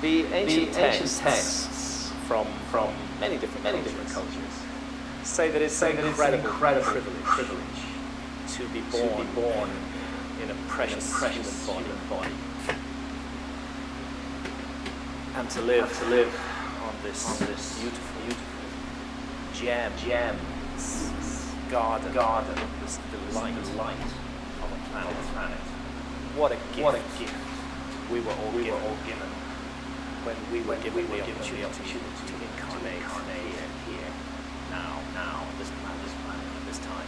The ancient texts from many different cultures say that it's an incredible privilege to be born in a precious human body and to live on this beautiful gem garden, this delight of a planet. What a gift we were all given when we were given the opportunity to incarnate here, now, on this planet, at this time.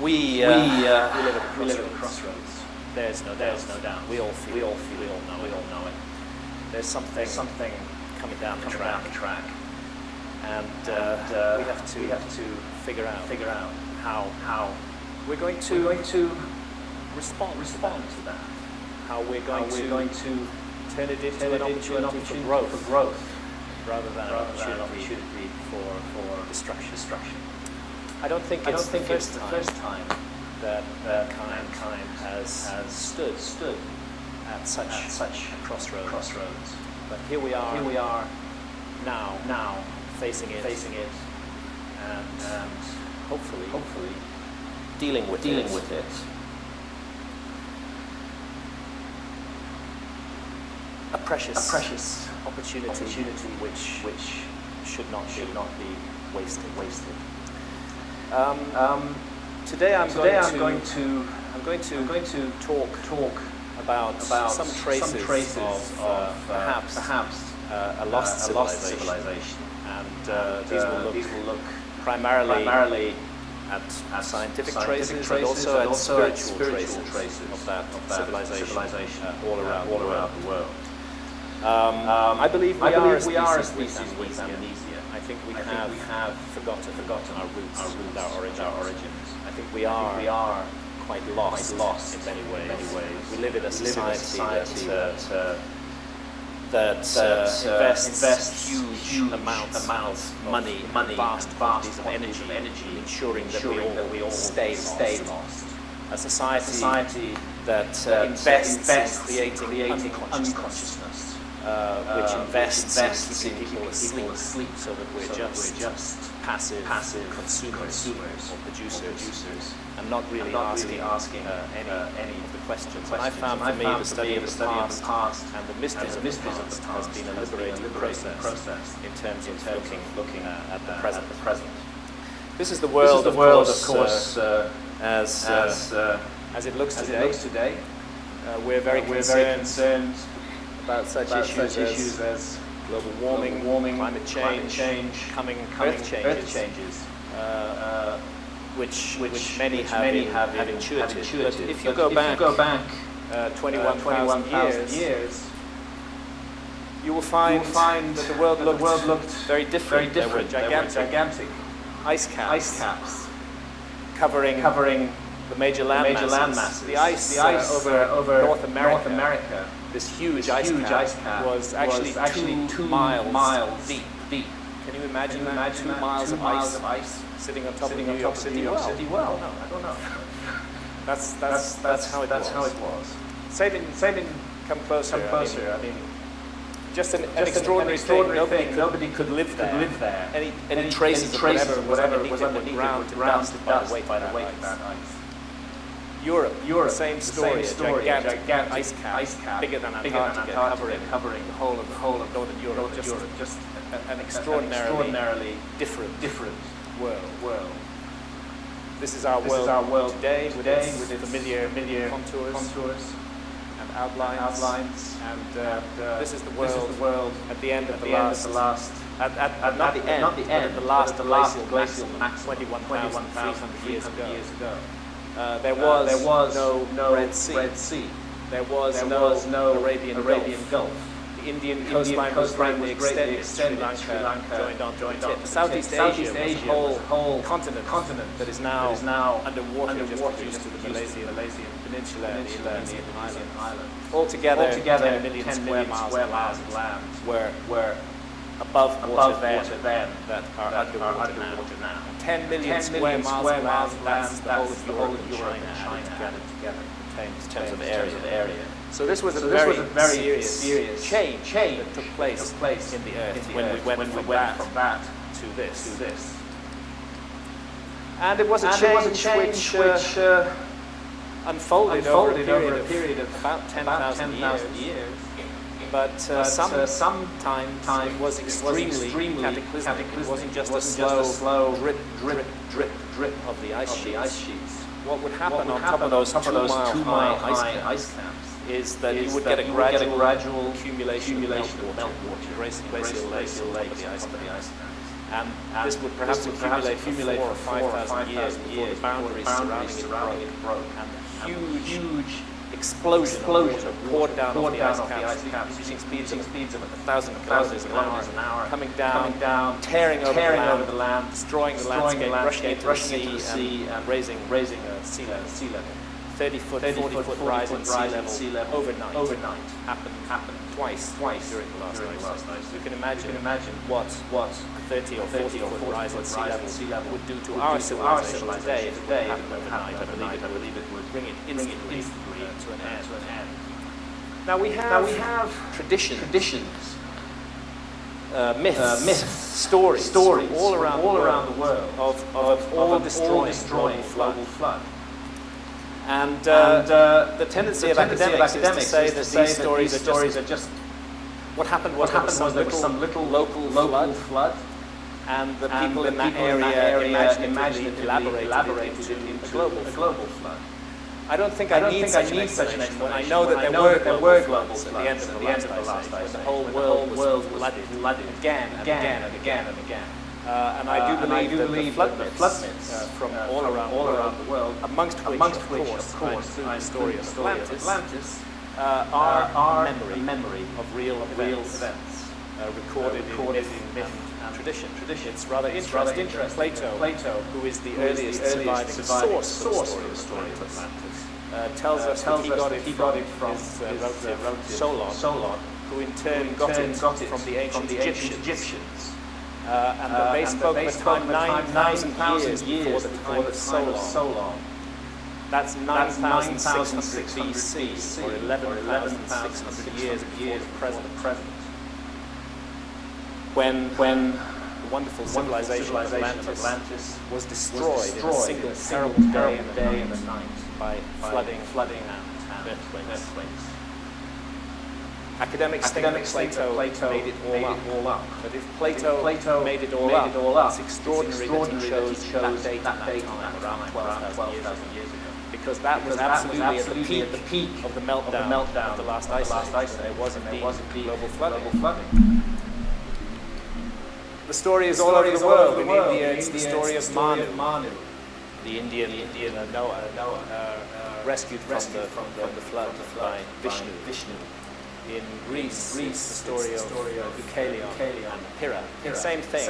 We live at a crossroads. There's no doubt. We all know it. There's something coming down the track, and we have to figure out how we're going to respond to that. How we're going to turn it into an opportunity for growth rather than an opportunity for destruction. I don't think it's the first time that mankind has stood at such a crossroads. But here we are now facing it and hopefully dealing with it. A precious opportunity which should not be wasted. Today I'm going to talk about some traces of perhaps a lost civilization, and these will look primarily at scientific traces and also at spiritual traces of that civilization all around the world. I believe we are a species with amnesia. I think we have forgotten our roots, our origins. I think we are quite lost in many ways. We live in a society that invests huge amounts of money, vast quantities of energy, ensuring that we all stay lost. A society that invests in creating unconsciousness. Which invests in keeping people asleep so that we're just passive consumers or producers and not really asking any of the questions. And I found for me the study of the past and the mysteries of the past has been a liberating process in terms of looking at the present. This is the world, of course, as it looks today. We're very concerned about such issues as global warming, climate change, coming earth changes, which many have intuited. But if you go back 21,000 years, you will find that the world looked very different. There were gigantic ice caps covering the major land masses. The ice over North America. This huge ice cap was actually 2 miles deep. Can you imagine that? 2 miles of ice sitting on top of New York City? Well, I don't know. That's how it was. Sailing come closer. I mean, just an extraordinary thing. Nobody could live there. Any traces of whatever was underneath the ground by the weight of that ice. Europe, same story, a gigantic ice cap, bigger than Antarctica, covering the whole of northern Europe, just an extraordinarily different world. This is our world today with its familiar contours and outlines, and this is the world at the end of the last. Not the end, but at the last glacial maximum, 21,300 years ago. There was no Red Sea. There was no Arabian Gulf. The Indian coastline was greatly extended. Sri Lanka joined on to it. Southeast Asia was a whole continent that is now underwater just reduced to the Malaysian Peninsula and the Indonesian island. Altogether 10 million square miles of land were above water then that are underwater now. 10 million square miles of land, that's the whole of Europe and China added together. terms of area. So this was a very serious change that took place in the Earth when we went from that to this. And it was a change which unfolded over a period of about 10,000 years. But sometimes it was extremely cataclysmic. It wasn't just a slow drip of the ice sheets. What would happen on top of those 2-mile high ice caps is that you would get a gradual accumulation of meltwater, glacial lakes on top of the ice caps. And this would perhaps accumulate for 4,000 or 5,000 years before the boundaries surrounding it broke. And a huge explosion of water poured down off the ice caps using speeds of 1,000 kilometers an hour, coming down, tearing over the land, destroying the landscape, rushing into the sea, and raising sea level. 30-foot, 40-foot rise in sea level overnight happened twice during the last ice. You can imagine what a 30 or 40-foot rise in sea level would do to our civilization today if it happened overnight. I believe it would bring it instantly to an end. Now we have traditions, myths, stories all around the world of all destroying global flood. And the tendency of academics is to say that these stories are just what happened was there was some little local flood, and the people in that area imaginatively elaborated into a global flood. I don't think I need such an explanation when I know that there were global floods at the end of the last ice age, when the whole world was flooded again and again. And I do believe that the flood myths from all around the world, amongst which, of course, the story of Atlantis, are a memory of real events recorded in myth and tradition. It's rather interesting. Plato, who is the earliest surviving source for the story of Atlantis, tells us that he got it from his relative Solon, who in turn got it from the ancient Egyptians. And they spoke of a time 9,000 years before the time of Solon. That's 9,600 BC, or 11,600 years before the present. When the wonderful civilization of Atlantis was destroyed in a single terrible day and a night by flooding and earthquakes. Academics think that Plato made it all up. But if Plato made it all up, it's extraordinary that he chose that date and that time, around 12,000 years ago. Because that was absolutely at the peak of the meltdown of the last ice age. There was indeed global flooding. The story is all over the world. In India, it's the story of Manu, the Indian Noah, rescued from the flood by Vishnu. In Greece, the story of Deucalion and Pyrrha. Same thing.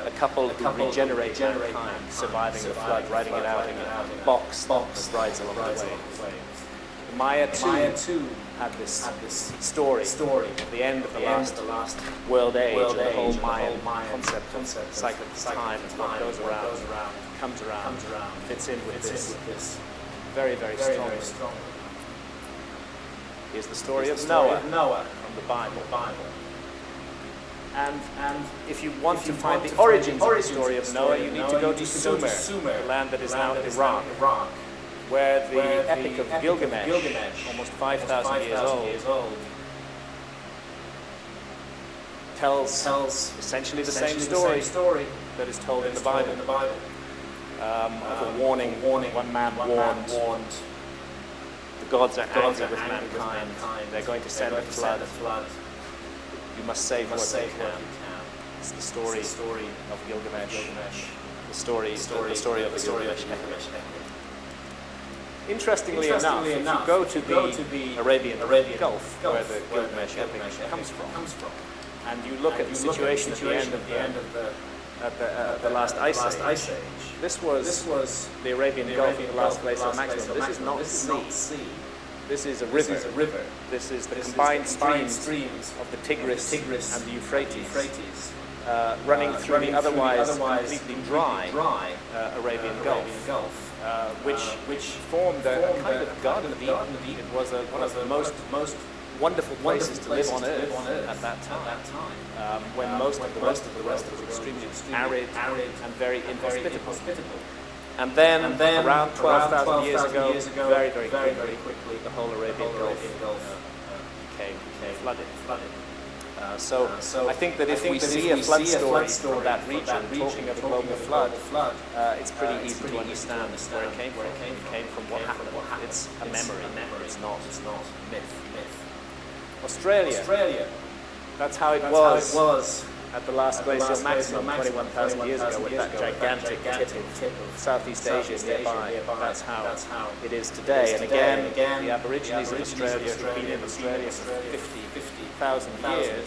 A couple who regenerate mankind, surviving the flood, riding it out in a box that rides along the way. The Maya too had this story at the end of the last world age, the whole Mayan concept of cycle of time, and what goes around, comes around, fits in with this. Very, very strong. Is the story of Noah from the Bible. And if you want to find the origins of the story of Noah, you need to go to Sumer, the land that is now Iraq, where the epic of Gilgamesh, almost 5,000 years old, tells essentially the same story that is told in the Bible. Of a warning, one man warned. The gods are angry with mankind. They're going to send a flood. You must save what they can. It's the story of Gilgamesh. The story of the Gilgamesh epic. Interestingly enough, if you go to the Arabian Gulf, where the Gilgamesh epic comes from, and you look at the situation at the end of the last ice age, this was the Arabian Gulf in the last glacial maximum. This is not sea. This is a river. This is the combined streams of the Tigris and the Euphrates. running through the otherwise completely dry Arabian Gulf, which formed a kind of Garden of Eden. It was one of the most wonderful places to live on Earth at that time, when most of the rest of the world was extremely arid and very inhospitable. And then around 12,000 years ago, very quickly, the whole Arabian Gulf became flooded. So I think that if we see a flood story from that region, talking of a global flood, it's pretty easy to understand where it came from. It came from what happened. It's a memory. It's not myth. Australia. That's how it was at the last glacial maximum 21,000 years ago, with that gigantic tip of Southeast Asia nearby. That's how it is today. And again, the Aborigines of Australia, who've been in Australia for 50,000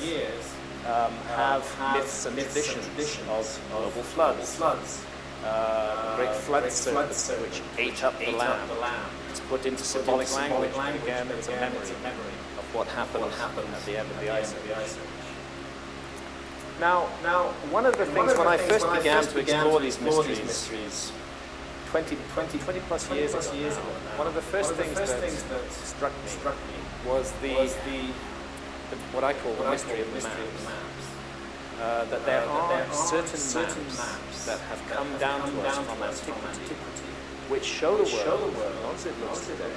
years, have myths and traditions of global floods. Great flood serpents which ate up the land. It's put into symbolic language, but again, it's a memory of what happened at the end of the Ice Age. Now, one of the things when I first began to explore these mysteries 20 plus years ago, one of the first things that struck me was what I call the mystery of the maps. That there are certain maps that have come down to us from antiquity, which show the world not as it looks today,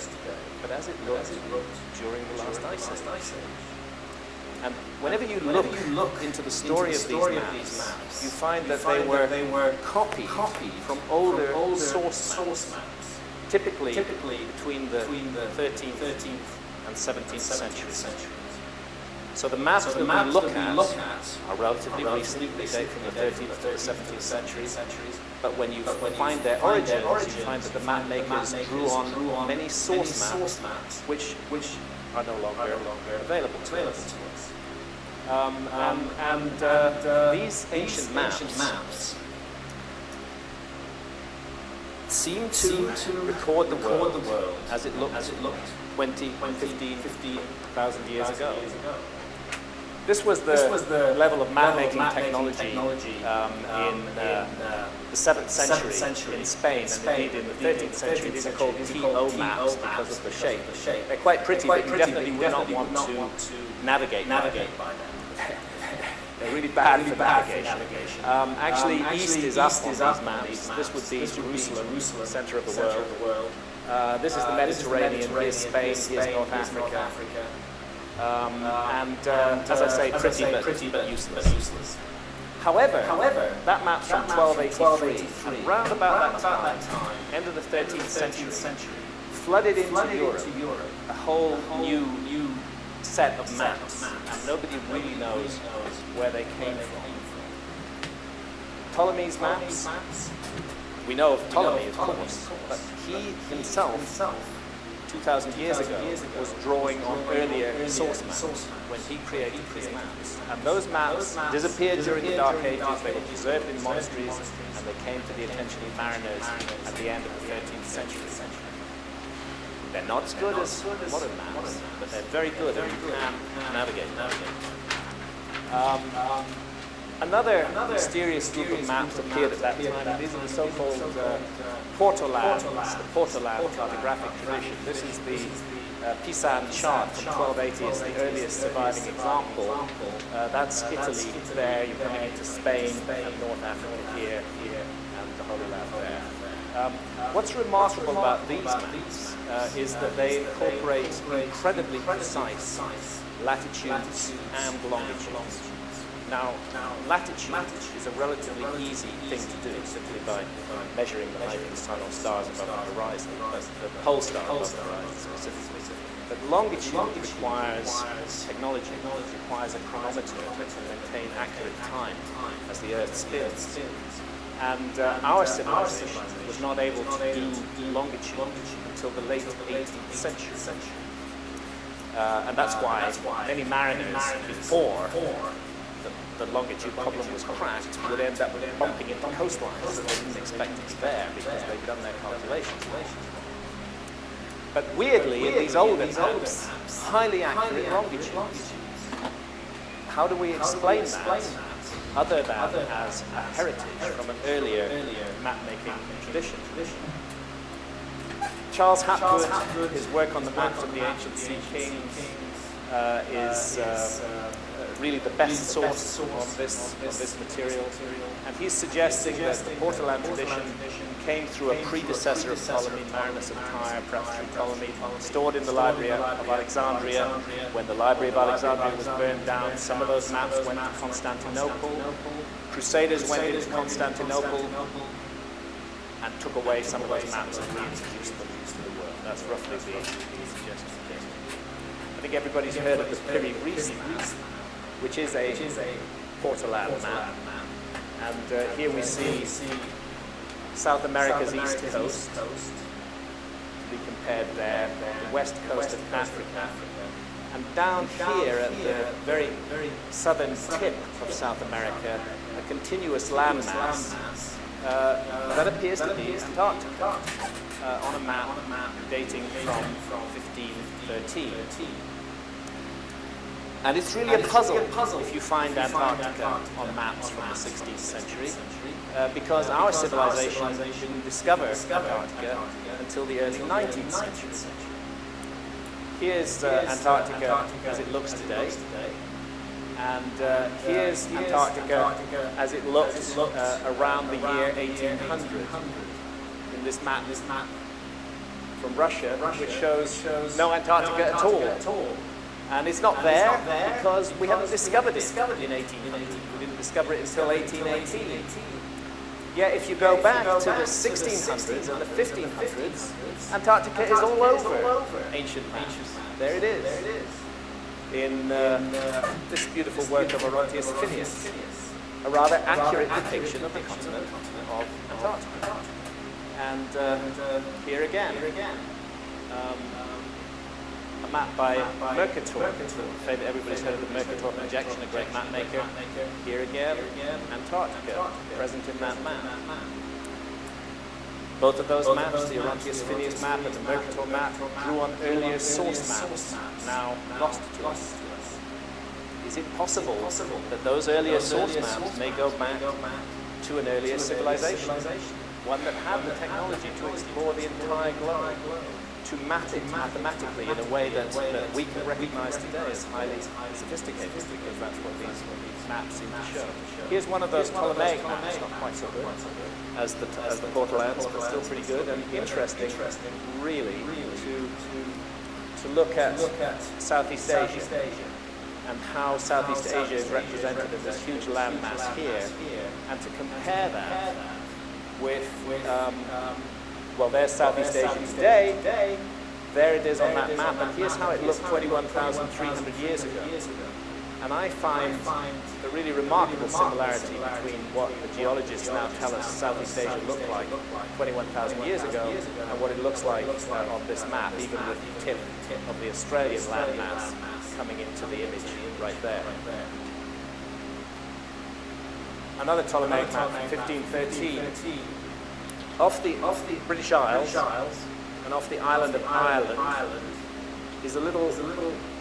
but as it looked during the last Ice Age. And whenever you look into the story of these maps, you find that they were copied from older source maps, typically between the 13th and 17th centuries. So the maps that we look at are relatively recent. They date from the 13th to the 17th centuries. But when you find their origins, you find that the map makers drew on many source maps, which are no longer available to us. These ancient maps seem to record the world as it looked 20, 15,000 years ago. This was the level of map-making technology in the 7th century in Spain, and indeed in the 13th century. These are called TO maps because of the shape. They're quite pretty, but you definitely would not want to navigate by them. They're really bad for navigation. Actually, east is up on these maps. This would be Jerusalem, the center of the world. This is the Mediterranean, here's Spain, here's North Africa. As I say, pretty but useless. However, that map's from 1283, and round about that time, end of the 13th century, flooded into Europe a whole new set of maps, and nobody really knows where they came from. Ptolemy's maps, we know of Ptolemy, of course, but he himself, 2,000 years ago, was drawing on earlier source maps when he created his maps. And those maps disappeared during the Dark Ages, they were preserved in monasteries, and they came to the attention of mariners at the end of the 13th century. They're not as good as modern maps, but they're very good and you can navigate. Another mysterious group of maps appeared at that time, and these are the so-called Portolands, the Portoland cartographic tradition. This is the Pisan chart from 1280, it's the earliest surviving example. That's Italy there, you're coming into Spain, and North Africa here, and the Holy Land there. What's remarkable about these maps is that they incorporate incredibly precise latitudes and longitudes. Now, latitude is a relatively easy thing to do simply by measuring the height of the sun or stars above the horizon, the pole star above the horizon specifically. But longitude requires technology, requires a chronometer to maintain accurate time as the Earth spins. And our civilization was not able to do longitude until the late 18th century. And that's why many mariners before the longitude problem was cracked would end up bumping into coastlines that they didn't expect to be there because they'd done their calculations. But weirdly, in these older maps, highly accurate longitudes. How do we explain that? other than as a heritage from an earlier map-making tradition. Charles Hapgood, his work on the maps of the ancient Sea Kings, is really the best source on this material, and he's suggesting that the Port-Aland tradition came through a predecessor of Ptolemy, Marinus of Tyre, perhaps through Ptolemy, stored in the Library of Alexandria. When the Library of Alexandria was burned down, some of those maps went to Constantinople. Crusaders went into Constantinople and took away some of those maps and reintroduced them to the world. That's roughly the suggestion here. I think everybody's heard of the Piri Reis map, which is a Port-Aland map. And here we see South America's east coast, to be compared there, the west coast of Africa. And down here at the very southern tip of South America, a continuous landmass that appears to be Antarctica on a map dating from 1513. And it's really a puzzle if you find Antarctica on maps from the 16th century, because our civilization didn't discover Antarctica until the early 19th century. Here's Antarctica as it looks today, and here's Antarctica as it looked around the year 1800 in this map from Russia, which shows no Antarctica at all. And it's not there because we haven't discovered it in 1800. We didn't discover it until 1818. Yet if you go back to the 1600s and the 1500s, Antarctica is all over ancient maps. There it is. In this beautiful work of Orontius Phineas, a rather accurate depiction of the continent of Antarctica. And here again, a map by Mercator. Everybody's heard of the Mercator projection, a great map maker. Here again, Antarctica, present in that map. Both of those maps, the Orontius Phineas map and the Mercator map, drew on earlier source maps, now lost to us. Is it possible that those earlier source maps may go back to an earlier civilization? One that had the technology to explore the entire globe, to map it mathematically in a way that we can recognize today as highly sophisticated, because that's what these maps seem to show. Here's one of those Ptolemaic maps, not quite so good as the Port-Alands, but still pretty good and interesting, really, to look at Southeast Asia and how Southeast Asia is represented in this huge landmass here, and to compare that with well, there's Southeast Asia today, there it is on that map, and here's how it looked 21,300 years ago. And I find the really remarkable similarity between what the geologists now tell us Southeast Asia looked like 21,000 years ago and what it looks like on this map, even with the tip of the Australian landmass coming into the image right there. Another Ptolemaic map from 1513. Off the British Isles and off the island of Ireland is a little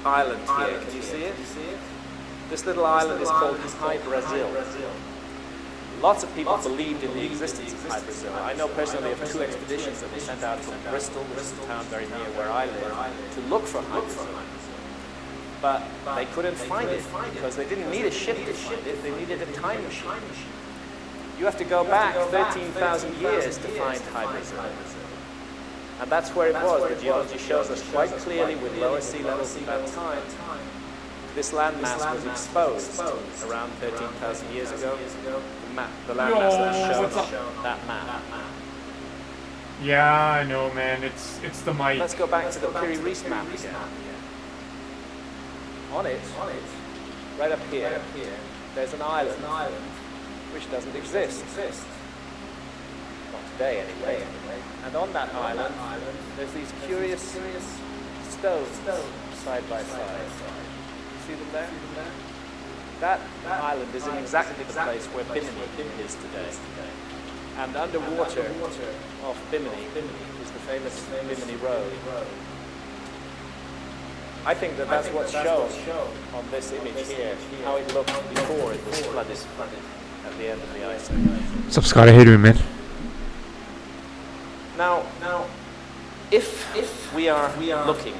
island here. Can you see it? This little island is called High Brazil. Lots of people believed in the existence of High Brazil. I know personally of two expeditions that were sent out from Bristol, which is a town very near where I live, to look for High Brazil. But they couldn't find it because they didn't need a ship to find it, they needed a time machine. You have to go back 13,000 years to find High Brazil. And that's where it was. The geology shows us quite clearly with lower sea levels at that time. This landmass was exposed around 13,000 years ago. The landmass that shows that map. Yeah, I know, man. It's the mic. Let's go back to the Piri Reis map again. On it, right up here, there's an island which doesn't exist. Not today, anyway. And on that island, there's these curious stones side by side. See them there? That island is in exactly the place where Bimini is today. And underwater off Bimini is the famous Bimini Road. I think that that's what's shown on this image here, how it looked before it was flooded at the end of the ice age. What's up, Scott? I hate you, man. Now, if we are looking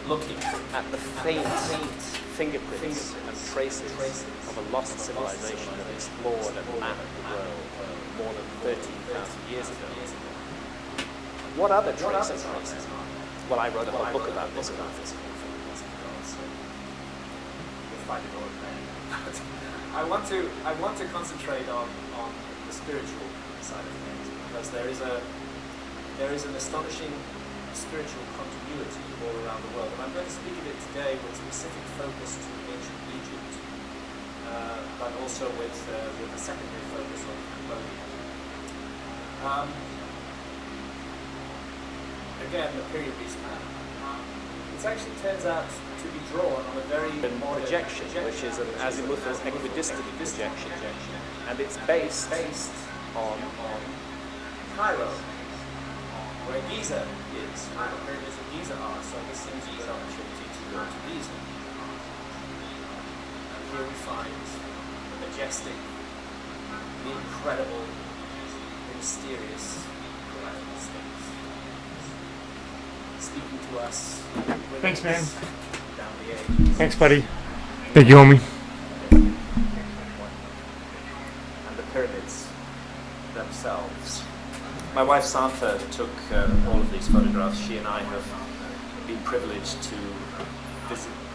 at the faint fingerprints and traces of a lost civilization that explored and mapped the world more than 13,000 years ago, what other traces are there? Well, I wrote a whole book about this. I want to concentrate on the spiritual side of things, because there is an astonishing spiritual continuity all around the world, and I'm going to speak of it today with specific focus to ancient Egypt, but also with a secondary focus on Cambodia. Again, the period piece map. It actually turns out to be drawn on a very modern projection, which is an azimuthal equidistant projection, and it's based on Cairo, where Giza is, where the pyramids of Giza are. So this seems a good opportunity to go to Giza. And here we find the majestic, the incredible, the mysterious miraculous things speaking to us. Thanks, man. Down the ages. Thanks, buddy. Thank you, homie. and the pyramids themselves. My wife Santa took all of these photographs. She and I have been privileged to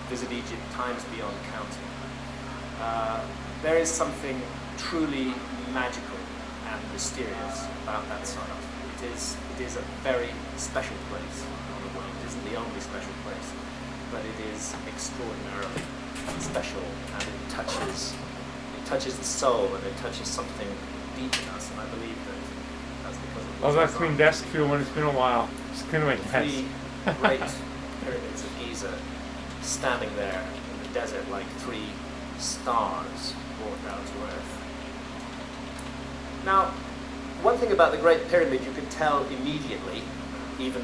visit Egypt times beyond counting. There is something truly magical and mysterious about that site. It is a very special place on the world. It isn't the only special place, but it is extraordinarily special, and it touches the soul, and it touches something deep in us. And I believe that that's because of How's that clean desk feel when it's been a while? Just kind of like three great pyramids of Giza standing there in the desert like three stars brought down to earth. Now, one thing about the Great Pyramid you can tell immediately, even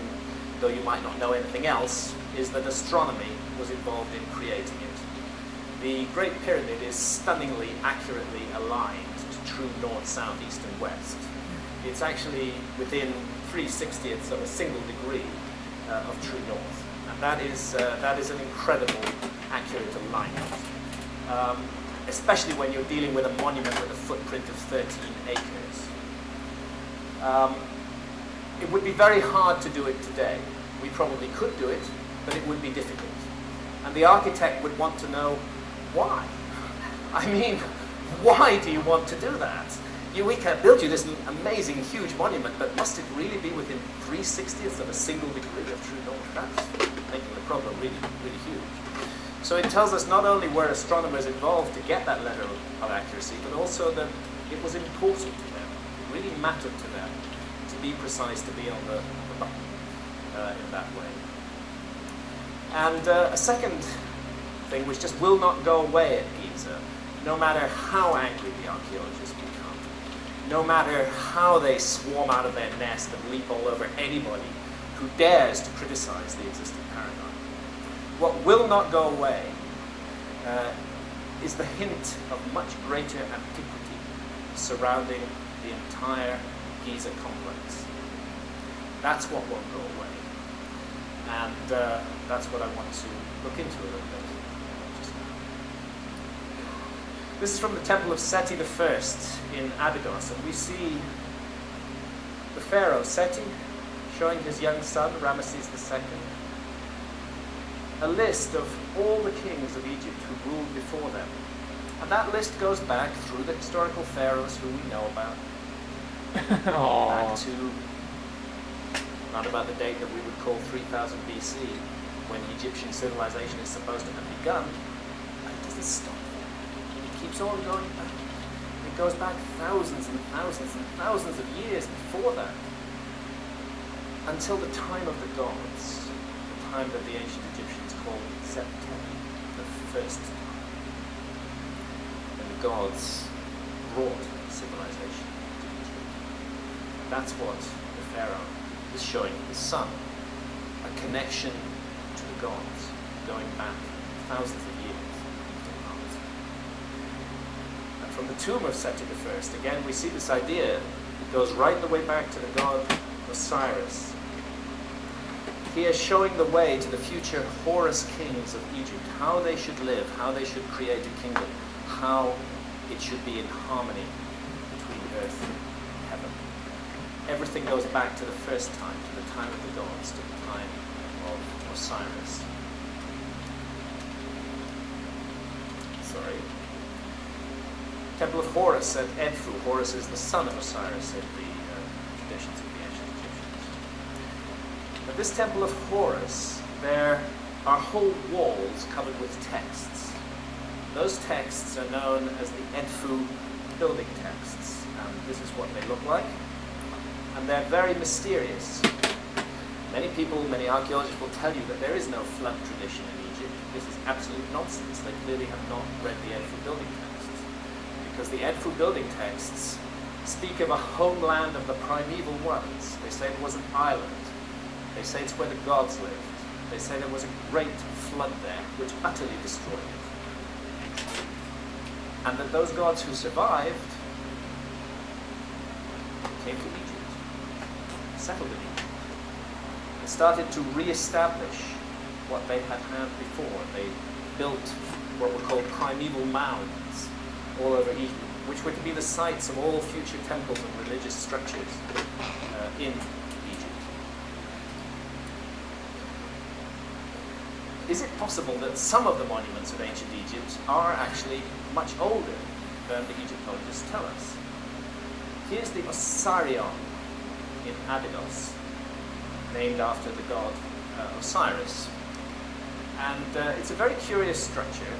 though you might not know anything else, is that astronomy was involved in creating it. The Great Pyramid is stunningly accurately aligned to true north, south, east, and west. It's actually within 3/60ths of a single degree of true north, and that is an incredible accurate alignment. Especially when you're dealing with a monument with a footprint of 13 acres. It would be very hard to do it today. We probably could do it, but it would be difficult. And the architect would want to know why. I mean, why do you want to do that? We can build you this amazing, huge monument, but must it really be within 3/60ths of a single degree of true north? That's making the problem really, really huge. So it tells us not only were astronomers involved to get that level of accuracy, but also that it was important to them, really mattered to them, to be precise, to be on the button in that way. And a second thing which just will not go away at Giza, no matter how angry the archaeologists become, no matter how they swarm out of their nest and leap all over anybody who dares to criticize the existing paradigm. What will not go away is the hint of much greater antiquity surrounding the entire Giza complex. That's what won't go away. And that's what I want to look into a little bit. This is from the Temple of Seti I in Abydos, and we see the pharaoh Seti showing his young son, Ramesses II, a list of all the kings of Egypt who ruled before them. And that list goes back through the historical pharaohs who we know about, back to around about the date that we would call 3000 BC, when Egyptian civilization is supposed to have begun. But it doesn't stop there. It keeps on going back. It goes back thousands and thousands and thousands of years before that, until the time of the gods, the time that the ancient Egyptians called September, the first time, when the gods brought civilization to Egypt. That's what the pharaoh is showing his son, a connection to the gods, going back thousands of years. And from the tomb of Seti I, again, we see this idea. It goes right the way back to the god Osiris. Here showing the way to the future Horus kings of Egypt, how they should live, how they should create a kingdom, how it should be in harmony between earth and heaven. Everything goes back to the first time, to the time of the gods, to the time of Osiris. Sorry. Temple of Horus at Edfu. Horus is the son of Osiris in the traditions of the ancient Egyptians. At this temple of Horus, there are whole walls covered with texts. Those texts are known as the Edfu building texts. And this is what they look like. And they're very mysterious. Many people, many archaeologists will tell you that there is no flood tradition in Egypt. This is absolute nonsense. They clearly have not read the Edfu building texts. Because the Edfu building texts speak of a homeland of the primeval ones. They say it was an island. They say it's where the gods lived. They say there was a great flood there, which utterly destroyed it. And that those gods who survived came to Egypt, settled in Egypt, and started to re-establish what they had had before. They built what were called primeval mounds all over Egypt, which were to be the sites of all future temples and religious structures in Egypt. Is it possible that some of the monuments of ancient Egypt are actually much older than the Egyptologists tell us? Here's the Osirion in Abydos, named after the god Osiris. And it's a very curious structure,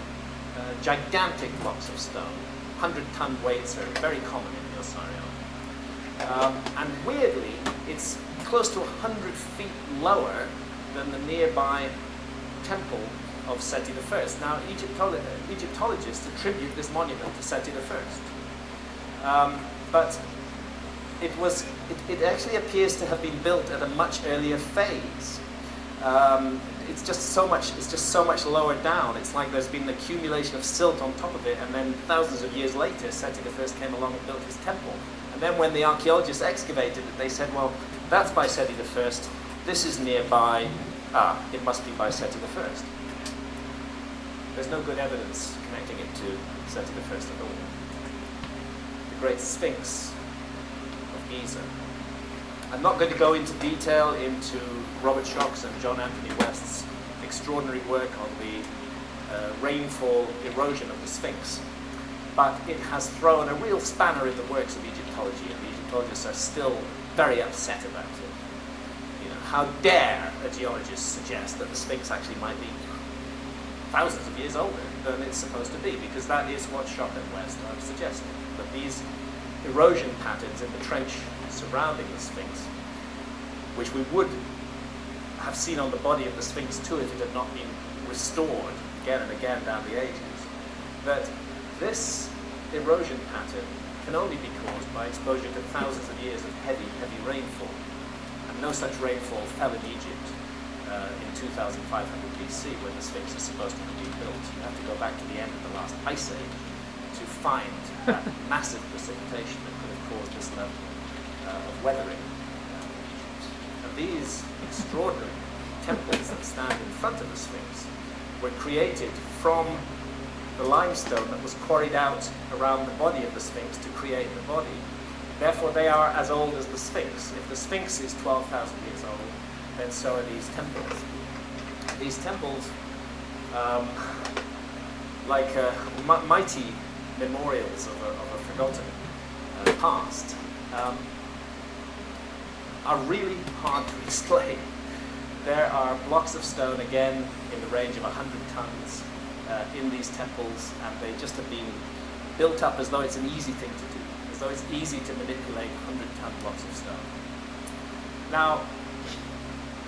gigantic blocks of stone. 100-ton weights are very common in the Osirion. And weirdly, it's close to 100 feet lower than the nearby temple of Seti I. Now, Egyptologists attribute this monument to Seti I. But it actually appears to have been built at a much earlier phase. It's just so much lower down. It's like there's been an accumulation of silt on top of it, and then thousands of years later, Seti I came along and built his temple. And then when the archaeologists excavated it, they said, well, that's by Seti I. This is nearby. It must be by Seti I. There's no good evidence connecting it to Seti I at all. The Great Sphinx of Giza. I'm not going to go into detail into Robert Schoch's and John Anthony West's extraordinary work on the rainfall erosion of the Sphinx, but it has thrown a real spanner in the works of Egyptology, and the Egyptologists are still very upset about it. You know, how dare a geologist suggest that the Sphinx actually might be thousands of years older than it's supposed to be, because that is what Schoch and West are suggesting, that these erosion patterns in the trench surrounding the Sphinx, which we would have seen on the body of the Sphinx too if it had not been restored again and again down the ages, that this erosion pattern can only be caused by exposure to thousands of years of heavy rainfall. And no such rainfall fell in Egypt in 2500 BC when the Sphinx is supposed to have been built. You have to go back to the end of the last ice age to find that massive precipitation that could have caused this level of weathering in Egypt. And these extraordinary temples that stand in front of the Sphinx were created from the limestone that was quarried out around the body of the Sphinx to create the body. Therefore, they are as old as the Sphinx. If the Sphinx is 12,000 years old, then so are these temples. These temples, like mighty memorials of a forgotten past, are really hard to explain. There are blocks of stone, again, in the range of 100 tons in these temples, and they just have been built up as though it's an easy thing to do, as though it's easy to manipulate 100-ton blocks of stone. Now,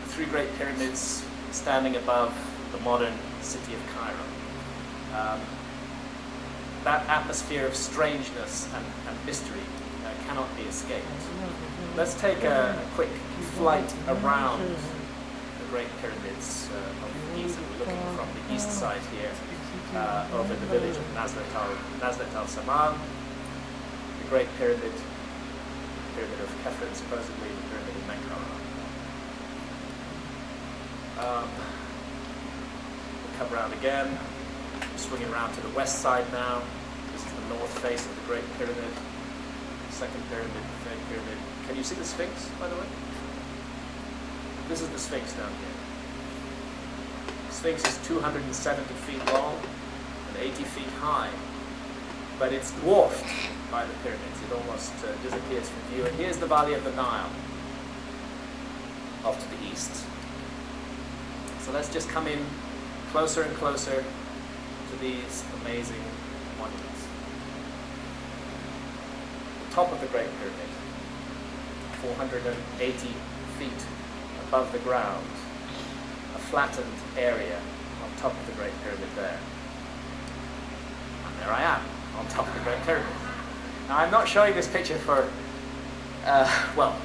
the three great pyramids standing above the modern city of Cairo. That atmosphere of strangeness and mystery cannot be escaped. Let's take a quick flight around Great Pyramids of Giza. We're looking from the east side here over the village of Nazlet al-Saman, the Great Pyramid, the Pyramid of Khafre, supposedly the Pyramid of Menkaure. We'll come around again, swinging around to the west side now. This is the north face of the Great Pyramid, second pyramid, third pyramid. Can you see the Sphinx, by the way? This is the Sphinx down here. The Sphinx is 270 feet long and 80 feet high, but it's dwarfed by the pyramids. It almost disappears from view. And here's the Valley of the Nile, off to the east. So let's just come in closer and closer to these amazing monuments. The top of the Great Pyramid, 480 feet above the ground, a flattened area on top of the Great Pyramid there. And there I am, on top of the Great Pyramid. Now I'm not showing this picture for, well,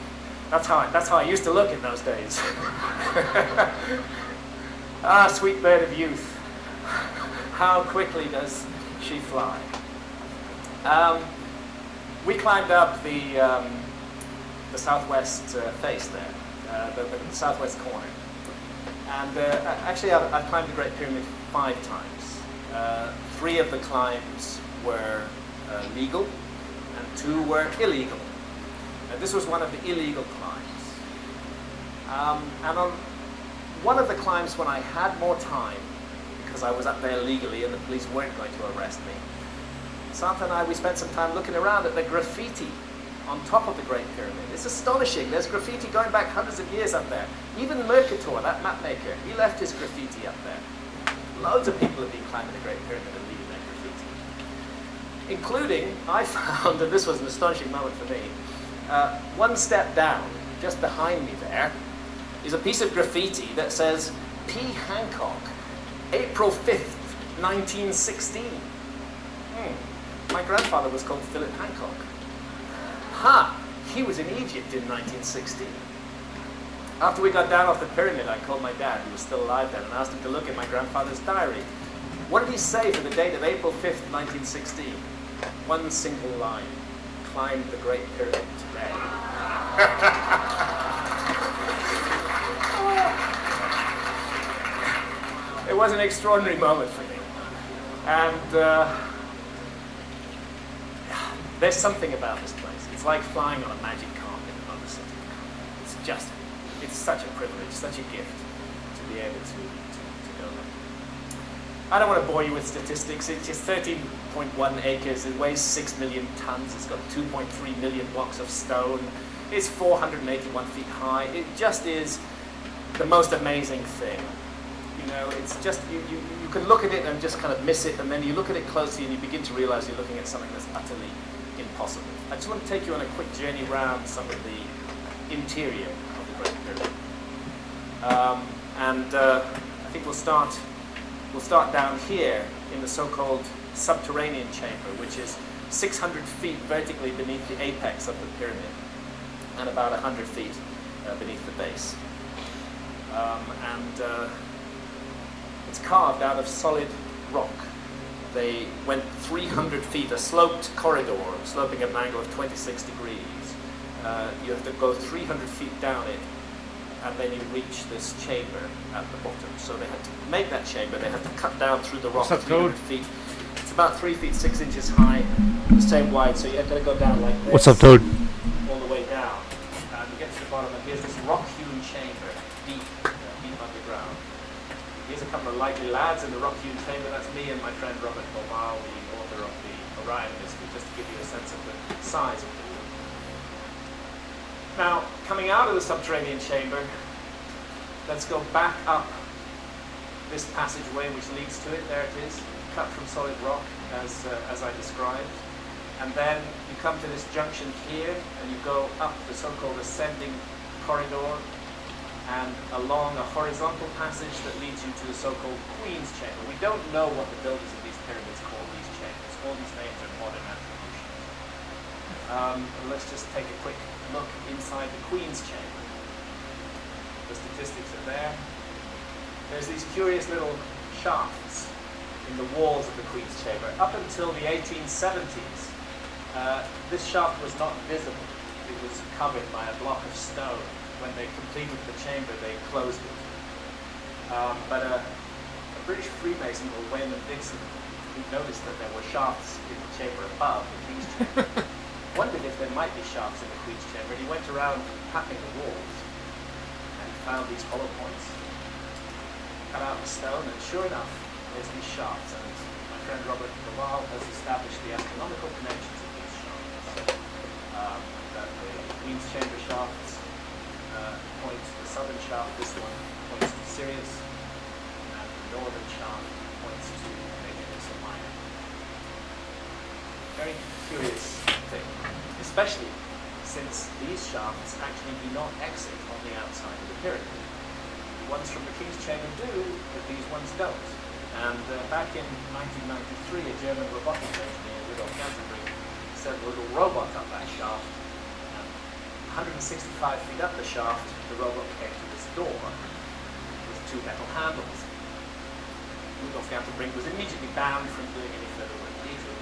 that's how I used to look in those days. Ah, sweet bird of youth. How quickly does she fly? We climbed up the southwest face there, the southwest corner. And actually, I've climbed the Great Pyramid 5 times. 3 of the climbs were legal, and 2 were illegal. This was one of the illegal climbs. And on one of the climbs, when I had more time, because I was up there legally and the police weren't going to arrest me, Santa and I, we spent some time looking around at the graffiti on top of the Great Pyramid. It's astonishing. There's graffiti going back hundreds of years up there. Even Mercator, that map maker, he left his graffiti up there. Loads of people have been climbing the Great Pyramid and leaving their graffiti. Including, I found, and this was an astonishing moment for me, one step down, just behind me there, is a piece of graffiti that says, P. Hancock, April 5th, 1916. My grandfather was called Philip Hancock. Ha! He was in Egypt in 1916. After we got down off the pyramid, I called my dad, who was still alive then, and asked him to look at my grandfather's diary. What did he say for the date of April 5th, 1916? One single line. Climbed the Great Pyramid today. It was an extraordinary moment for me. And there's something about this place. It's like flying on a magic carpet above the city. It's such a privilege, such a gift to be able to go there. I don't want to bore you with statistics. It's just 13.1 acres. It weighs 6 million tons. It's got 2.3 million blocks of stone. It's 481 feet high. It just is the most amazing thing. You know, it's just, you can look at it and just kind of miss it, and then you look at it closely and you begin to realize you're looking at something that's utterly impossible. I just want to take you on a quick journey around some of the interior of the Great Pyramid. I think we'll start down here in the so-called subterranean chamber, which is 600 feet vertically beneath the apex of the pyramid and about 100 feet beneath the base. It's carved out of solid rock. They went 300 feet, a sloped corridor, sloping at an angle of 26 degrees. You have to go 300 feet down it, and then you reach this chamber at the bottom. So they had to make that chamber, they had to cut down through the rock 300 feet. It's about 3 feet 6 inches high, the same wide, so you have to go down like this. What's up, Toad? All the way down. And you get to the bottom, and here's this rock-hewn chamber, deep underground. Here's a couple of likely lads in the rock-hewn chamber. That's me and my friend Robert Bomal, the author of the Orion Mystery, just to give you a sense of the size of the room. Now, coming out of the subterranean chamber, let's go back up this passageway which leads to it. There it is, cut from solid rock, as I described. And then you come to this junction here, and you go up the so-called ascending corridor and along a horizontal passage that leads you to the so-called Queen's Chamber. We don't know what the builders of these pyramids call these chambers. All these names are modern attributions. Let's just take a quick look inside the Queen's Chamber. The statistics are there. there's these curious little shafts in the walls of the Queen's Chamber. Up until the 1870s, this shaft was not visible. It was covered by a block of stone. When they completed the chamber, they closed it. But a British Freemason called Wayman Dixon, who noticed that there were shafts in the chamber above the King's Chamber, wondered if there might be shafts in the Queen's Chamber, and he went around tapping the walls, and he found these hollow points, cut out the stone, and sure enough, there's these shafts, and my friend Robert Laval has established the astronomical connections of these shafts. That the Queen's Chamber shafts point to the southern shaft, this one points to Sirius, and the northern shaft points to Major Ursa Minor. Very curious thing, especially since these shafts actually do not exit on the outside of the pyramid. The ones from the King's Chamber do, but these ones don't. And back in 1993, a German robotics engineer, Rudolf Gantenbrink, sent a little robot up that shaft. 165 feet up the shaft, the robot came to this door with two metal handles. Rudolf Gantenbrink was immediately banned from doing any further work legally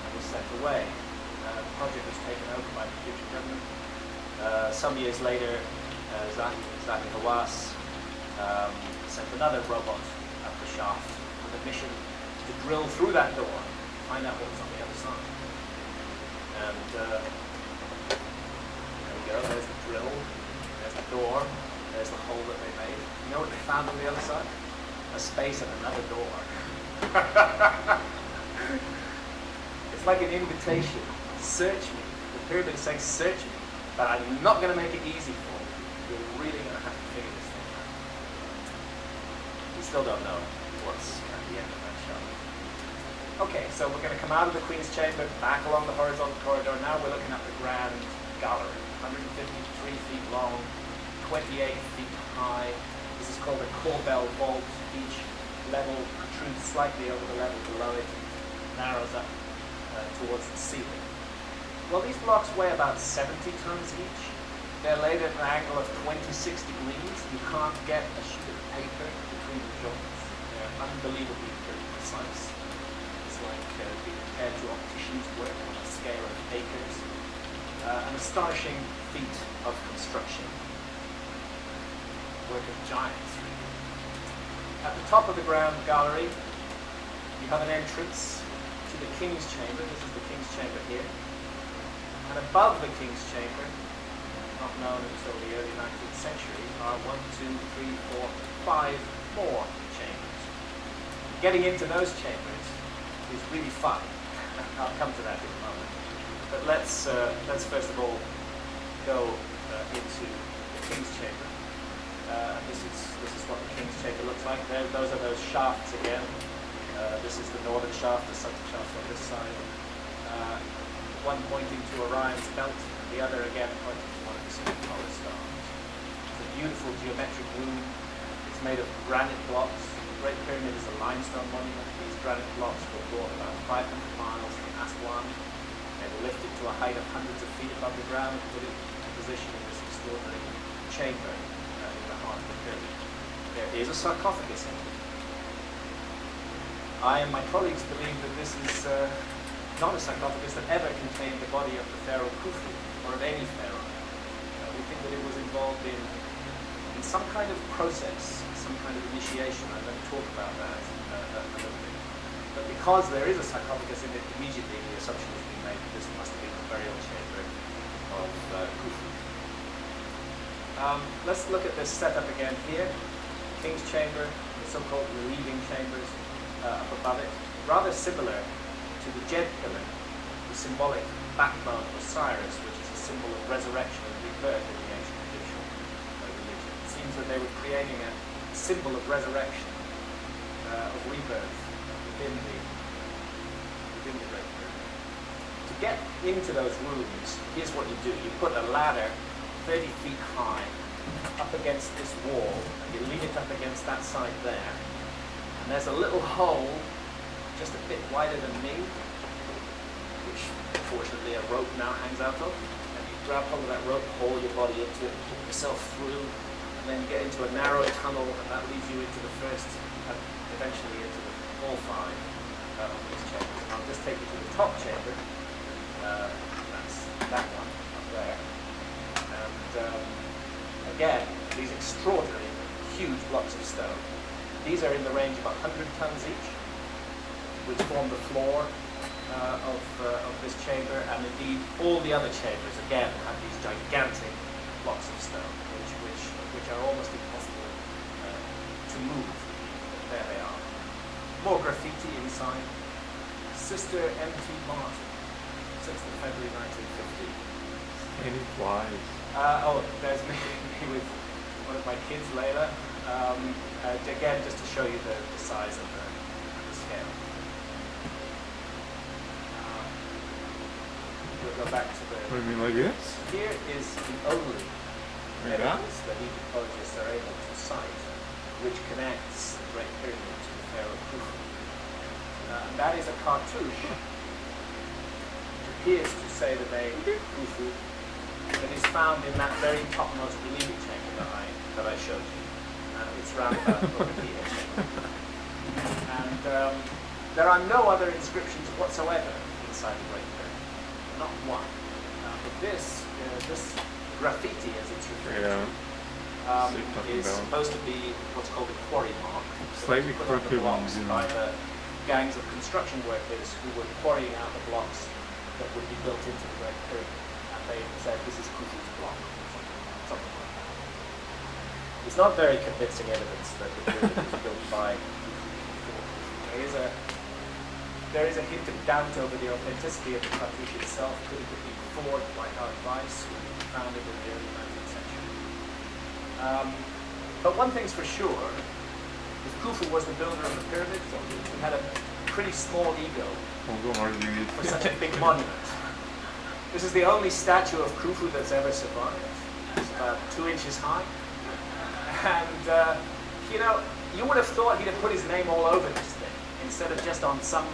and was sent away. The project was taken over by the Egyptian government. Some years later, Zahi Hawass sent another robot up the shaft with a mission to drill through that door and find out what was on the other side. And there's the drill, there's the door, there's the hole that they made. You know what they found on the other side? A space and another door. It's like an invitation. Search me. The pyramid is saying, search me, but I'm not going to make it easy for you. You're really going to have to figure this thing out. We still don't know what's at the end of that shaft. Okay, so we're going to come out of the Queen's Chamber, back along the horizontal corridor. Now we're looking at the Grand Gallery. 153 feet long, 28 feet high. This is called a corbel vault. Each level protrudes slightly over the level below it and narrows up towards the ceiling. Well, these blocks weigh about 70 tons each. They're laid at an angle of 26 degrees. You can't get a sheet of paper between the joints. They're unbelievably pretty precise. It's like being compared to opticians' work on a scale of acres. An astonishing feat of construction. Work of giants, really. At the top of the Grand Gallery, you have an entrance to the King's Chamber. This is the King's Chamber here. And above the King's Chamber, not known until the early 19th century, are 1, 2, 3, 4, 5 more chambers. Getting into those chambers is really fun. I'll come to that in a moment. But let's first of all go into the King's Chamber. This is what the King's Chamber looks like. Those are those shafts again. This is the northern shaft, the southern shaft on this side. One pointing to Orion's belt, and the other again pointing to one of the 7 polar stars. It's a beautiful geometric room. It's made of granite blocks. The Great Pyramid is a limestone monument. These granite blocks were brought about 500 miles from Aswan. They were lifted to a height of hundreds of feet above the ground and put into position in this extraordinary chamber in the heart of the pyramid. There is a sarcophagus in it. I and my colleagues believe that this is not a sarcophagus that ever contained the body of the pharaoh Khufu, or of any pharaoh. We think that it was involved in some kind of process, some kind of initiation. I'm going to talk about that a little bit. But because there is a sarcophagus in it, immediately the assumption has been made that this must have been the burial chamber of Khufu. Let's look at this setup again here. King's Chamber, the so-called relieving chambers up above it. Rather similar to the Jed pillar, the symbolic backbone of Osiris, which is a symbol of resurrection and rebirth in the ancient Egyptian religion. It seems that they were creating a symbol of resurrection, of rebirth within the Great Pyramid. To get into those rooms, here's what you do. You put a ladder 30 feet high up against this wall, and you lean it up against that side there, and there's a little hole just a bit wider than me, which fortunately a rope now hangs out of, and you grab hold of that rope, haul your body into it, pull yourself through, and and then you get into a narrow tunnel, and that leads you into the first, eventually into all 5 of these chambers. And I'll just take you to the top chamber. That's that one up there. And again, these extraordinary, huge blocks of stone. These are in the range of 100 tons each, which form the floor of this chamber, and indeed all the other chambers again have these gigantic blocks of stone, which are almost impossible to move. There they are. More graffiti inside. Sister M.T. Martin, 6th of February 1950. Any flies? There's me with one of my kids, Layla. Again, just to show you the size of the scale. We'll go back to the... What do you mean, like this? Here is the only Like that? evidence that Egyptologists are able to cite, which connects the Great Pyramid to the Pharaoh Khufu. And that is a cartouche, which appears to say the name Khufu, that is found in that very topmost relieving chamber that I showed you. It's round about over here. And there are no other inscriptions whatsoever inside the Great Pyramid. Not one. But this graffiti, as it's referred to, is supposed to be what's called a quarry mark. Slightly Put on the crooked blocks ones, by the gangs of construction workers who were quarrying out the blocks that would be built into the Great Pyramid. And they said, this is Khufu's block. Something like that. It's not very convincing evidence that the pyramid was built by Khufu. There is a hint of doubt over the authenticity of the cartouche itself. Could it have been forged by Howard Weiss, who founded in the early 19th century? But one thing's for sure, if Khufu was the builder of the pyramid, he had a pretty small ego for such a big monument. This is the only statue of Khufu that's ever survived. It's about 2 inches high. And, you would have thought he'd have put his name all over this thing, instead of just on some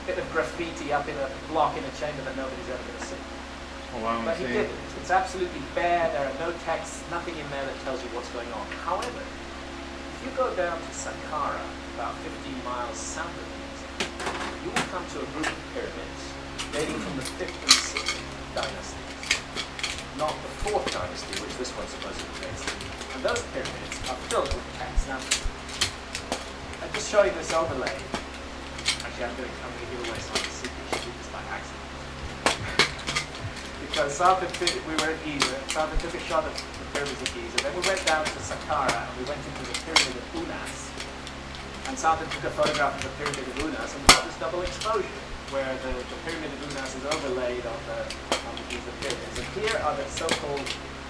bit of graffiti up in a block in a chamber that nobody's ever going to see. But he didn't. It's absolutely bare. There are no texts, nothing in there that tells you what's going on. However, if you go down to Saqqara, about 15 miles south of Giza, you will come to a group of pyramids dating from the 5th and 6th dynasties, not the 4th dynasty, which this one's supposedly dates to. And those pyramids are filled with texts. Now, I'm just showing this overlay. Actually, I'm going to give away some of the secrets. She did this by accident. Because we were at Giza, Sartre took a shot at the pyramids of Giza, then we went down to Saqqara, and we went into the pyramid of Unas. And Sartre took a photograph of the pyramid of Unas, and we got this double exposure, where the pyramid of Unas is overlaid on the Giza pyramids. And here are the so-called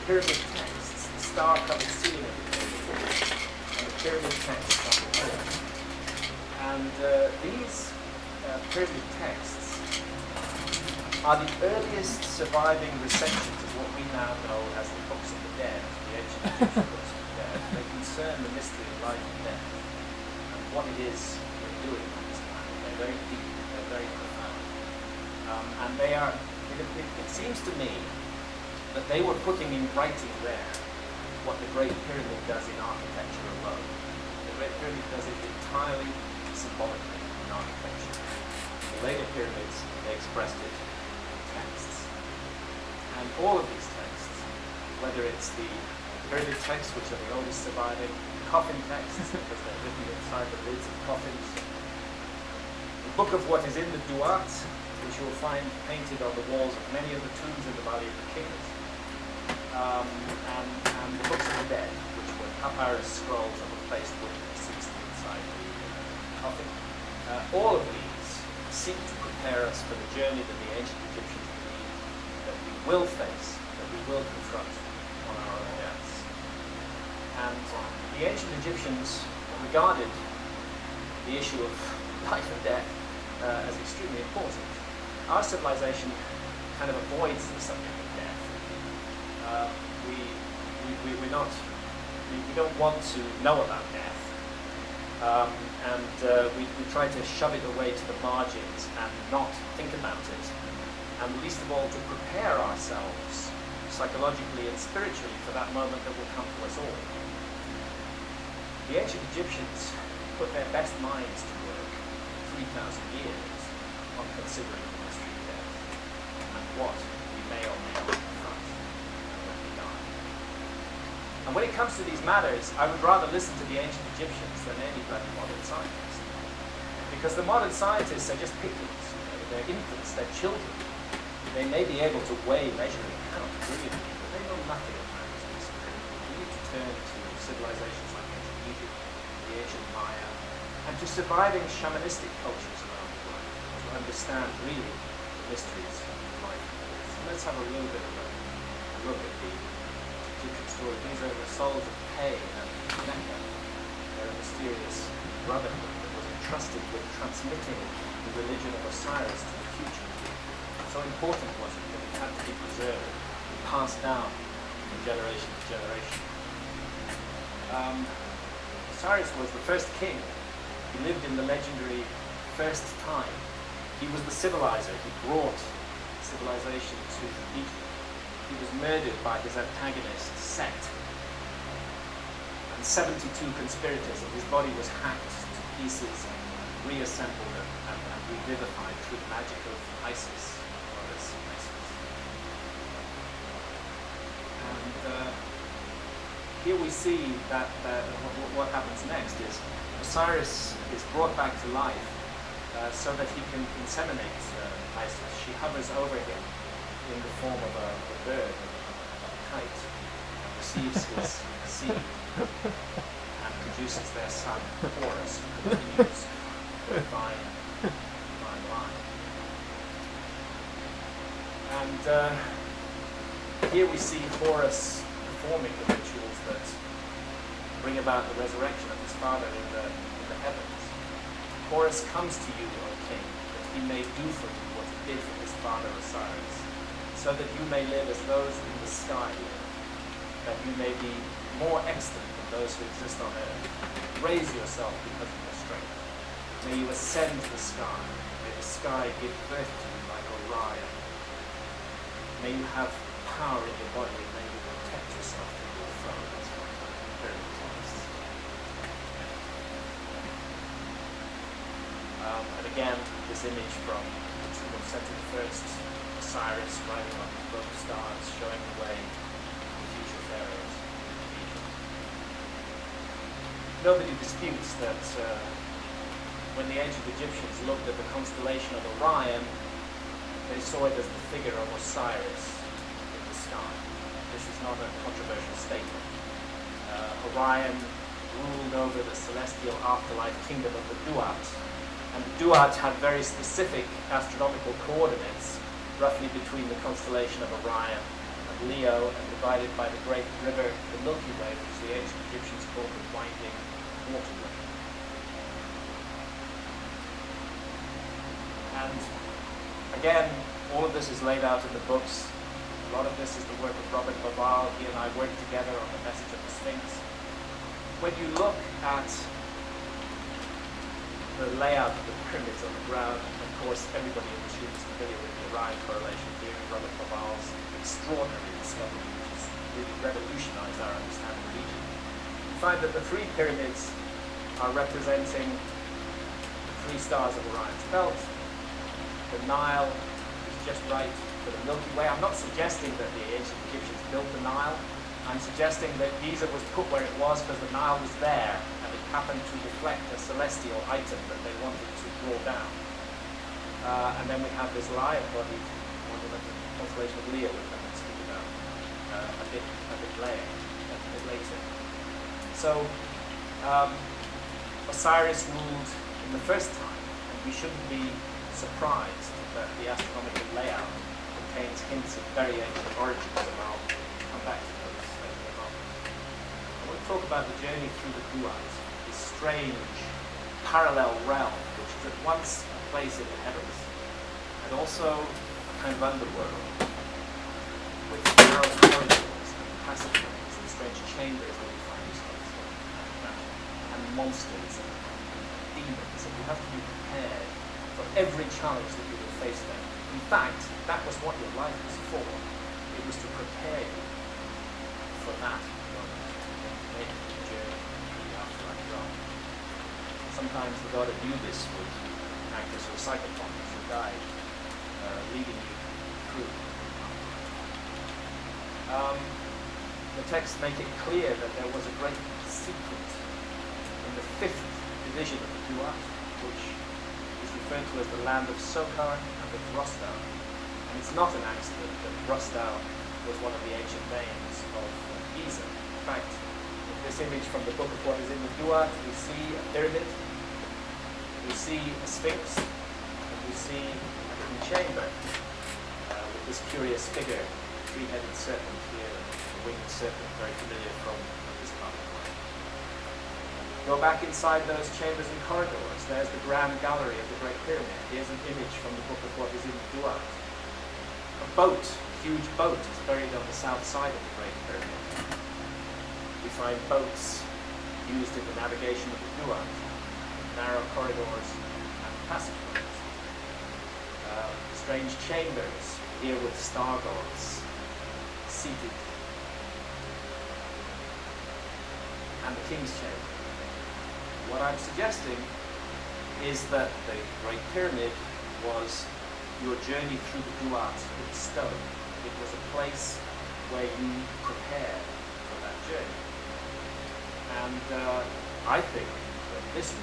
pyramid texts, the star-covered ceiling of the pyramid, and the pyramid texts on the floor. And these pyramid texts are the earliest surviving recensions of what we now know as the Books of the Dead, the ancient Egyptian Books of the Dead. They concern the mystery of life and death, and what it is we're doing on this planet. They're very deep, they're very profound. And they are, it seems to me that they were putting in writing there what the Great Pyramid does in architecture alone. The Great Pyramid does it entirely symbolically in architecture. The later pyramids, they expressed it in texts. And all of these texts, whether it's the pyramid texts, which are the oldest surviving, coffin texts, because they're written inside the lids of coffins, the book of what is in the Duat, which you will find painted on the walls of many of the tombs in the Valley of the Kings, and the Books of the Dead, which were papyrus scrolls that were placed with the deceased inside the coffin. All of these seek to prepare us for the journey that the ancient Egyptians believed that we will face, that we will confront on our own deaths. And the ancient Egyptians regarded the issue of life and death as extremely important. Our civilization kind of avoids the subject of death. We don't want to know about death. We try to shove it away to the margins and not think about it. And least of all, to prepare ourselves psychologically and spiritually for that moment that will come to us all. The ancient Egyptians put their best minds to work 3,000 years on considering the mystery of death and what we may or may not confront when we die. And when it comes to these matters, I would rather listen to the ancient Egyptians than any bloody modern scientist. Because the modern scientists are just picklings. They're infants, they're children. They may be able to weigh, measure, and count brilliantly, but they know nothing of matters of mystery. We need to turn to civilizations like ancient Egypt, the ancient Maya, and to surviving shamanistic cultures around the world to understand really the mysteries of life. So let's have a little bit of a look at the Egyptian story. These are the souls of Pe and Necha. They're a mysterious brotherhood that was entrusted with transmitting the religion of Osiris to the future. So important was it that it had to be preserved and passed down from generation to generation. Osiris was the first king. He lived in the legendary first time. He was the civilizer. He brought civilization to Egypt. He was murdered by his antagonist, Set. And 72 conspirators, and his body was hacked to pieces and reassembled and revivified through the magic of Isis. And here we see that what happens next is Osiris is brought back to life so that he can inseminate Isis. She hovers over him in the form of a bird, a kite, and receives his seed and produces their son, Horus, who continues the divine line. And here we see Horus performing the rituals that bring about the resurrection of his father in the heavens. Horus comes to you, O king, that he may do for you what he did for his father Osiris, so that you may live as those in the sky live, that you may be more excellent than those who exist on earth. Raise yourself because of your strength. May you ascend to the sky. May the sky give birth to you like Orion. May you have power in your body, and may you protect yourself from your foe. That's what very honest. And again, this image from the tomb of Seti I, Osiris riding on the boat of stars, showing the way to the future pharaohs of Egypt. Nobody disputes that when the ancient Egyptians looked at the constellation of Orion, they saw it as the figure of Osiris in the sky. This is not a controversial statement. Orion ruled over the celestial afterlife kingdom of the Duat, and the Duat had very specific astronomical coordinates, roughly between the constellation of Orion and Leo, and divided by the great river, the Milky Way, which the ancient Egyptians called the winding waterway. And again, all of this is laid out in the books. A lot of this is the work of Robert Laval. He and I worked together on the message of the Sphinx. When you look at the layout of the pyramids on the ground, of course, everybody in the room is familiar with the Orion correlation theory, Robert Laval's extraordinary discovery, which has really revolutionized our understanding of Egypt. You find that the three pyramids are representing the three stars of Orion's belt. The Nile is just right for the Milky Way. I'm not suggesting that the ancient Egyptians built the Nile. I'm suggesting that Giza was put where it was because the Nile was there and it happened to reflect a celestial item that they wanted to draw down. And then we have this lion-bodied monument, the constellation of Leo, which I'm going to speak about a bit later. So Osiris ruled in the first time, and we shouldn't be surprised that the astronomical layout contains hints of very ancient origins, and I'll come back to those later in a moment. I want to talk about the journey through the Duat, this strange parallel realm, which is at once a place in the heavens and also a kind of underworld with narrow corridors and passageways and strange chambers where you find yourself and monsters and demons, and you have to be prepared for every challenge that you will face there. In fact, that was what your life was for. It was to prepare you for that moment, make the journey through the afterlife. sometimes the god of Anubis would act as your psychophon, as your guide, leading you through. The texts make it clear that there was a great secret in the fifth division of the Duat, which is referred to as the land of Sokar and of Rostau. And it's not an accident that Rostau was one of the ancient names of Giza. In fact, in this image from the book of what is in the Duat, we see a pyramid, we see a sphinx, and we see a hidden chamber with this curious figure, three-headed serpent here, and a winged serpent, very familiar from this part of the world. Go back inside those chambers and corridors. There's the grand gallery of the Great Pyramid. Here's an image from the book of what is in the Duat. A boat, a huge boat, is buried on the south side of the Great Pyramid. We find boats used in the navigation of the Duat, narrow corridors and passageways. Strange chambers here with star gods seated, and the king's chamber. What I'm suggesting is that the Great Pyramid was your journey through the Duat in stone. It was a place where you prepared for that journey. And I think that this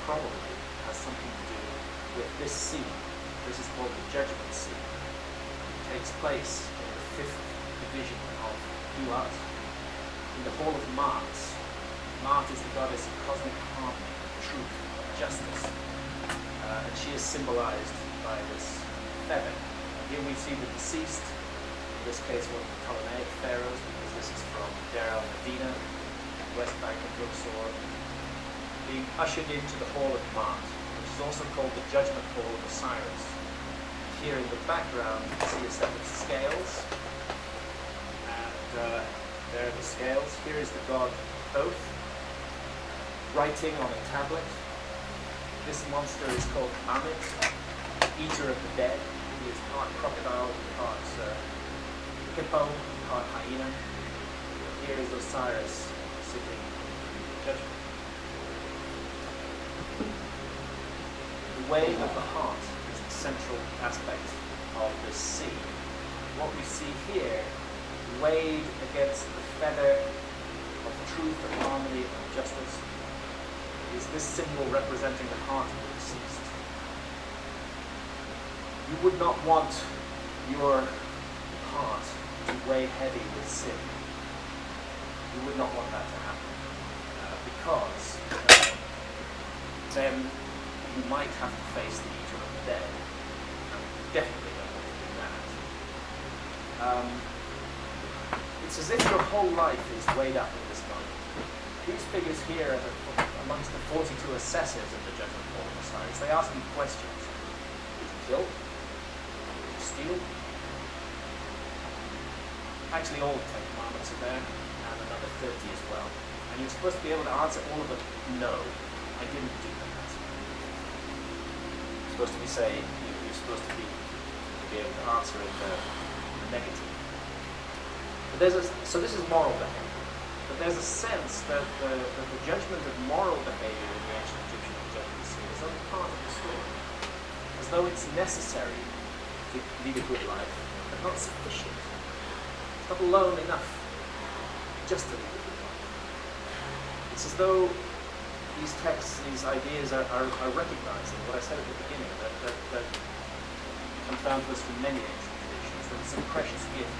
probably has something to do with this scene. This is called the Judgment Scene. It takes place in the fifth division of Duat, in the Hall of Ma'at. Ma'at is the goddess of cosmic harmony, truth, justice. And she is symbolized by this feather. Here we see the deceased, in this case one of the Ptolemaic pharaohs, because this is from Deir el-Medina, West Bank of Luxor, being ushered into the Hall of Ma'at, which is also called the Judgment Hall of Osiris. Here in the background you see a set of scales, and there are the scales. Here is the god Thoth, writing on a tablet. This monster is called Ammit, eater of the dead. He is part crocodile, part hippo, part hyena. Here is Osiris sitting in judgment. The way of the heart is the central aspect of this scene. What we see here, weighed against the feather of truth and harmony and justice, is this symbol representing the heart of the deceased. You would not want your heart to weigh heavy with sin. You would not want that to happen, because then you might have to face the eater of the dead, and you definitely don't want to do that. It's as if your whole life is weighed up in this moment. These figures here are amongst the 42 assessors of the Judgment Hall of Osiris. They ask you questions. Did you kill? Did you steal? Actually, all the 10 Commandments are there, and another 30 as well. And you're supposed to be able to answer all of them. No, I didn't do that. You're supposed to be saying, you're supposed to be able to answer in the negative. But so this is moral behavior. But there's a sense that the judgment of moral behavior in the ancient Egyptian judgment scene is only part of the story. As though it's necessary to lead a good life, but not sufficient. It's not alone enough just to lead a good life. It's as though these texts, these ideas are recognizing what I said at the beginning, that comes down to us from many ancient traditions, that it's a precious gift.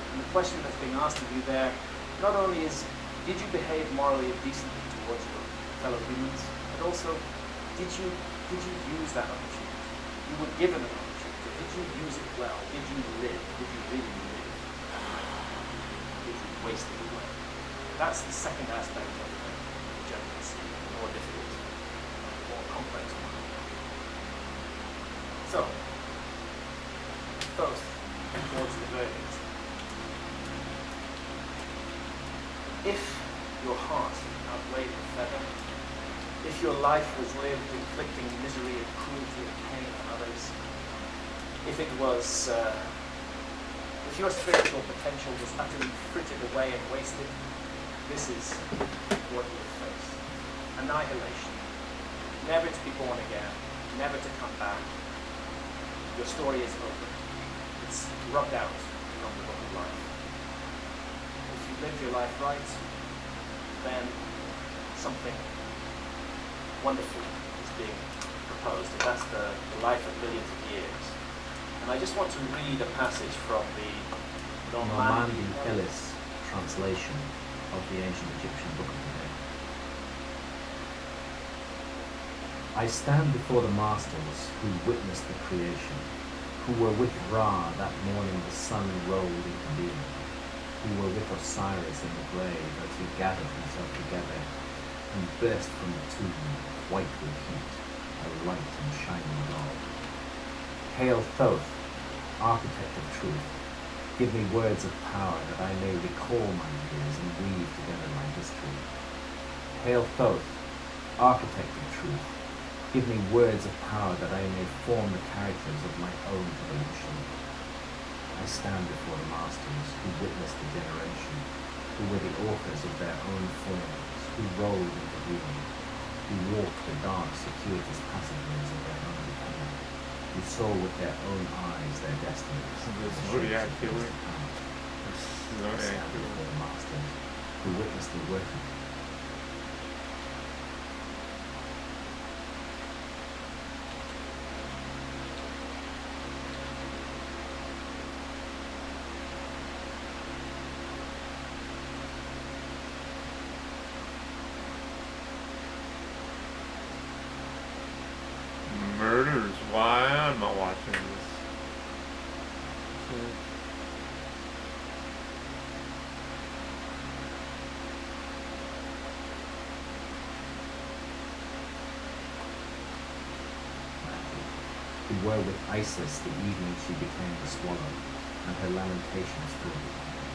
And the question that's being asked of you there, not only is, did you behave morally and decently towards your fellow humans, but also, did you use that opportunity? You were given an opportunity. Did you use it well? Did you live? Did you really live? Did you waste it away? That's the second aspect of the judgment scene, the more difficult, more complex one. So, both towards the verdict. If your heart outweighed the feather, if your life was lived inflicting misery and cruelty and pain on others, if it was, if your spiritual potential was utterly frittered away and wasted, this is what you would face. annihilation, never to be born again, never to come back. Your story is over. It's rubbed out from the book of life. If you lived your life right, then something wonderful is being proposed, and that's the life of millions of years. And I just want to read a passage from the Normandy Ellis translation of the ancient Egyptian Book of the Dead. I stand before the masters who witnessed the creation, who were with Ra that morning the sun rolled into being, who were with Osiris in the grave as he gathered himself together and burst from the tomb, white with heat, a light and shining god. Hail Thoth, architect of truth, give me words of power that I may recall my years and weave together my history. Hail Thoth, architect of truth, give me words of power that I may form the characters of my own evolution. I stand before the masters who witnessed the generation, who were the authors of their own forms, who rolled into being, who walked the dark, circuitous passageways of their own becoming, who saw with their own eyes their destinies. Zodiac killer. I stand before the masters who witnessed the working. Murders. Why I'm not watching this. Who were with Isis the evening she became the swallow, and her lamentations filled the air.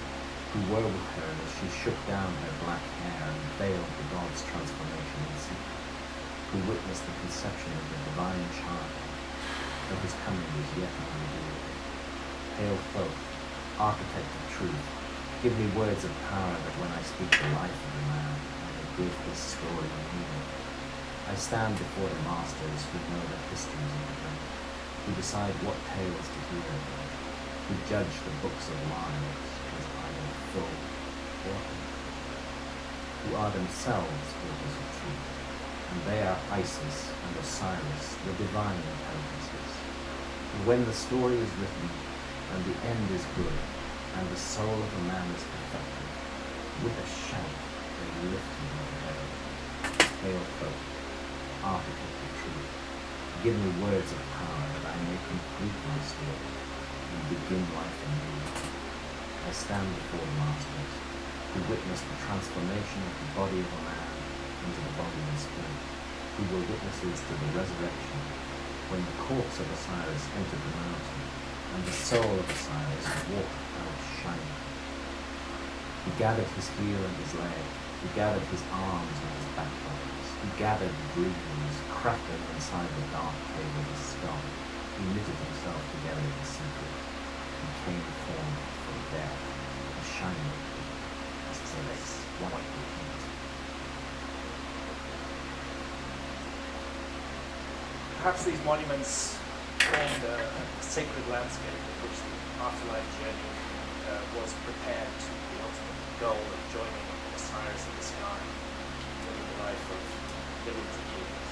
Who were with her as she shook down her black hair and veiled the god's transformation in secret. Who witnessed the conception of the divine child, though his coming was yet unrevealed. Hail Thoth, architect of truth, give me words of power that when I speak the life of a man, I may give his story and meaning. I stand before the masters who know the histories of the dead, who decide what tales to hear of them, who judge the books of lives as either full or empty, who are themselves authors of truth, and they are Isis and Osiris, the divine intelligences. And when the story is written, and the end is good, and the soul of a man is perfected, with a shout they lift him into heaven. Hail Thoth, architect of truth, give me words of power that I may complete my story and begin life anew. I stand before the masters who witnessed the transformation of the body of a man into the body and spirit, who were witnesses to the resurrection when the corpse of Osiris entered the mountain and the soul of Osiris walked out shining. He gathered his heel and his leg, he gathered his arms and his backbones, he gathered dreams, cracked them inside the dark cave of his skull. He knitted himself together in secret. He came formed from death, a shining as his face white with heat. Perhaps these monuments formed a sacred landscape in which the afterlife journey was prepared to the ultimate goal of joining Osiris in the sky, living the life of millions of years.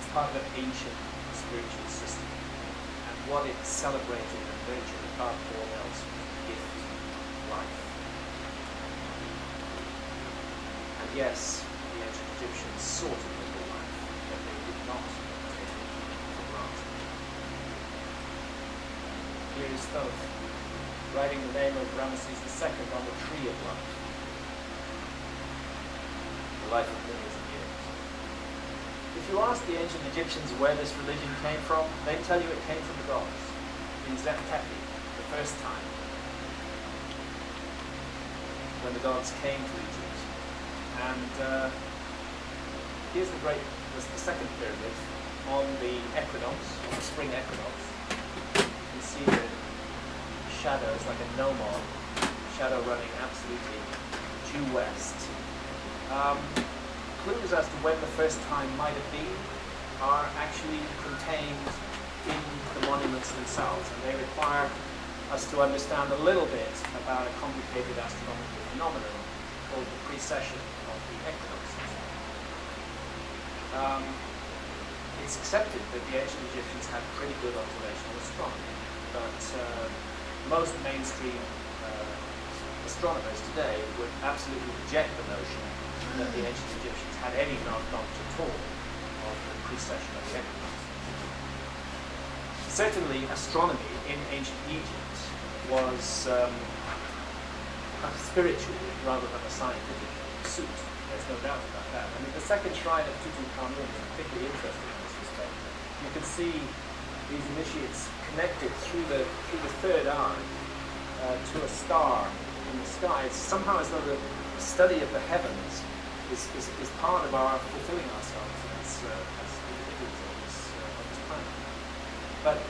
It's part of an ancient spiritual system, and what it celebrated and nurtured above all else was the gift of life. And yes, the ancient Egyptians sought a noble life, but they did not take it for granted. Here is Thoth, writing the name of Ramesses II on the tree of life. The life of millions of years. If you ask the ancient Egyptians where this religion came from, they tell you it came from the gods. In Zep-Tepi, the first time, when the gods came to Egypt. And here's the second pyramid on the equinox, on the spring equinox. You can see the shadows like a gnomon shadow running absolutely due west. Clues as to when the first time might have been are actually contained in the monuments themselves, and they require us to understand a little bit about a complicated astronomical phenomenon called the precession of the equinoxes. It's accepted that the ancient Egyptians had pretty good observational astronomy, but most mainstream astronomers today would absolutely reject the notion that the ancient Egyptians had any knowledge at all of the precession of the equinoxes. Certainly, astronomy in ancient Egypt was a spiritual rather than a scientific pursuit. There's no doubt about that. I mean, the second shrine of Tutankhamun is particularly interesting in this respect. You can see these initiates connected through the third eye to a star in the sky. It's somehow as though the study of the heavens is part of our fulfilling ourselves as individuals on this planet. But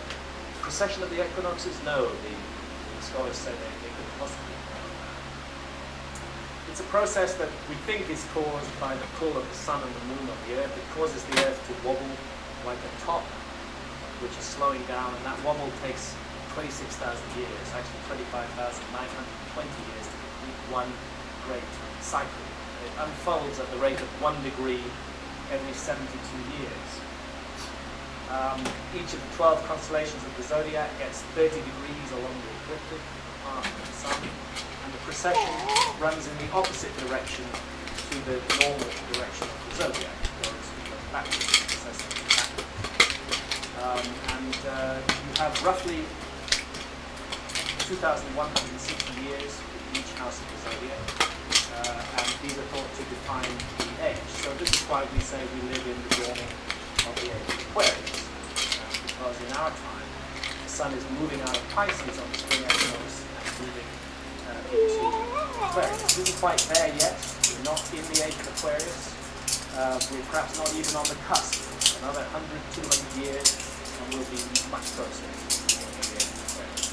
precession of the equinoxes, no, the scholars say they couldn't possibly know that. It's a process that we think is caused by the pull of the sun and the moon on the Earth. It causes the Earth to wobble like a top, which is slowing down, and that wobble takes 26,000 years, actually 25,920 years to complete one great cycle. It unfolds at the rate of 1 degree every 72 years. Each of the 12 constellations of the zodiac gets 30 degrees along the ecliptic path of the sun, and the precession runs in the opposite direction to the normal direction of the zodiac. It goes backwards, precessing backwards. You have roughly 2,160 years with each house of the zodiac, and these are thought to define the age. So this is why we say we live in the dawning of the age of Aquarius, because in our time the sun is moving out of Pisces on the spring equinox and moving into Aquarius. We isn't quite there yet. We're not in the age of Aquarius. We're perhaps not even on the cusp. Another 100, 200 years, and we'll be much closer to the age of Aquarius.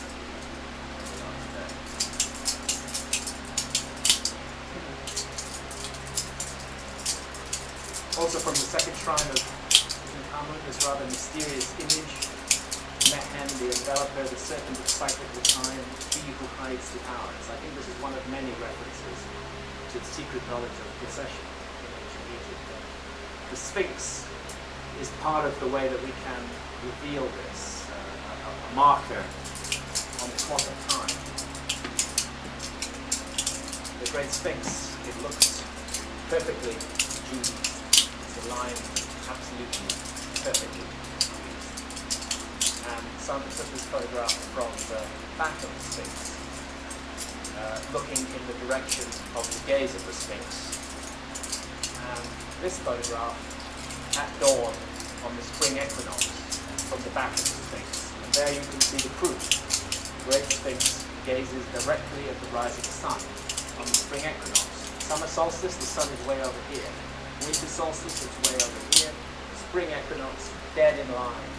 Also from the second shrine of Tutankhamun, this rather mysterious image, Mehen, the enveloper, the serpent of cyclical time, he who hides the hours. I think this is one of many references to the secret knowledge of precession in ancient Egypt. The Sphinx is part of the way that we can reveal this, a marker on the clock of time. The Great Sphinx, it looks perfectly Gyges. It's aligned absolutely perfectly. And some of this photograph from the back of the Sphinx, looking in the direction of the gaze of the Sphinx. And this photograph at dawn on the spring equinox from the back of the Sphinx. And there you can see the proof. The Great Sphinx gazes directly at the rising sun on the spring equinox. Summer solstice, the sun is way over here. Winter solstice, it's way over here. Spring equinox, dead in line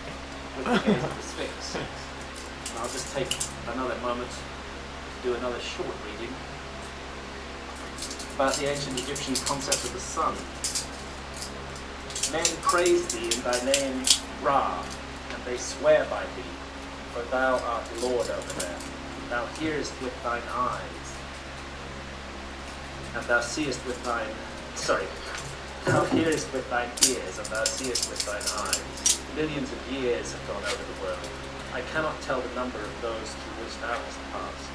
with the gaze of the Sphinx. And I'll just take another moment to do another short reading about the ancient Egyptian concept of the sun. Men praise thee in thy name, Ra, and they swear by thee, for thou art Lord over them. Thou hearest with thine eyes, and thou seest with thine, thou hearest with thine ears, and thou seest with thine eyes. Millions of years have gone over the world. I cannot tell the number of those through which thou hast passed.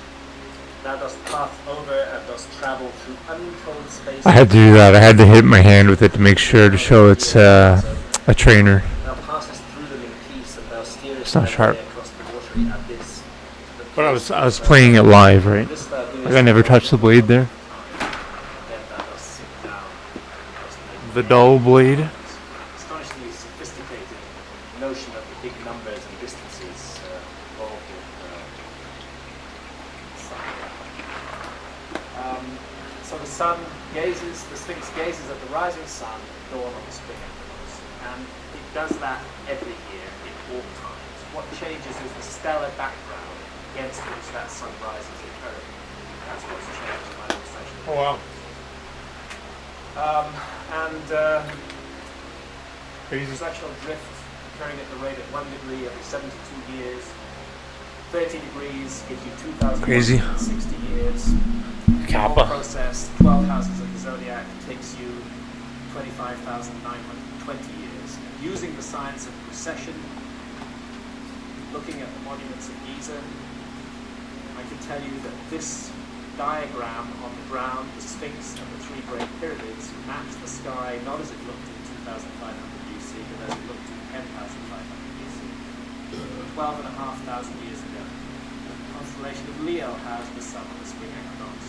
Thou dost pass over and dost travel through untold space. I had to do that. I had to hit my hand with it to make sure to show it's a trainer. Thou passest through them in peace, and thou steerest It's not sharp. across the watery abyss. But I was playing it live, right? Like I never touched the blade there. The dull blade. Astonishingly sophisticated notion of the big numbers and distances involved in so the sun gazes, the Sphinx gazes at the rising sun at dawn on the spring equinox, and it does that every year in all times. What changes is the stellar background against which that sun rises in Earth. That's what's changed by the precession. Oh wow. Crazy. Precessional drift occurring at the rate of 1 degree every 72 years. 30 degrees gives you 2,160 years. The whole Kappa. process, 12 houses of the zodiac, takes you 25,920 years. Using the science of precession, looking at the monuments of Giza, I can tell you that this diagram on the ground, the Sphinx and the three Great Pyramids, maps the sky not as it looked in 2,500 BC, but as it looked in 10,500 BC, 12,500 years ago. The constellation of Leo has the sun on the spring equinox.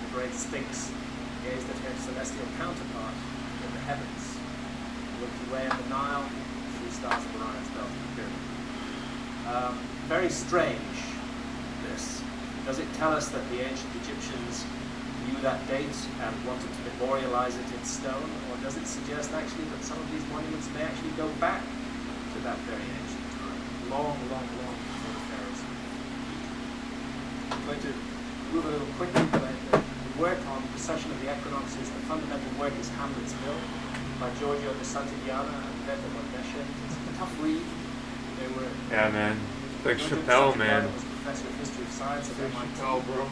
The great Sphinx gazed at her celestial counterpart in the heavens, looked away at the Nile, three stars of Orion's belt of the pyramid. Very strange, this. Does it tell us that the ancient Egyptians knew that date and wanted to memorialize it in stone, or does it suggest actually that some of these monuments may actually go back to that very ancient time, long, long, long before the pharaohs? I'm going to move a little quickly, but the work on precession of the equinoxes, the fundamental work is Hamlet's Mill by Giorgio de Santillana and Roberto Mondesha. It's a tough read. They were Yeah, man. Like Giorgio de Chappelle, Santillana man. was professor of history of science at MIT. Chappelle, bro.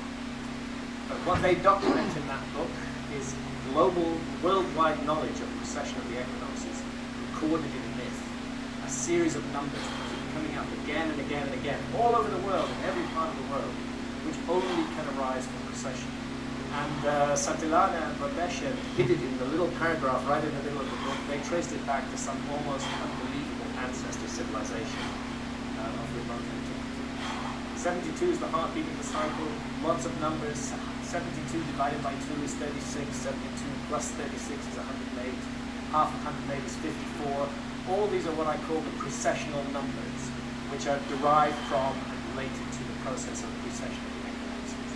But what they document in that book is global, worldwide knowledge of the precession of the equinoxes, recorded in myth. A series of numbers that keep coming up again and again and again, all over the world, in every part of the world, which only can arise from precession. And Santillana and Mondesha hid it in the little paragraph right in the middle of the book. They traced it back to some almost unbelievable ancestor civilization of remote antiquity. 72 is the heartbeat of the cycle, lots of numbers. 72 divided by 2 is 36, 72 plus 36 is 108, half of 108 is 54. All these are what I call the precessional numbers, which are derived from and related to the process of precession of the equinoxes.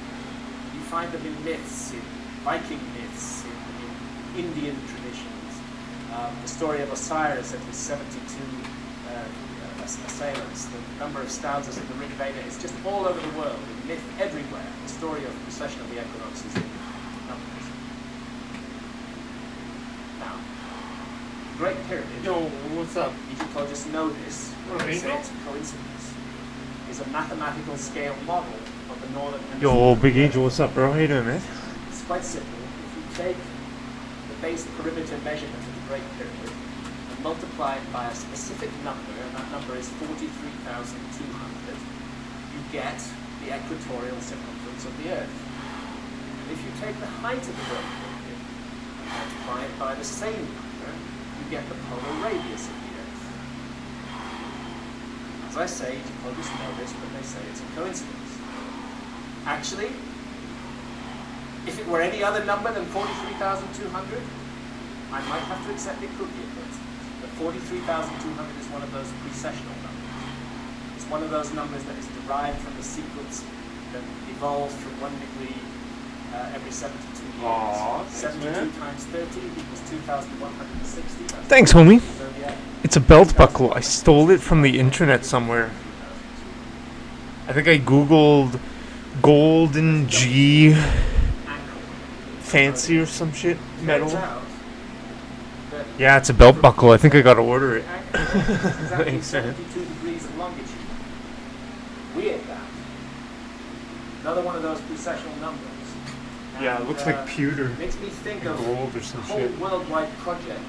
You find them in myths, in Viking myths, in Indian traditions. The story of Osiris and his 72 assailants, the number of stanzas in the Rig Veda is just all over the world, in myth everywhere, the story of the precession of the equinoxes in numbers. Now, the Great Pyramid, Yo, what's up? Egyptologists know this, What, they say Angel? it's a coincidence, is a mathematical scale model of the northern hemisphere. Yo, Big Angel, what's up, bro? How you doing, man? It's quite simple. If you take the base perimeter measurement of the Great Pyramid and multiply it by a specific number, and that number is 43,200, you get the equatorial circumference of the Earth. And if you take the height of the Great Pyramid and multiply it by the same number, you get the polar radius of the Earth. As I say, Egyptologists know this, but they say it's a coincidence. Actually, if it were any other number than 43,200, I might have to accept it could be a coincidence. But 43,200 is one of those precessional numbers. It's one of those numbers that is derived from the sequence that evolves from 1 degree every 72 years. Aw, 72 man. times 30 equals 2,160. That's Thanks, homie. Zodiac. It's a belt buckle. I stole it from the internet somewhere. I think I googled Golden G fancy or some shit metal. Turns out that Yeah, it's a belt buckle. I think I gotta order it. the anchor is exactly Thanks, man. 72 degrees of longitude. Weird that. Another one of those precessional numbers. Yeah, it And, looks like pewter. Makes me think of Gold or a some whole shit. worldwide project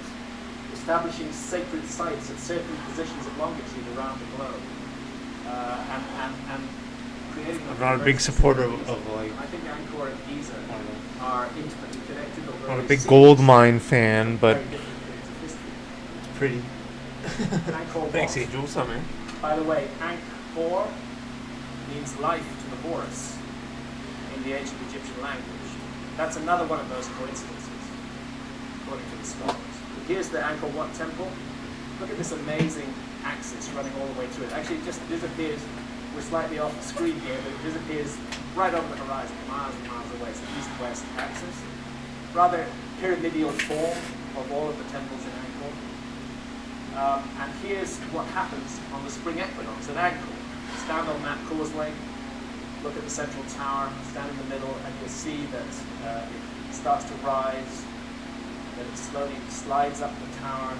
establishing sacred sites at certain positions of longitude around the globe, and creating. I'm not a big supporter of like. I think Angkor and Giza are intimately connected. I'm although not a they big seem gold mine fan, but very different periods of history. it's pretty. Angkor Thanks, Wat. Angel. What's up, man? By the way, Angkor means life to the Horus in the ancient Egyptian language. That's another one of those coincidences, according to the scholars. Here's the Angkor Wat temple. Look at this amazing axis running all the way through it. Actually, it just disappears. We're slightly off the screen here, but it disappears right over the horizon, miles and miles away. It's the east-west axis. Rather pyramidal form of all of the temples in Angkor. And here's what happens on the spring equinox at Angkor. Stand on that causeway, look at the central tower, stand in the middle, and you'll see that it starts to rise, then it slowly slides up the tower,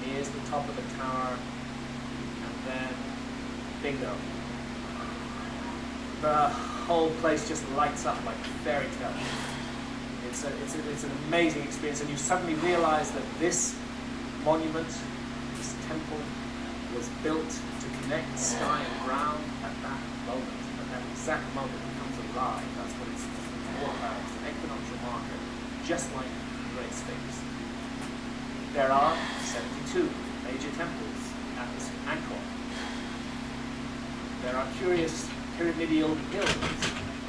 nears the top of the tower, and then bingo. The whole place just lights up like a fairy tale. It's an amazing experience, and you suddenly realize that this monument, this temple, was built to connect sky and ground at that moment. At that exact moment it comes alive. That's what it's all about. It's an equinoctial marker, just like the Great Sphinx. There are 72 major temples at this Angkor. There are curious pyramidal hills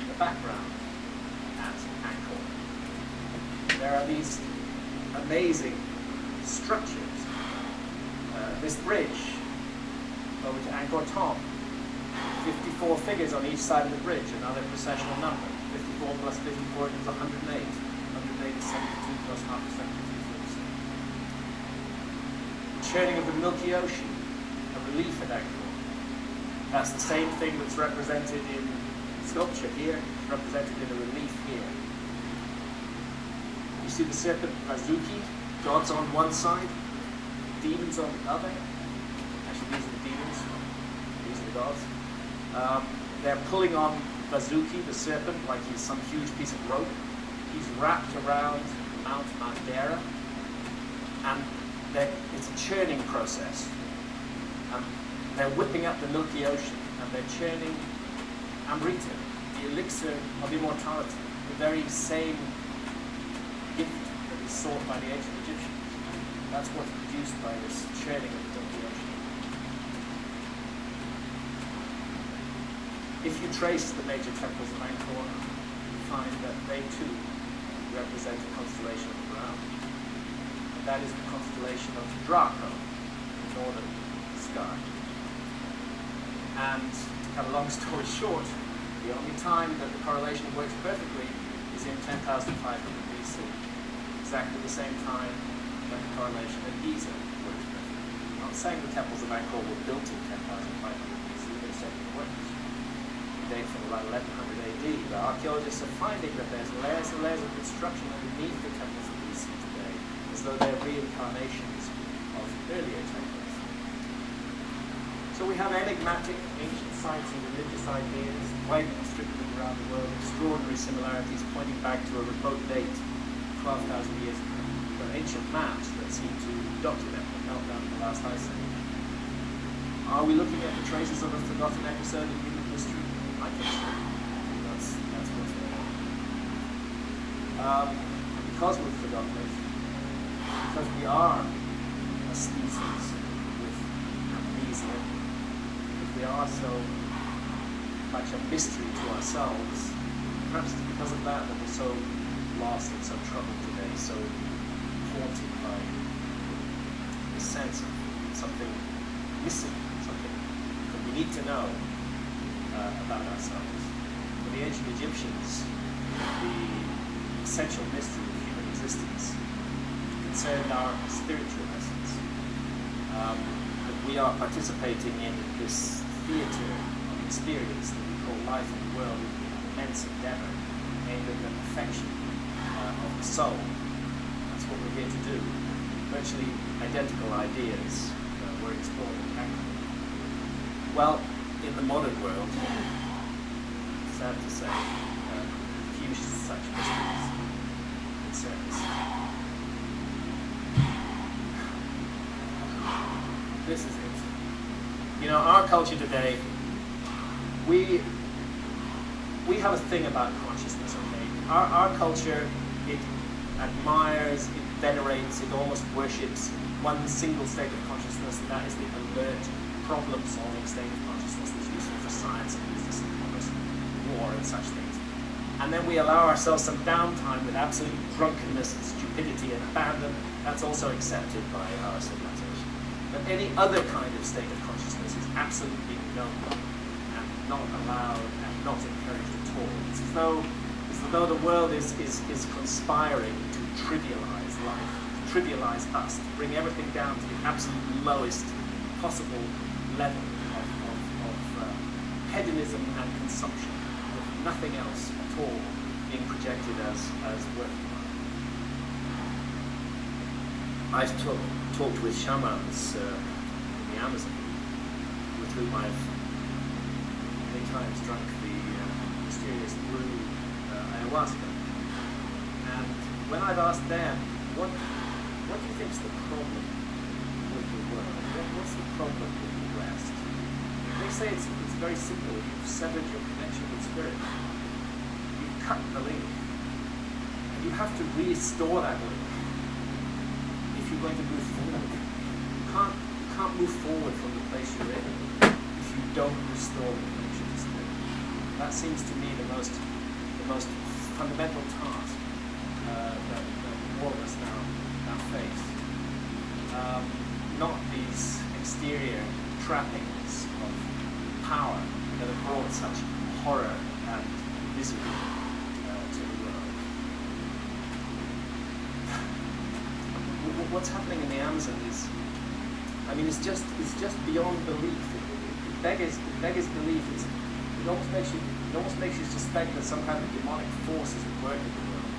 in the background at Angkor. There are these amazing structures. This bridge over to Angkor Thom, 54 figures on each side of the bridge, another processional number. 54 plus 54 equals 108. 108 is 72 plus half of 72, 47. Churning of the Milky Ocean, a relief at Angkor. That's the same thing that's represented in sculpture here, represented in a relief here. You see the serpent Vazuki, gods on one side, demons on the other. Actually, these are the demons, these are the gods. They're pulling on Vazuki, the serpent, like he's some huge piece of rope. He's wrapped around Mount Mandara, and it's a churning process. They're whipping up the Milky Ocean, and they're churning Amrita, the elixir of immortality, the very same gift that is sought by the ancient Egyptians. That's what's produced by this churning of the Milky Ocean. If you trace the major temples of Angkor, you find that they too represent a constellation of the ground. And that is the constellation of Draco, the northern sky. And to cut a long story short, the only time that the correlation works perfectly is in 10,500 BC, exactly the same time that the correlation at Giza works perfectly. I'm not saying the temples of Angkor were built in 10,500 BC, they certainly weren't. They date from about 1100 AD, but archaeologists are finding that there's layers and layers of construction underneath the temples that we see today, as though they're reincarnations of earlier temples. So we have enigmatic ancient sites and religious ideas, widely distributed around the world, extraordinary similarities pointing back to a remote date, 12,000 years ago, but ancient maps that seem to document the meltdown of the last ice age. Are we looking at the traces of a forgotten episode in human history? I think so. That's what's going on. Because we've forgotten it, because we are a species with amnesia, we are so much a mystery to ourselves, perhaps it's because of that that we're so lost and so troubled today, so haunted by the sense of something missing, something that we need to know about ourselves. For the ancient Egyptians, the essential mystery of human existence concerned our spiritual essence. That we are participating in this theatre of experience that we call life in the world, with an immense endeavour aimed at the perfection of the soul. That's what we're here to do. Virtually identical ideas were explored in Angkor. Well, in the modern world, sad to say, few such mysteries concern us. This is it. You know, our culture today, we have a thing about consciousness, okay? Our culture, it admires, it venerates, it almost worships one single state of consciousness, and that is the alert, problem-solving state of consciousness that's useful for science and business and commerce, war and such things. And then we allow ourselves some downtime with absolute drunkenness and stupidity and abandon. That's also accepted by our civilization. But any other kind of state of consciousness is absolutely no and not allowed and not encouraged at all. It's as though the world is conspiring to trivialize life, to trivialize us, to bring everything down to the absolute lowest possible level of hedonism and consumption. nothing else at all being projected as working. I've talked with shamans in the Amazon, with whom I've many times drunk the mysterious brew ayahuasca. And when I've asked them, what do you think is the problem with the world? What's the problem with the West? They say it's very simple. You've severed your connection with spirit. You've cut the link. And you have to restore that link if you're going to move forward. You can't move forward from the place you're in if you don't restore the connection to spirit. That seems to me the most fundamental task that all of us now face. Not these exterior trappings of power that have brought such horror and misery to the world. What's happening in the Amazon is, I mean, it's just beyond belief. It beggars belief. It almost makes you suspect that some kind of demonic force is at work in the world.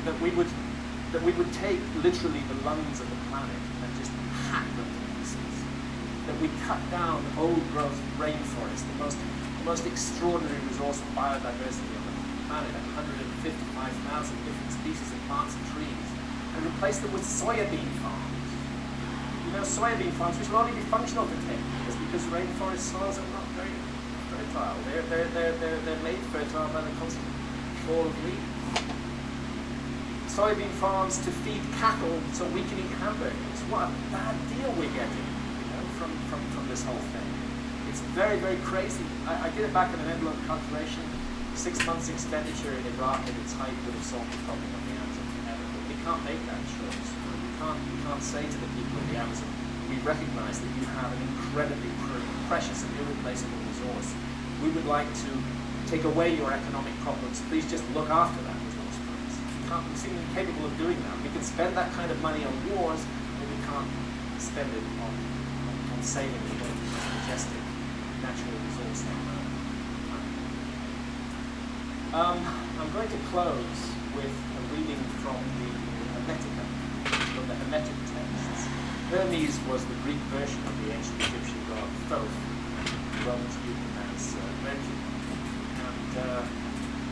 That we would take literally the lungs of the planet and just hack them to pieces. That we cut down old growth rainforests, the most extraordinary resource of biodiversity on the planet, 155,000 different species of plants and trees, and replace them with soybean farms. You know, soybean farms which will only be functional for 10 years because rainforest soils are not very fertile. They're made fertile by the constant fall of leaves. Soybean farms to feed cattle so we can eat hamburgers. What a bad deal we're getting, you know, from this whole thing. It's very, very crazy. I did it back in an envelope calculation. 6 months expenditure in Iraq at its height would have solved the problem of the Amazon forever. But we can't make that choice. We can't say to the people of the Amazon, we recognize that you have an incredibly precious and irreplaceable resource. We would like to take away your economic problems. Please just look after that resource for us. We seem incapable of doing that. We can spend that kind of money on wars, but we can't spend it on saving the most majestic natural resource on Earth. I'm going to close with a reading from the Hermetica, from the Hermetic texts. Hermes was the Greek version of the ancient Egyptian god Thoth, the Romans knew him as Mercury. And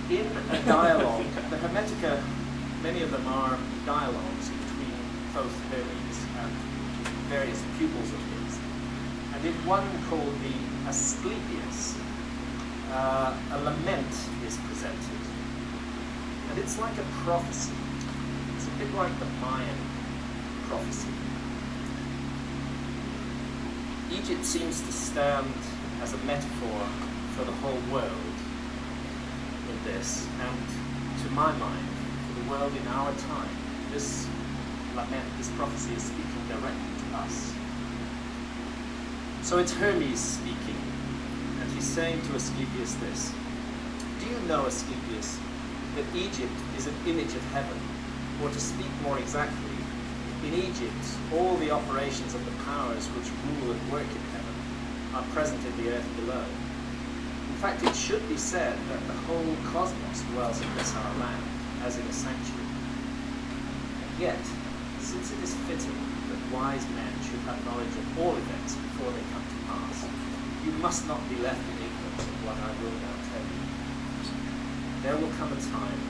in a dialogue, the Hermetica, many of them are dialogues between Thoth, Hermes, and various pupils of his. And in one called the Asclepius, a lament is presented. And it's like a prophecy. It's a bit like the Mayan prophecy. Egypt seems to stand as a metaphor for the whole world in this, and to my mind, for the world in our time, this lament, this prophecy is speaking directly to us. So it's Hermes speaking, and he's saying to Asclepius this: do you know, Asclepius, that Egypt is an image of heaven? Or to speak more exactly, in Egypt, all the operations of the powers which rule and work in heaven are present in the earth below. In fact, it should be said that the whole cosmos dwells in this our land, as in a sanctuary. And yet, since it is fitting that wise men should have knowledge of all events before they come to pass, you must not be left in ignorance of what I will now tell you. There will come a time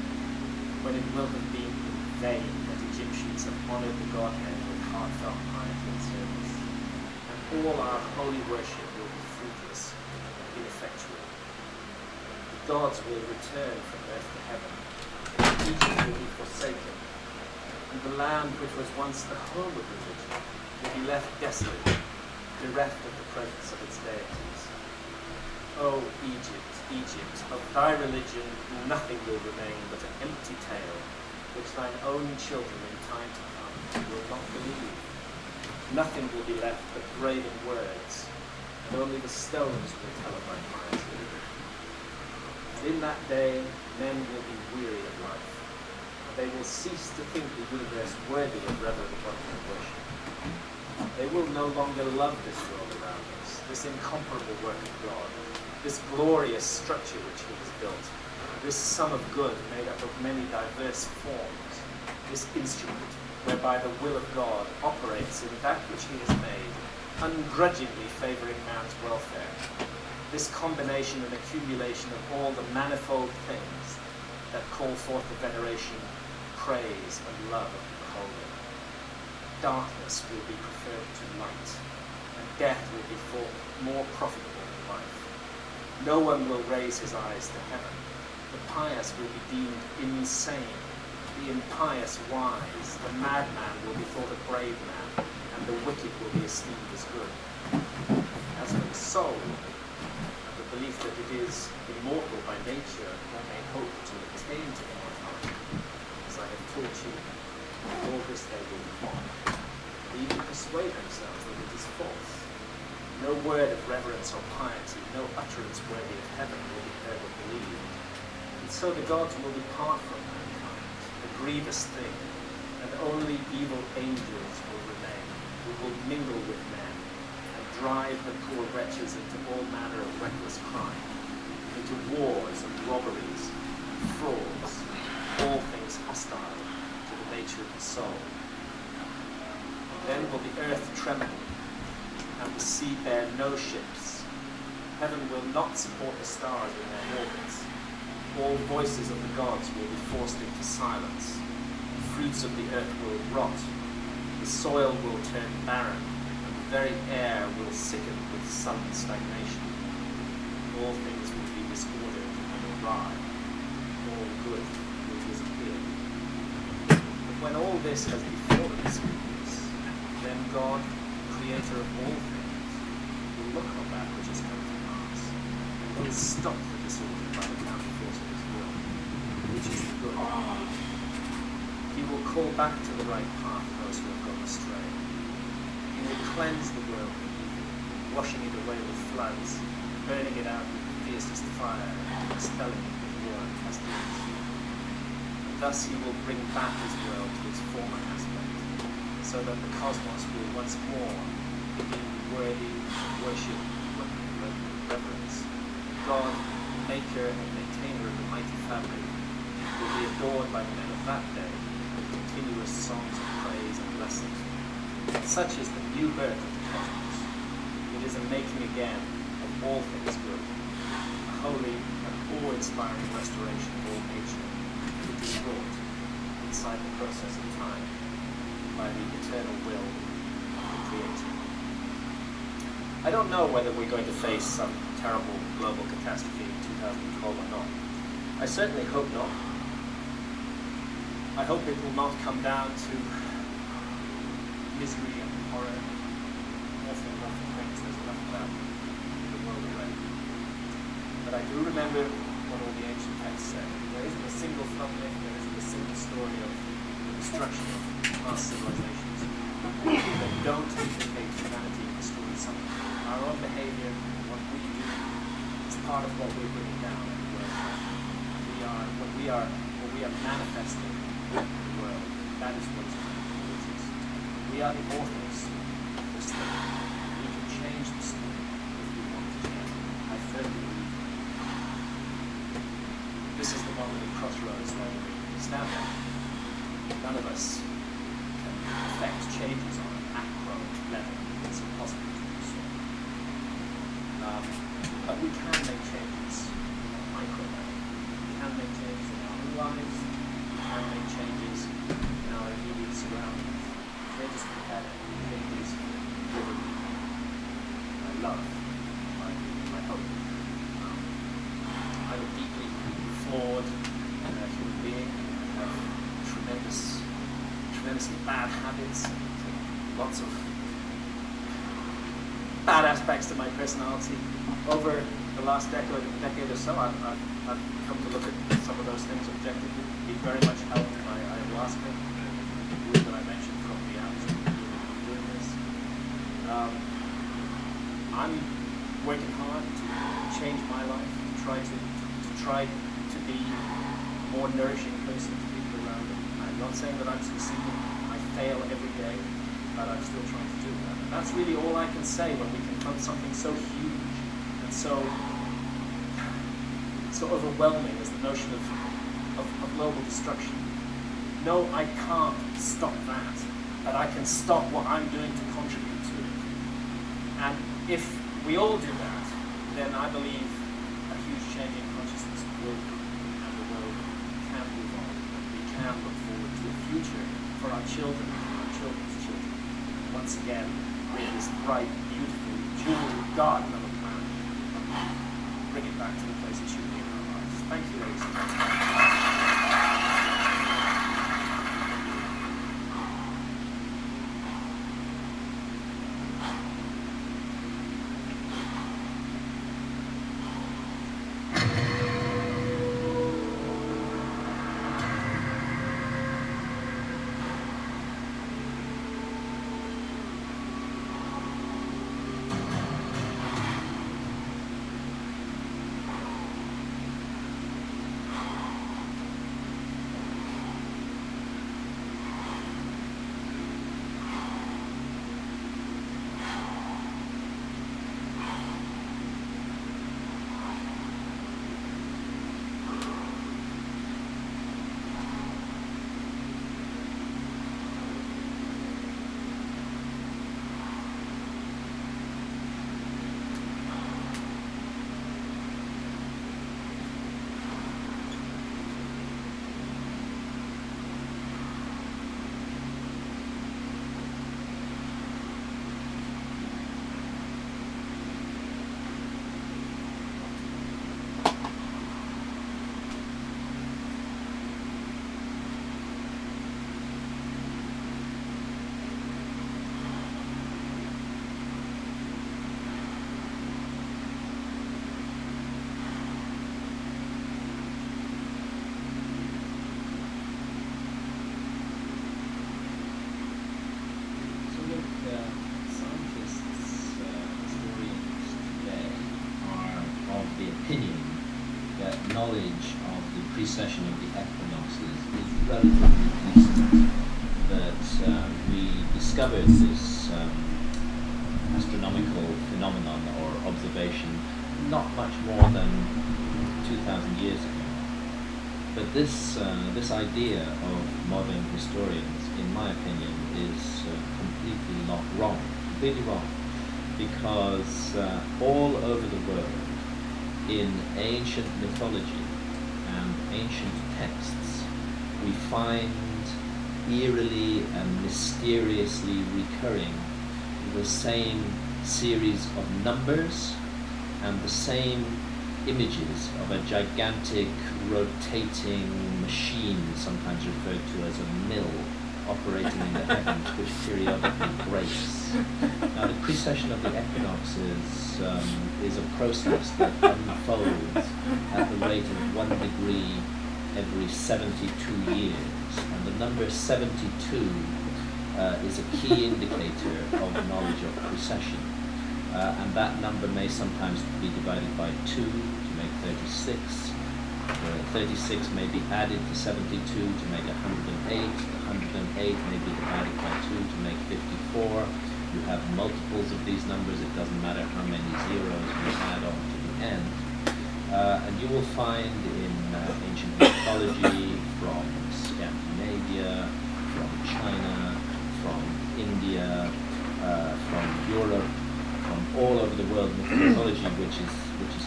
when it will have been in vain that Egyptians have honored the Godhead with heartfelt piety and service, and all our holy worship will be fruitless and ineffectual. The gods will return from earth to heaven, Egypt will be forsaken, and the land which was once the home of religion will be left desolate, bereft of the presence of its deities. O Egypt, Egypt, of thy religion nothing will remain but an empty tale, which thine own children in time to come will not believe. Nothing will be left but graven words, and only the stones will tell of thy piety. And in that day men will be weary of life, and they will cease to think the universe worthy of reverent worship. They will no longer love this world around us, this incomparable work of God, this glorious structure which he has built, this sum of good made up of many diverse forms, this instrument whereby the will of God operates in that which he has made, ungrudgingly favouring man's welfare, this combination and accumulation of all the manifold things that call forth the veneration, praise and love of the beholder. Darkness will be preferred to light, and death will be thought more profitable than life. No one will raise his eyes to heaven. The pious will be deemed insane, the impious wise, the madman will be thought a brave man, and the wicked will be esteemed as good. As for the soul, the belief that it is immortal by nature, one may hope to attain to immortality. As I have taught you, all this they will mock. They even persuade themselves that it is false. No word of reverence or piety, no utterance worthy of heaven will be heard or believed. And so the gods will depart from mankind, a grievous thing, and only evil angels will remain, who will mingle with men, and drive the poor wretches into all manner of reckless crime, into wars and robberies and frauds, all things hostile to the nature of the soul. Then will the earth tremble, and the sea bear no ships. Heaven will not support the stars in their orbits. All voices of the gods will be forced into silence. The fruits of the earth will rot. The soil will turn barren, and the very air will sicken with sudden stagnation. All things will be disordered and awry. All good will disappear. But when all this has befallen, then God, creator of all things, will look on that which has come to pass, and will stop the disorder by the counter force of his will, which is the good. He will call back to the right path those who have gone astray. He will cleanse the world with evil, washing it away with floods, burning it out with the fiercest fire, and expelling it with war and pestilence. And thus he will bring back his world to its former aspect, so that the cosmos will once more be deemed worthy of worship and reverence. God, maker and maintainer of the mighty fabric, will be adored by the men of that day with continuous songs of praise and blessing. Such is the new birth of the cosmos. It is a making again of all things good, a holy and awe-inspiring restoration of all nature, which is wrought inside the process of time by the eternal will of the Creator. I don't know whether we're going to face some terrible global catastrophe in 2012 or not. I certainly hope not. I hope it will not come down to misery and horror, awful things. There's enough of that in the world already. But I do remember what all the ancient texts say. There isn't a single flood myth, there isn't a single story of the destruction of past civilizations that don't implicate humanity in the story somehow. Our own behavior, what we do, is part of what we're bringing down in the world. What we are manifesting in the world, that is what is. We are the authors of this thing. We can change the story if we want to change it. I firmly believe that. This is the moment of crossroads where we stand there. None of us can affect changes on an macro level. It's impossible to do so. But we can make changes on a micro level. We can make changes in our own lives. We can make changes in our immediate surroundings. Changes for better. Changes driven by love, by hope. I'm a deeply flawed human being. I have tremendously bad habits, lots of bad aspects to my personality. Over the last decade or so, I've come to look at some of those things objectively. Been very much helped by ayahuasca, the wood that I mentioned from the outset of doing this. I'm working hard to change my life, to try to be a more nourishing person to people around me. I'm not saying that I'm succeeding. I fail every day, but I'm still trying to do that. And that's really all I can say when we confront something so huge and so so overwhelming as the notion of global destruction. No, I can't stop that, but I can stop what I'm doing to contribute to it. And if we all do that, then I believe a huge change in consciousness will be, and the world can move on. We can look forward to a future for our children and our children's children. Once again, with this bright, beautiful, jeweled garden of a planet, bring it back to the place it should be in our lives. Thank you, ladies and gentlemen. Knowledge of the precession of the equinoxes is relatively recent. That we discovered this astronomical phenomenon or observation not much more than 2,000 years ago. But this idea of modern historians, in my opinion, is completely not wrong, completely wrong, because all over the world, in ancient mythology and ancient texts, we find eerily and mysteriously recurring the same series of numbers and the same images of a gigantic rotating machine, sometimes referred to as a mill, operating in the heavens, which periodically breaks. Now, the precession of the equinoxes is a process that unfolds at the rate of 1 degree every 72 years. And the number 72 is a key indicator of knowledge of precession. And that number may sometimes be divided by 2 to make 36. 36 may be added to 72 to make 108. 108 may be divided by 2 to make 54. You have multiples of these numbers. It doesn't matter how many zeros you add on to the end. And you will find in ancient mythology from Scandinavia, from China, from India, from Europe, from all over the world, mythology which is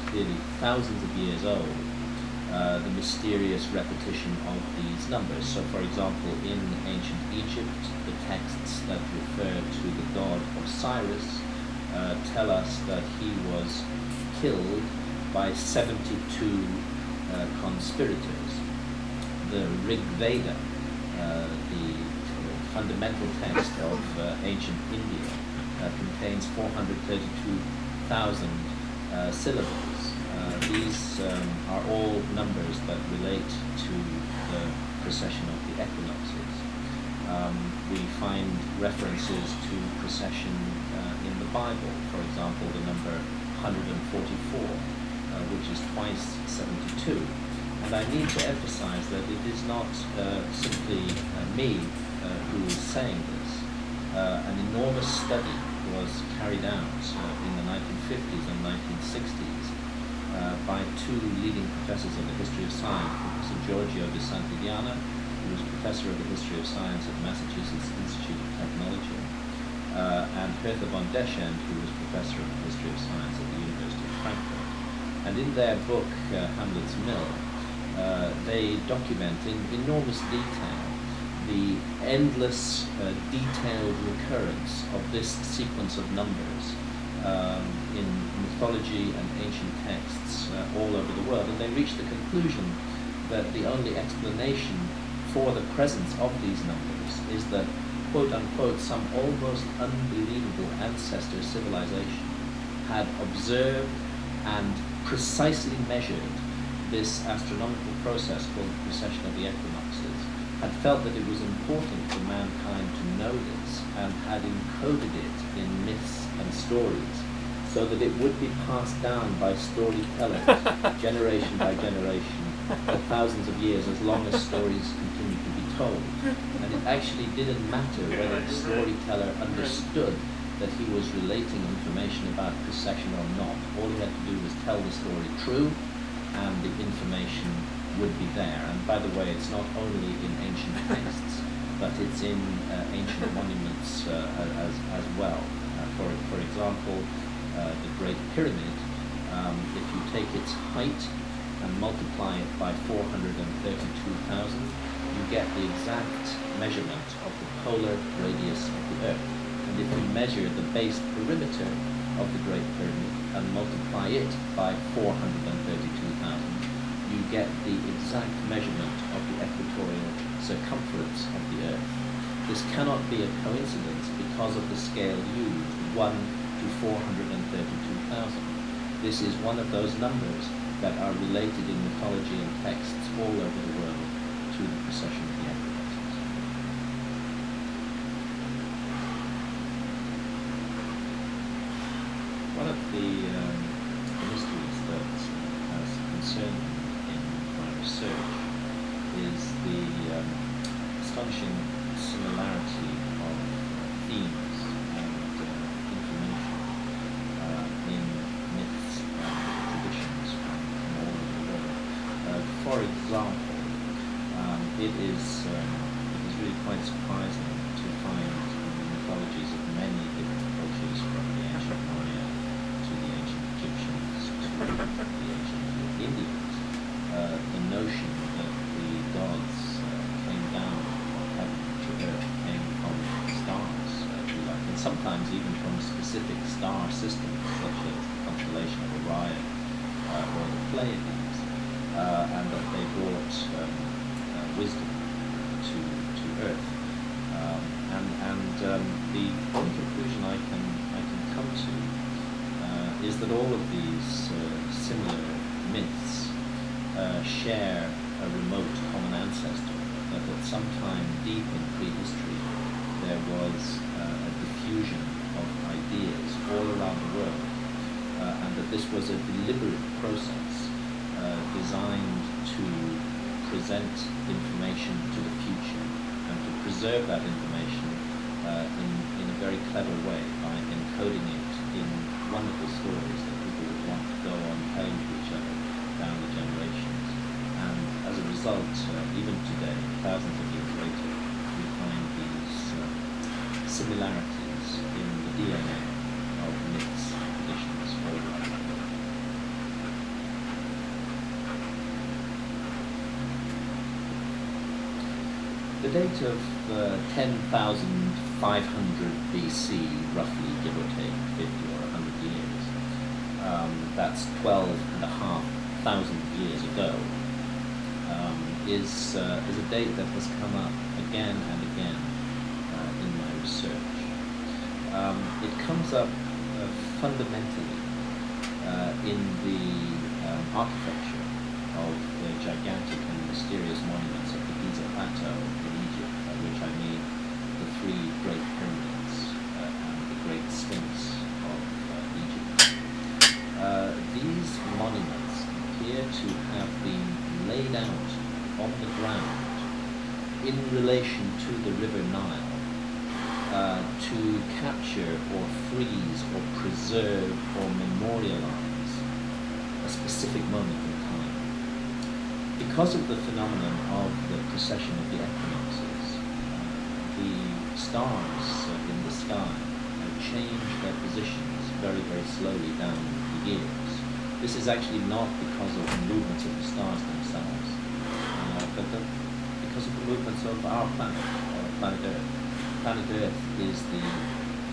clearly thousands of years old, the mysterious repetition of these numbers. So, for example, in ancient Egypt, the texts that refer to the god Osiris tell us that he was killed by 72 conspirators. The Rig Veda, the fundamental text of ancient India, contains 432,000 syllables. These are all numbers that relate to the precession of the equinoxes. We find references to precession in the Bible. For example, the number 144, which is twice 72. And I need to emphasize that it is not simply me who is saying this. An enormous study was carried out in the 1950s and 1960s by two leading professors of the history of science, Professor Giorgio de Santillana, who was professor of the history of science at Massachusetts Institute of Technology, and Hertha von Deschend, who was professor of the history of science at the University of Frankfurt. And in their book, Hamlet's Mill, they document in enormous detail the endless, detailed recurrence of this sequence of numbers in mythology and ancient texts all over the world. And they reach the conclusion that the only explanation for the presence of these numbers is that, quote unquote, some almost unbelievable ancestor civilization had observed and precisely measured this astronomical process called the precession of the equinoxes, had felt that it was important for mankind to know this, and had encoded it in myths and stories so that it would be passed down by storytellers generation by generation for thousands of years, as long as stories continued to be told. And it actually didn't matter whether the storyteller understood that he was relating information about precession or not. All he had to do was tell the story true, and the information would be there. And by the way, it's not only in ancient texts, but it's in ancient monuments as well. For example, the Great Pyramid, if you take its height and multiply it by 432,000, you get the exact measurement of the polar radius of the Earth. And if you measure the base perimeter of the Great Pyramid and multiply it by 432,000, you get the exact measurement of the equatorial circumference of the Earth. This cannot be a coincidence because of the scale used, 1 to 432,000. This is one of those numbers that are related in mythology and texts all over the world to the precession of the equinoxes. One of the mysteries that has concerned me in my research is the astonishing similarity of themes and information in myths and traditions from all over the world. For example, it is really quite surprising to find in the mythologies of many different cultures, from the ancient Maya to the ancient Egyptians to the ancient Indians, the notion that the gods came down from heaven to earth, came from stars, and sometimes even from specific star systems, such as the constellation of Orion or the Pleiades, and that they brought wisdom to earth. The only conclusion I can come to is that all of these similar myths share a remote common ancestor, that at some time deep in prehistory there was a diffusion of ideas all around the world, and that this was a deliberate process designed to present information to the future and to preserve that information in a very clever way by encoding it in wonderful stories that people would want to go on telling to each other down the generations. And as a result, even today, thousands of years later, we find these similarities in the DNA of myths, traditions, all around the world. The date of 10,500 BC, roughly, give or take 50 or 100 years, that's 12,500 years ago, is a date that has come up again and again in my research. It comes up fundamentally in the architecture of the gigantic and mysterious monuments of the Giza Plateau in Egypt, by which I mean the three great pyramids and the great sphinx of Egypt. These monuments appear to have been laid out on the ground in relation to the River Nile to capture or freeze or preserve or memorialize a specific moment in time. Because of the phenomenon of the precession of the equinoxes, the stars in the sky change their positions very, very slowly down the years. This is actually not because of the movements of the stars themselves, but because of the movements of our planet, planet Earth. Planet Earth is the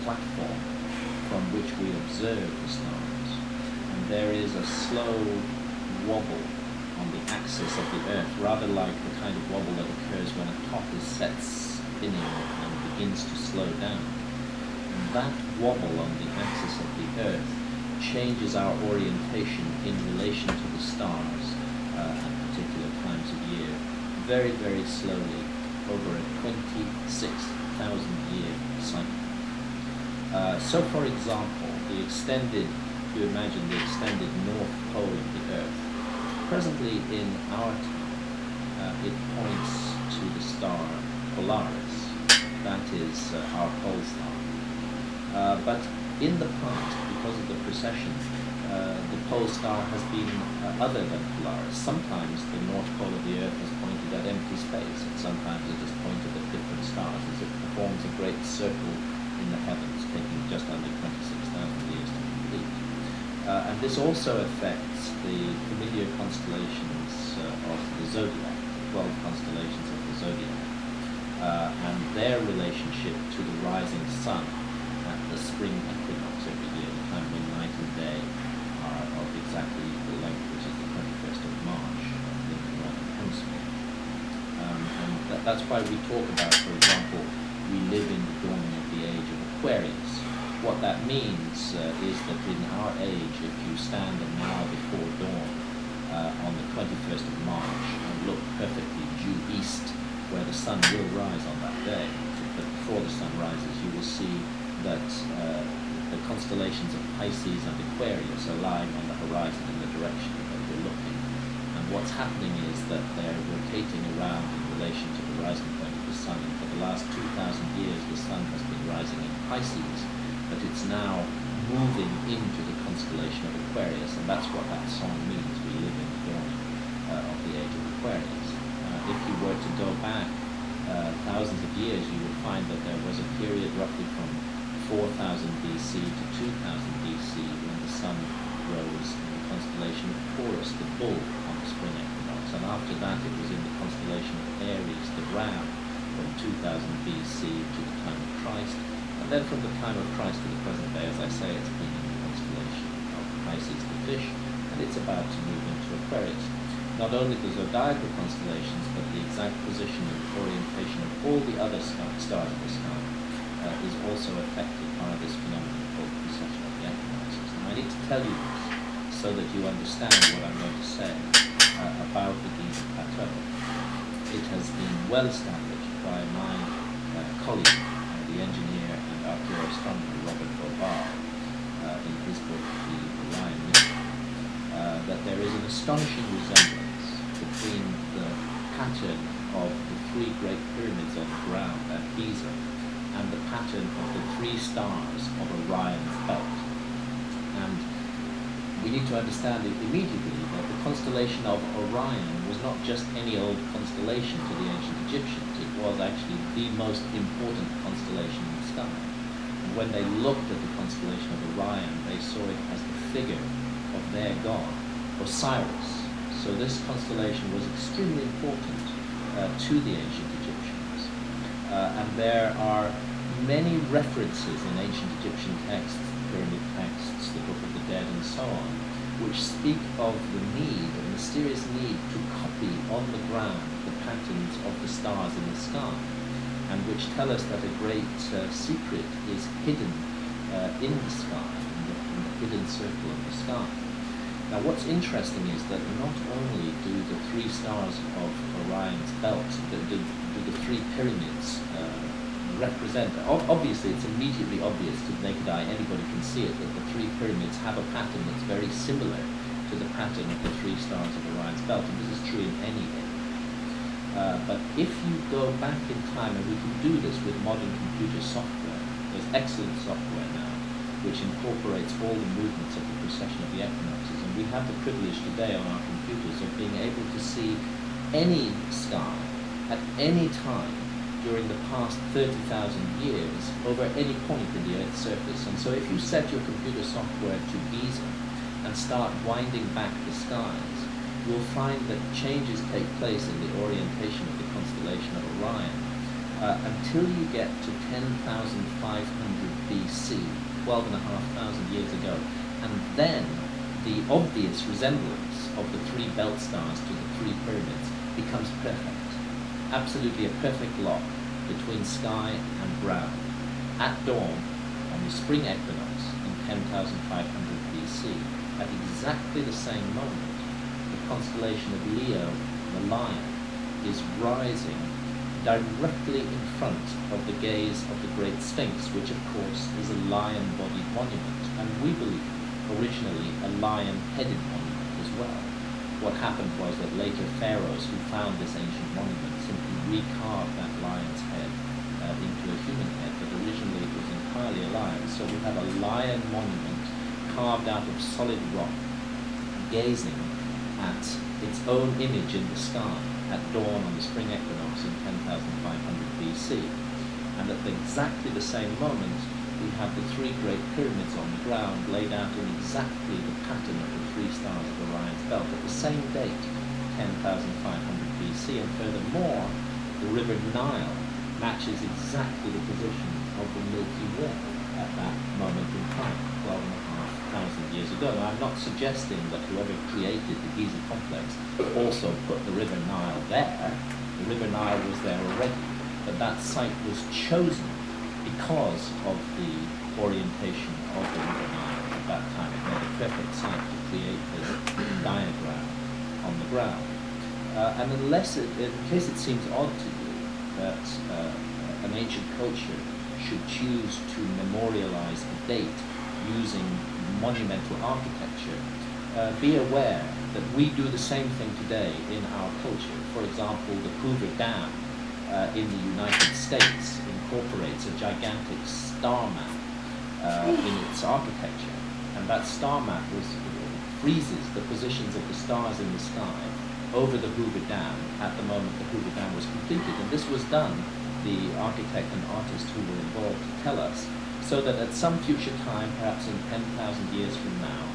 platform from which we observe the stars, and there is a slow wobble on the axis of the Earth, rather like the kind of wobble that occurs when a top is set spinning and begins to slow down. And that wobble on the axis of the Earth changes our orientation in relation to the stars at particular times of year, very, very slowly over a 26,000 year cycle. So, for example, you imagine the extended North Pole of the Earth. Presently in our time, it points to the star Polaris. That is our pole star. But in the past, because of the precession, the pole star has been other than Polaris. Sometimes the North Pole of the Earth has pointed at empty space, and sometimes it has pointed at different stars as it performs a great circle in the heavens, taking just under 26,000 years to complete. And this also affects the familiar constellations of the zodiac, 12 constellations of the zodiac, and their relationship to the rising sun at the spring equinox every year, the time when night and day are of exactly the length, which is the 21st of March in the northern hemisphere. And that's why we talk about, for example, we live in the dawning of the age of Aquarius. What that means is that in our age, if you stand an hour before dawn on the 21st of March and look perfectly due east, where the sun will rise on that day, but before the sun rises, you will see that the constellations of Pisces and Aquarius are lying on the horizon in the direction that we're looking. And what's happening is that they're rotating around in relation to the rising point of the sun. And for the last 2,000 years, the sun has been rising in Pisces, but it's now moving into the constellation of Aquarius, and that's what that song means. We live in the dawning of the age of Aquarius. If you were to go back thousands of years, you would find that there was a period roughly from 4000 BC to 2000 BC when the sun rose in the constellation of Taurus, the bull, on the spring equinox. And after that it was in the constellation of Aries, the ram, from 2000 BC to the time of Christ. And then from the time of Christ to the present day, as I say, it's been in the constellation of Pisces, the fish, and it's about to move into Aquarius. Not only the zodiacal constellations, but the exact position and orientation of all the other stars in the sky is also affected by this phenomenon called precession of the equinoxes. Now, I need to tell you this so that you understand what I'm going to say about the Gyges Plateau. It has been well established by my colleague, the engineer and archaeoastronomer Robert Bobar, in his book, The Orion Mystery, that there is an astonishing resemblance between the pattern of the three great pyramids on the ground at Giza and the pattern of the three stars of Orion's belt. And we need to understand immediately that the constellation of Orion was not just any old constellation to the ancient Egyptians. It was actually the most important constellation in the sky. And when they looked at the constellation of Orion, they saw it as the figure of their god, Osiris. So this constellation was extremely important to the ancient Egyptians. And there are many references in ancient Egyptian texts, pyramid texts, the Book of the Dead, and so on, which speak of the need, a mysterious need, to copy on the ground the patterns of the stars in the sky, and which tell us that a great secret is hidden in the sky, in the hidden circle of the sky. Now, what's interesting is that not only do the three stars of Orion's belt, do the three pyramids represent, obviously it's immediately obvious to the naked eye, anybody can see it, that the three pyramids have a pattern that's very similar to the pattern of the three stars of Orion's belt, and this is true in any age. But if you go back in time, and we can do this with modern computer software, there's excellent software now which incorporates all the movements of the precession of the equinoxes, and we have the privilege today on our computers of being able to see any sky at any time during the past 30,000 years over any point in the Earth's surface. And so if you set your computer software to Giza and start winding back the skies, you'll find that changes take place in the orientation of the constellation of Orion until you get to 10,500 BC, 12,500 years ago. And then the obvious resemblance of the three belt stars to the three pyramids becomes perfect. Absolutely a perfect lock between sky and ground. At dawn, on the spring equinox in 10,500 BC, at exactly the same moment, the constellation of Leo, the lion, is rising directly in front of the gaze of the Great Sphinx, which of course is a lion-bodied monument, and we believe originally a lion-headed monument as well. What happened was that later pharaohs who found this ancient monument simply recarved that lion's head into a human head, but originally it was entirely a lion. So we have a lion monument carved out of solid rock, gazing at its own image in the sky at dawn on the spring equinox in 10,500 BC. And at exactly the same moment, we have the three great pyramids on the ground laid out in exactly the pattern of the three stars of Orion's belt at the same date, 10,500 BC. And furthermore, the river Nile matches exactly the position of the Milky Way at that moment in time, 12,500 years ago. Now, I'm not suggesting that whoever created the Giza complex also put the river Nile there. The river Nile was there already, but that site was chosen because of the orientation of the river Nile at that time. It made a perfect site to create this diagram on the ground. And unless in case it seems odd to you that an ancient culture should choose to memorialize a date using monumental architecture, be aware that we do the same thing today in our culture. For example, the Hoover Dam in the United States incorporates a gigantic star map in its architecture, and that star map freezes the positions of the stars in the sky over the Hoover Dam at the moment the Hoover Dam was completed. And this was done, the architect and artist who were involved tell us, so that at some future time, perhaps in 10,000 years from now,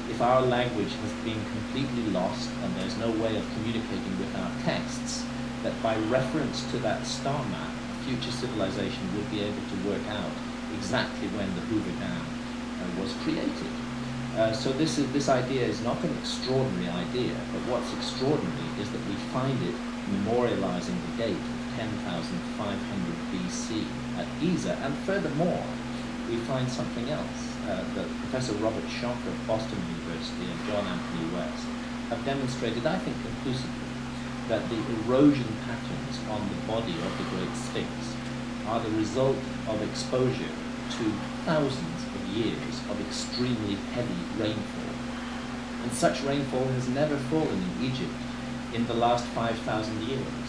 if our language has been completely lost and there's no way of communicating with our texts, that by reference to that star map, future civilization would be able to work out exactly when the Hoover Dam was created. So this idea is not an extraordinary idea, but what's extraordinary is that we find it memorializing the date of 10,500 BC at Giza. And furthermore, we find something else that Professor Robert Schoch of Boston University and John Anthony West have demonstrated, I think conclusively, that the erosion patterns on the body of the Great Sphinx are the result of exposure to thousands of years of extremely heavy rainfall. And such rainfall has never fallen in Egypt in the last 5,000 years.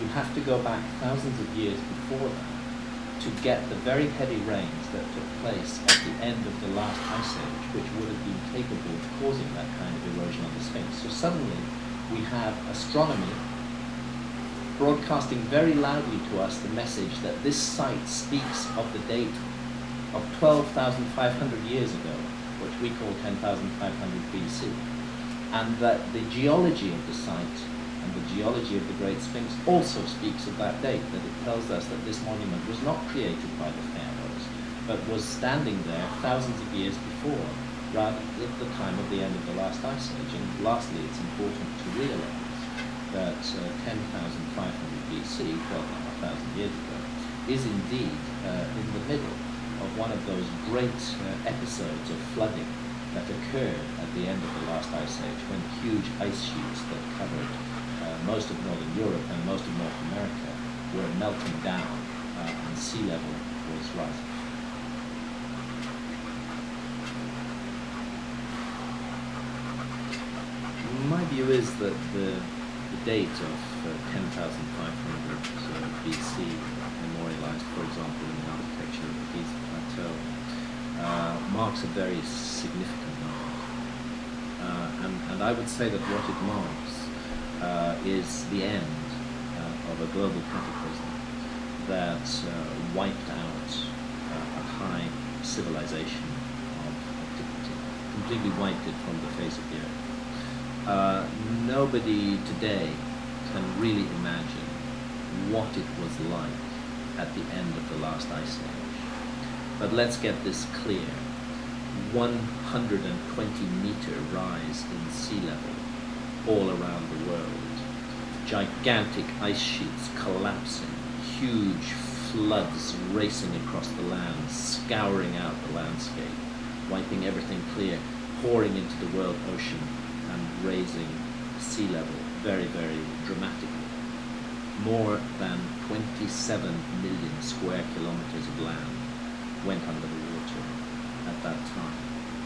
You have to go back thousands of years before that to get the very heavy rains that took place at the end of the last ice age, which would have been capable of causing that kind of erosion on the Sphinx. So suddenly we have astronomy broadcasting very loudly to us the message that this site speaks of the date of 12,500 years ago, which we call 10,500 BC, and that the geology of the site and the geology of the Great Sphinx also speaks of that date, that it tells us that this monument was not created by the pharaohs, but was standing there thousands of years before, rather at the time of the end of the last ice age. And lastly, it's important to realize that 10,500 BC, 12,500 years ago, is indeed in the middle of one of those great episodes of flooding that occurred at the end of the last ice age, when huge ice sheets that covered most of northern Europe and most of North America were melting down and sea level was rising. My view is that the date of 10,500 BC, memorialized, for example, in the architecture of the Giza Plateau, marks a very significant moment. And I would say that what it marks is the end of a global cataclysm that wiped out a high civilization of antiquity, completely wiped it from the face of the earth. Nobody today can really imagine what it was like at the end of the last ice age. But let's get this clear. 120-meter rise in sea level all around the world. Gigantic ice sheets collapsing, huge floods racing across the land, scouring out the landscape, wiping everything clear, pouring into the world ocean and raising sea level very, very dramatically. More than 27 million square kilometers of land went under the water at that time.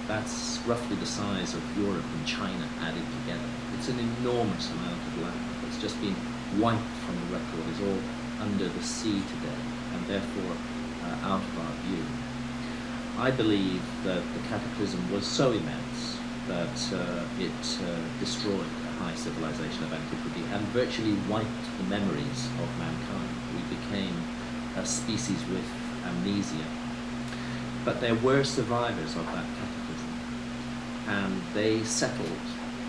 That's roughly the size of Europe and China added together. It's an enormous amount of land that's just been wiped from the record. It's all under the sea today and therefore out of our view. I believe that the cataclysm was so immense that it destroyed a high civilization of antiquity and virtually wiped the memories of mankind. We became a species with amnesia. But there were survivors of that cataclysm, and they settled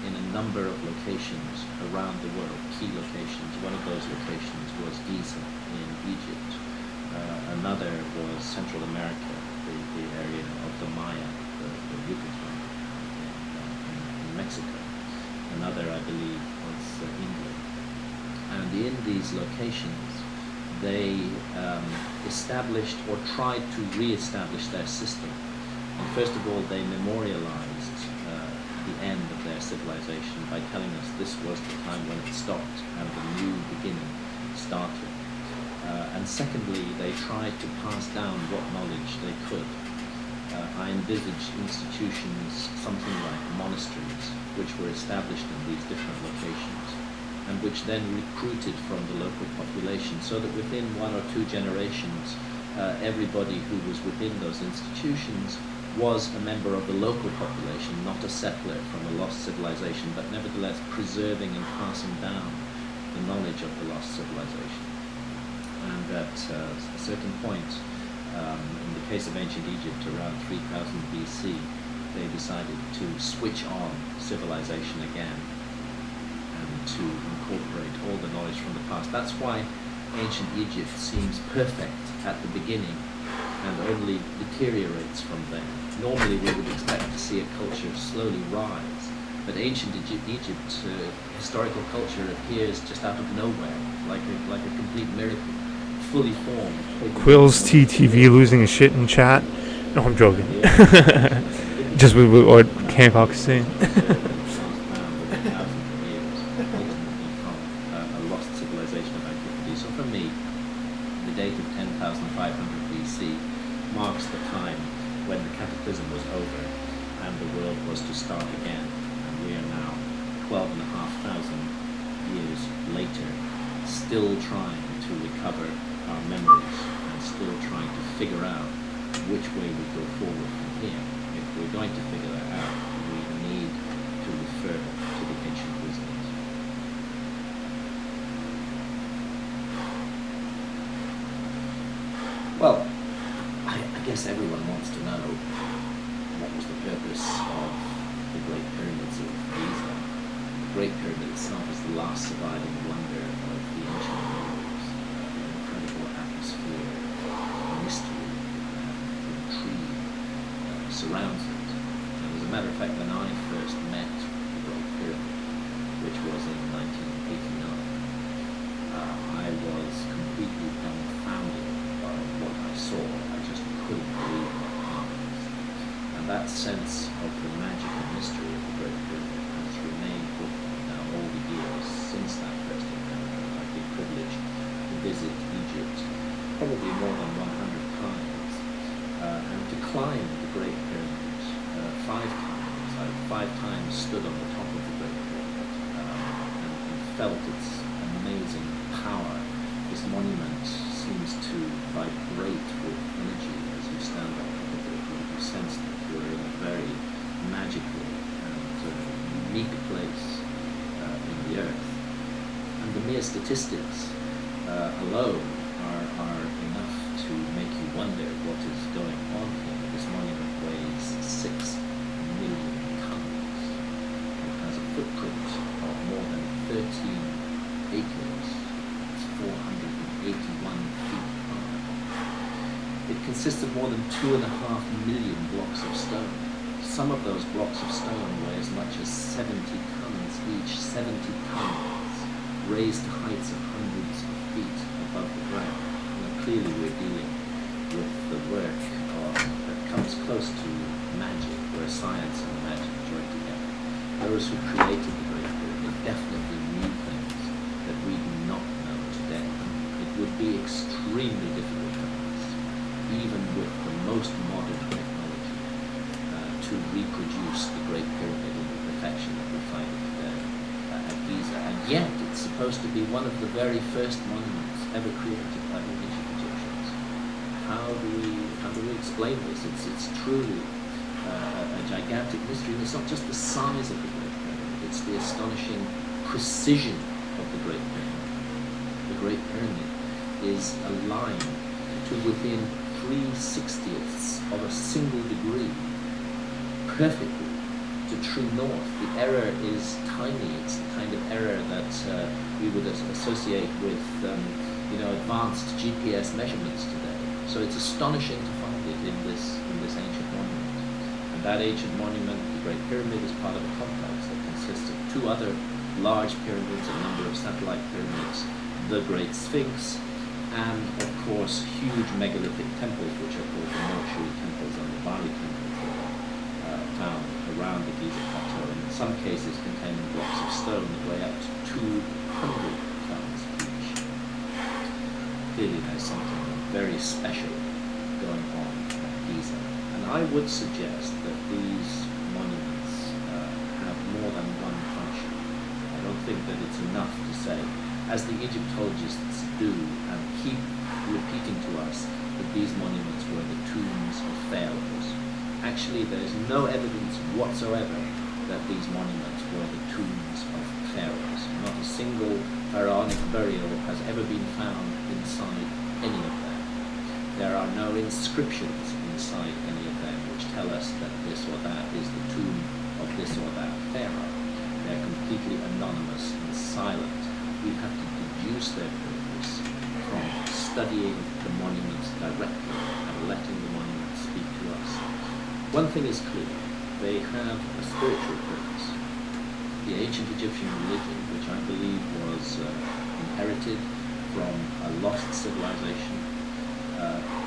in a number of locations around the world, key locations. One of those locations was Gyges in Egypt. Another was Central America, the area of the Maya, the Yucatan in Mexico. Another, I believe, was England. And in these locations, they established or tried to re-establish their system. And first of all, they memorialized the end of their civilization by telling us this was the time when it stopped and the new beginning started. And secondly, they tried to pass down what knowledge they could. I envisaged institutions, something like monasteries, which were established in these different locations, and which then recruited from the local population, so that within 1 or 2 generations, everybody who was within those institutions was a member of the local population, not a settler from a lost civilization, but nevertheless preserving and passing down the knowledge of the lost civilization. And at a certain point, in the case of ancient Egypt, around 3000 BC, they decided to switch on civilization again and to incorporate all the knowledge from the past. That's why ancient Egypt seems perfect at the beginning and only deteriorates from there. Normally we would expect to see a culture slowly rise, but ancient Egypt historical culture appears just out of nowhere, like a complete miracle, fully formed. Quill's TTV losing his shit in chat. No, I'm joking. Just with what Hancock is saying. A lost civilization of antiquity. So for me, the date of 10,500 BC marks the time when the cataclysm was over and the world was to start again. And we are now 12,500 years later, still trying to recover our memories and still trying to figure out which way we go forward from here. If we're going to figure that out, we need to refer to the ancient wisdoms. Well, I guess everyone wants to know what was the purpose of the Great Pyramids of Giza. The Great Pyramid itself is the last surviving wonder of the ancient world. An incredible atmosphere, mystery, intrigue surrounds it. And as a matter of fact, when I first met the Great Pyramid, which was in 1989, I was completely dumbfounded by what I saw. I just couldn't believe my eyes. And that sense of the magic and mystery of the Great Pyramid has remained with me now all the years since that first encounter. I've been privileged to visit Egypt probably more than 100 times and to climb the Great Pyramid 5 times. I've 5 times stood on the top of the Great Pyramid and felt its amazing power. This monument seems to vibrate with energy as you stand on top of it. You sense that you're in a very magical and unique place in the earth. And the mere statistics alone are enough to make you wonder what is going on here. This monument weighs 6 million tons. It has a footprint of more than 13 acres. It's 481 feet high. It consists of more than 2.5 million blocks of stone. Some of those blocks of stone weigh as much as 70 tons each, 70 tons, raised to heights of hundreds of feet above the ground. Now, clearly we're dealing with the work that comes close to magic, where science and magic join together. Those who created the Great Pyramid definitely knew things that we do not know today. It would be extremely difficult for us, even with the most modern technology, to reproduce the Great Pyramid in the perfection that we find it today at Giza. And yet it's supposed to be one of the very first monuments ever created by the ancient Egyptians. How do we explain this? It's truly a gigantic mystery. And it's not just the size of the Great Pyramid, it's the astonishing precision of the Great Pyramid. The Great Pyramid is aligned to within 3/60ths of a single degree, perfectly to true north. The error is tiny. It's the kind of error that we would associate with advanced GPS measurements today. So it's astonishing to find it in this ancient monument. And that ancient monument, the Great Pyramid, is part of a complex that consists of 2 other large pyramids, a number of satellite pyramids, the Great Sphinx, and of course huge megalithic temples, which are called the mortuary temples and the Bari temples, found around the Giza plateau, and in some cases containing blocks of stone that weigh up to 200 tons each. Clearly there's something very special going on at Giza, and I would suggest that these monuments have more than one function. I don't think that it's enough to say, as the Egyptologists do and keep repeating to us, that these monuments were the tombs of pharaohs. Actually, there is no evidence whatsoever that these monuments were the tombs of pharaohs. Not a single pharaonic burial has ever been found inside any of them. There are no inscriptions inside any of them which tell us that this or that is the tomb of this or that pharaoh. They're completely anonymous and silent. We have to deduce their purpose from studying the monuments directly and letting the monuments speak to us. One thing is clear, they have a spiritual purpose. The ancient Egyptian religion, which I believe was inherited from a lost civilization,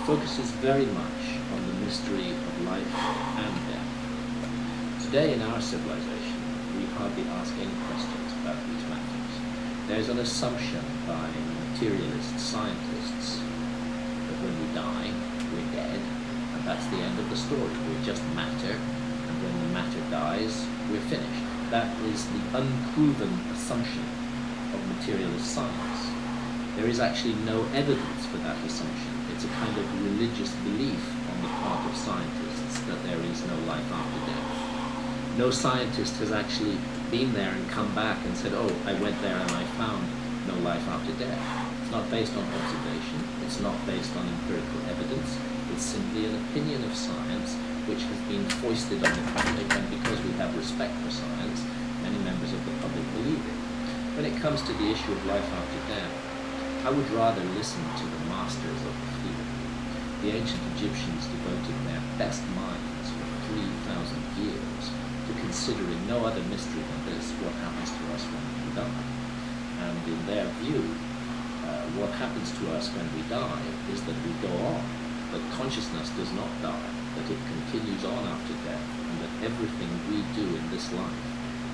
focuses very much on the mystery of life and death. Today in our civilization, we hardly ask any questions about these matters. There's an assumption by materialist scientists that when we die, we're dead, and that's the end of the story. We're just matter, and when the matter dies, we're finished. That is the unproven assumption of materialist science. There is actually no evidence for that assumption. It's a kind of religious belief on the part of scientists that there is no life after death. No scientist has actually been there and come back and said, oh, I went there and I found no life after death. It's not based on observation. It's not based on empirical evidence. It's simply an opinion of science which has been foisted on the public, and because we have respect for science, many members of the public believe it. When it comes to the issue of life after death, I would rather listen to the masters of the field. The ancient Egyptians devoted their best minds for 3,000 years to considering no other mystery than this, what happens to us when we die. And in their view, what happens to us when we die is that we go on, that consciousness does not die, that it continues on after death, and that everything we do in this life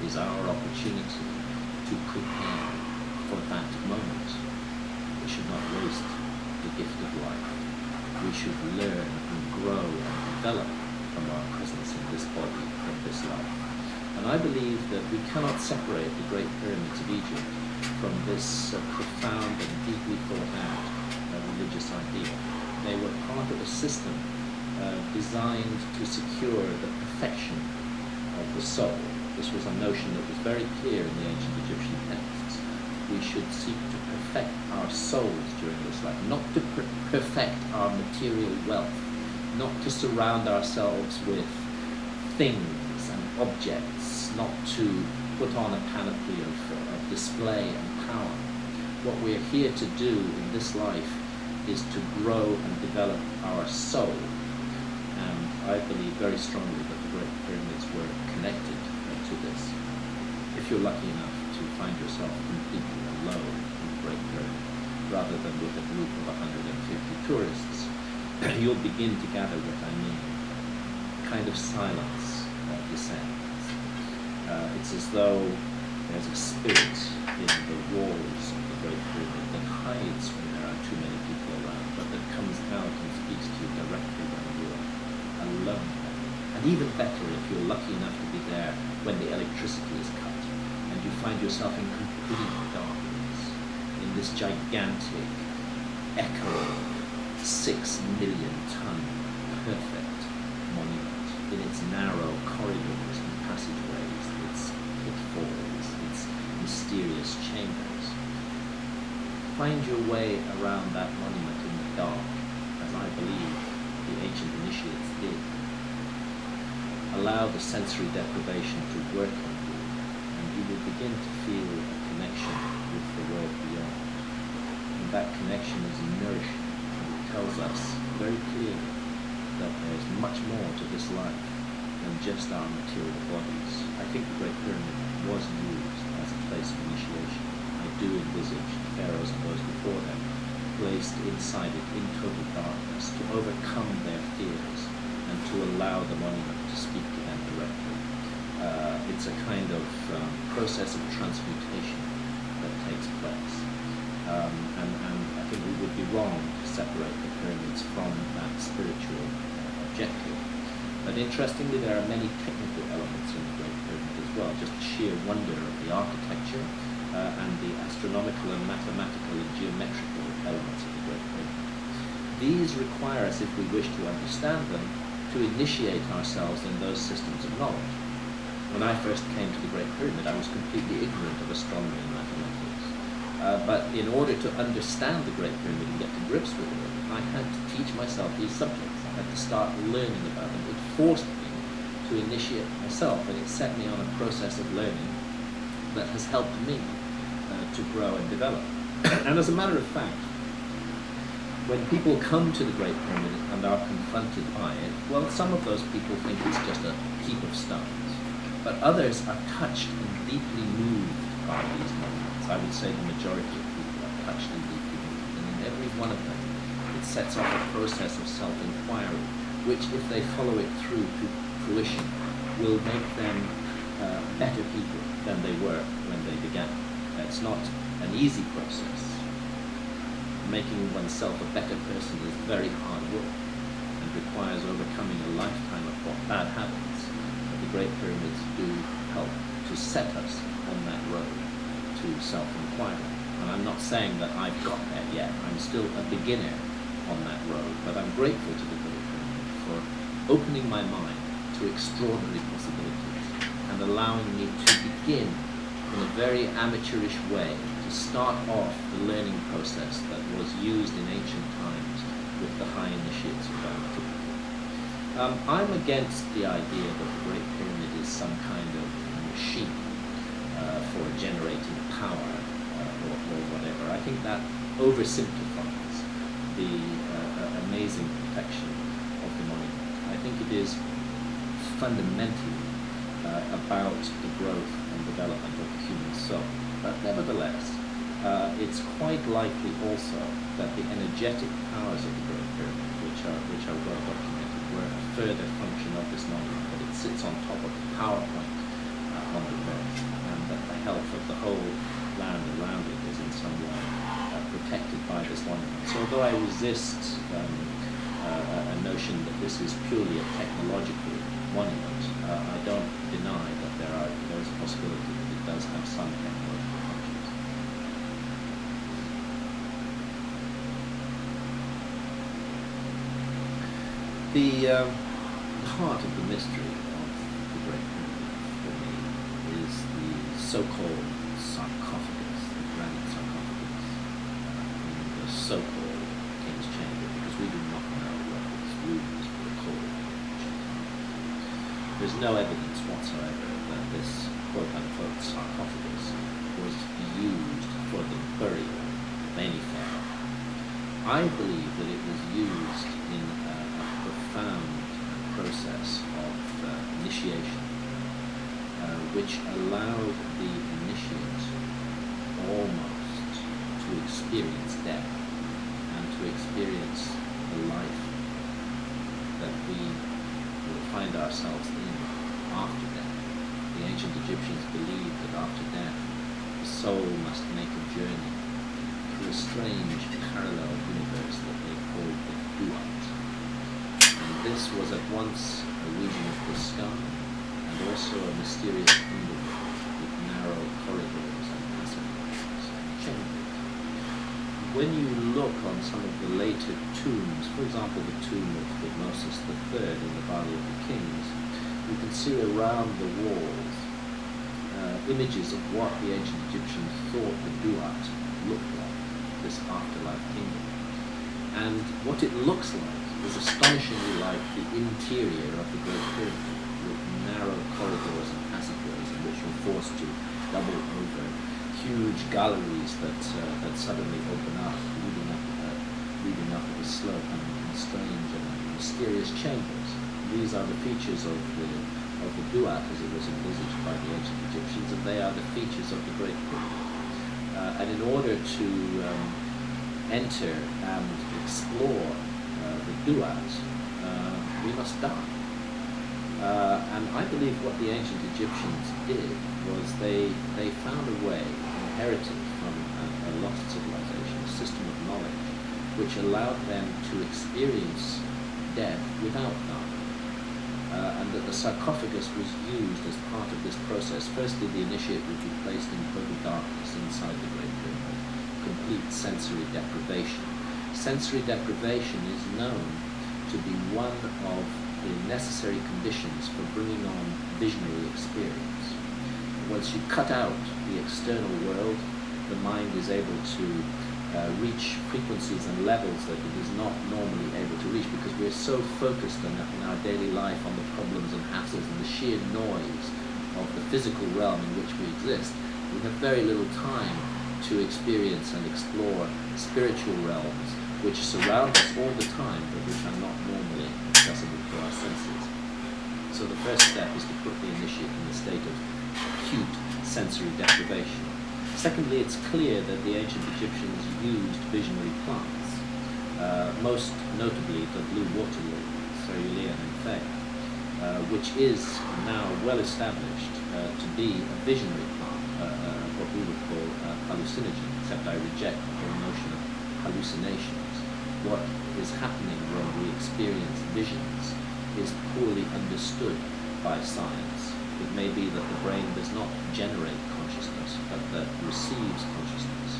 is our opportunity to prepare for that moment. We should not waste the gift of life. We should learn and grow and develop from our presence in this body, in this life. And I believe that we cannot separate the Great Pyramids of Egypt from this profound and deeply thought out religious idea. They were part of a system designed to secure the perfection of the soul. This was a notion that was very clear in the ancient Egyptian texts. We should seek to perfect our souls during this life, not to perfect our material wealth, not to surround ourselves with things and objects, not to put on a panoply of display and power. What we're here to do in this life is to grow and develop our soul. And I believe very strongly that the Great Pyramids were connected to this. If you're lucky enough to find yourself completely alone in the Great Pyramid, rather than with a group of 150 tourists, you'll begin to gather what I mean. A kind of silence descends. It's as though there's a spirit in the walls of the Great Pyramid that hides when there are too many people around, but that comes out and speaks to you directly when you're alone. And even better if you're lucky enough to be there when the electricity is cut and you find yourself in complete darkness in this gigantic, echoing, 6 million ton perfect monument in its narrow corridors and passageways, its pitfalls, its mysterious chambers. Find your way around that monument in the dark, as I believe the ancient initiates did. Allow the sensory deprivation to work on you, and you will begin to feel a connection with the world beyond. And that connection is nourishing, and it tells us very clearly that there's much more to this life than just our material bodies. I think the Great Pyramid was used as a place of initiation. I do envisage pharaohs and those before them placed inside it in total darkness to overcome their fears and to allow the monument to speak to them directly. It's a kind of process of transmutation that takes place. And I think we would be wrong to separate the pyramids from that spiritual objective. But interestingly, there are many technical elements in the Great Pyramid as well, just the sheer wonder of the architecture and the astronomical and mathematical and geometrical elements of the Great Pyramid. These require us, if we wish to understand them, to initiate ourselves in those systems of knowledge. When I first came to the Great Pyramid, I was completely ignorant of astronomy and mathematics. But in order to understand the Great Pyramid and get to grips with it, I had to teach myself these subjects. I had to start learning about them. It forced me to initiate myself, and it set me on a process of learning that has helped me to grow and develop. And as a matter of fact, when people come to the Great Pyramid and are confronted by it, well, some of those people think it's just a heap of stones, but others are touched and deeply moved by these monuments. I would say the majority of people are touched and deeply moved, and in every one of them, it sets off a process of self-inquiry, which, if they follow it through to fruition, will make them better people than they were when they began. It's not an easy process. Making oneself a better person is very hard work and requires overcoming a lifetime of bad habits. But the Great Pyramids do help to set us on that road to self-inquiry. And I'm not saying that I've got there yet. I'm still a beginner on that road, but I'm grateful to the Great Pyramid for opening my mind to extraordinary possibilities and allowing me to begin in a very amateurish way to start off the learning process that was used in ancient times with the high initiates of antiquity. I'm against the idea that the Great Pyramid is some kind of machine for generating power or whatever. I think that oversimplifies the amazing protection of the monument. I think it is fundamentally about the growth and development of the human soul. But nevertheless, it's quite likely also that the energetic powers of the Great Pyramid, which are well documented, were a further function of this monument, that it sits on top of the power point on the earth, and that the health of the whole land around it is in some way protected by this monument. So although I resist a notion that this is purely a technological monument, I don't deny that there is a possibility that it does have some technological functions. The heart of the mystery of the Great Pyramid for me so-called sarcophagus, the granite sarcophagus, in the so-called King's Chamber, because we do not know what its rooms were called. There's no evidence whatsoever that this quote-unquote sarcophagus was used for the burial of any pharaoh. I believe that it was used in a profound process of initiation, which allowed the initiate almost to experience death and to experience the life that we will find ourselves in after death. The ancient Egyptians believed that after death, the soul must make a journey through a strange parallel universe that they called the Duat. And this was at once a region of the sky and also a mysterious underworld with narrow corridors and passageways and chambers. When you look on some of the later tombs, for example the tomb of Thutmose III in the Valley of the Kings, you can see around the walls images of what the ancient Egyptians thought the Duat looked like, this afterlife kingdom. And what it looks like is astonishingly like the interior of the Great Pyramid, with narrow corridors and passageways in which you're forced to double over huge galleries that suddenly open up, leading up a slope and strange and mysterious chambers. These are the features of the Duat as it was envisaged by the ancient Egyptians, and they are the features of the Great Pyramid. And in order to enter and explore the Duat, we must die. And I believe what the ancient Egyptians did was they found a way, inherited from a lost civilization, a system of knowledge, which allowed them to experience death without dying. And that the sarcophagus was used as part of this process. Firstly, the initiate would be placed in total darkness inside the Great Pyramid, complete sensory deprivation. Sensory deprivation is known to be one of the necessary conditions for bringing on visionary experience. Once you cut out the external world, the mind is able to reach frequencies and levels that it is not normally able to reach, because we're so focused in our daily life on the problems and hassles and the sheer noise of the physical realm in which we exist. We have very little time to experience and explore spiritual realms which surround us all the time but which are not normally accessible to our senses. So the first step is to put the initiate in a state of acute sensory deprivation. Secondly, it's clear that the ancient Egyptians used visionary plants, most notably the blue water lily, Cerulean and which is now well established to be a visionary plant, what we would call hallucinogen, except I reject the whole notion of hallucinations. What is happening when we experience visions is poorly understood by science. It may be that the brain does not generate consciousness, but that receives consciousness,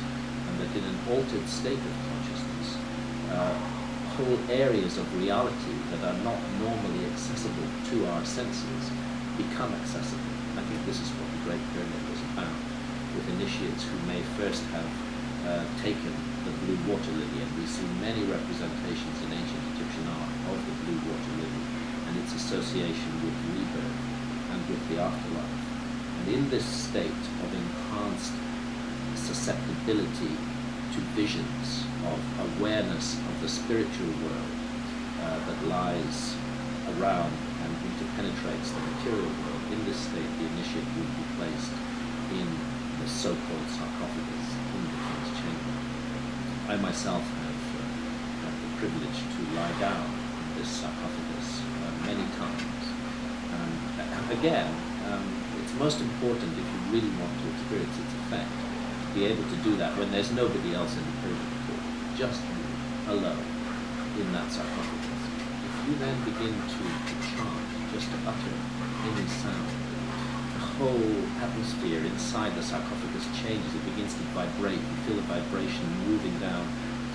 and that in an altered state of consciousness, whole areas of reality that are not normally accessible to our senses become accessible. I think this is what the Great Pyramid was about, with initiates who may first have taken the blue water lily, and we see many representations in ancient Egyptian art of the blue water lily and its association with rebirth and with the afterlife. And in this state of enhanced susceptibility to visions, of awareness of the spiritual world that lies around and interpenetrates the material world, in this state the initiate would be placed in the so-called sarcophagus in the King's Chamber. I myself have had the privilege to lie down in this sarcophagus many times. Again, it's most important, if you really want to experience its effect, to be able to do that when there's nobody else in the pyramid at all, just you alone in that sarcophagus. If you then begin to chant, just to utter any sound, the whole atmosphere inside the sarcophagus changes. It begins to vibrate. You feel the vibration moving down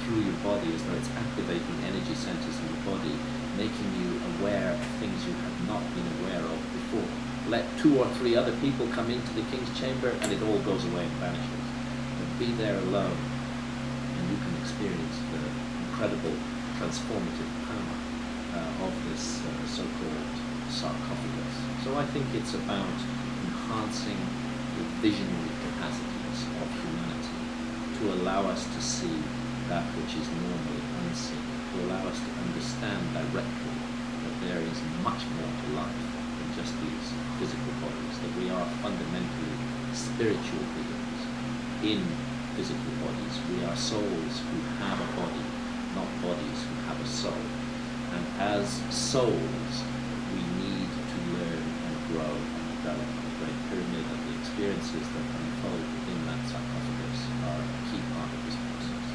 through your body as though it's activating energy centers in the body, making you aware of things you have not been aware of before. Let 2 or 3 other people come into the king's chamber and it all goes away and vanishes. But be there alone and you can experience the incredible transformative power of this so-called sarcophagus. So I think it's about enhancing the visionary capacities of humanity to allow us to see that which is normally unseen, to allow us to understand directly that there is much more to life than just these physical bodies, that we are fundamentally spiritual beings in physical bodies. We are souls who have a body, not bodies who have a soul. And as souls, we need to learn and grow and develop the Great Pyramid, and the experiences that unfold within that sarcophagus are a key part of this process.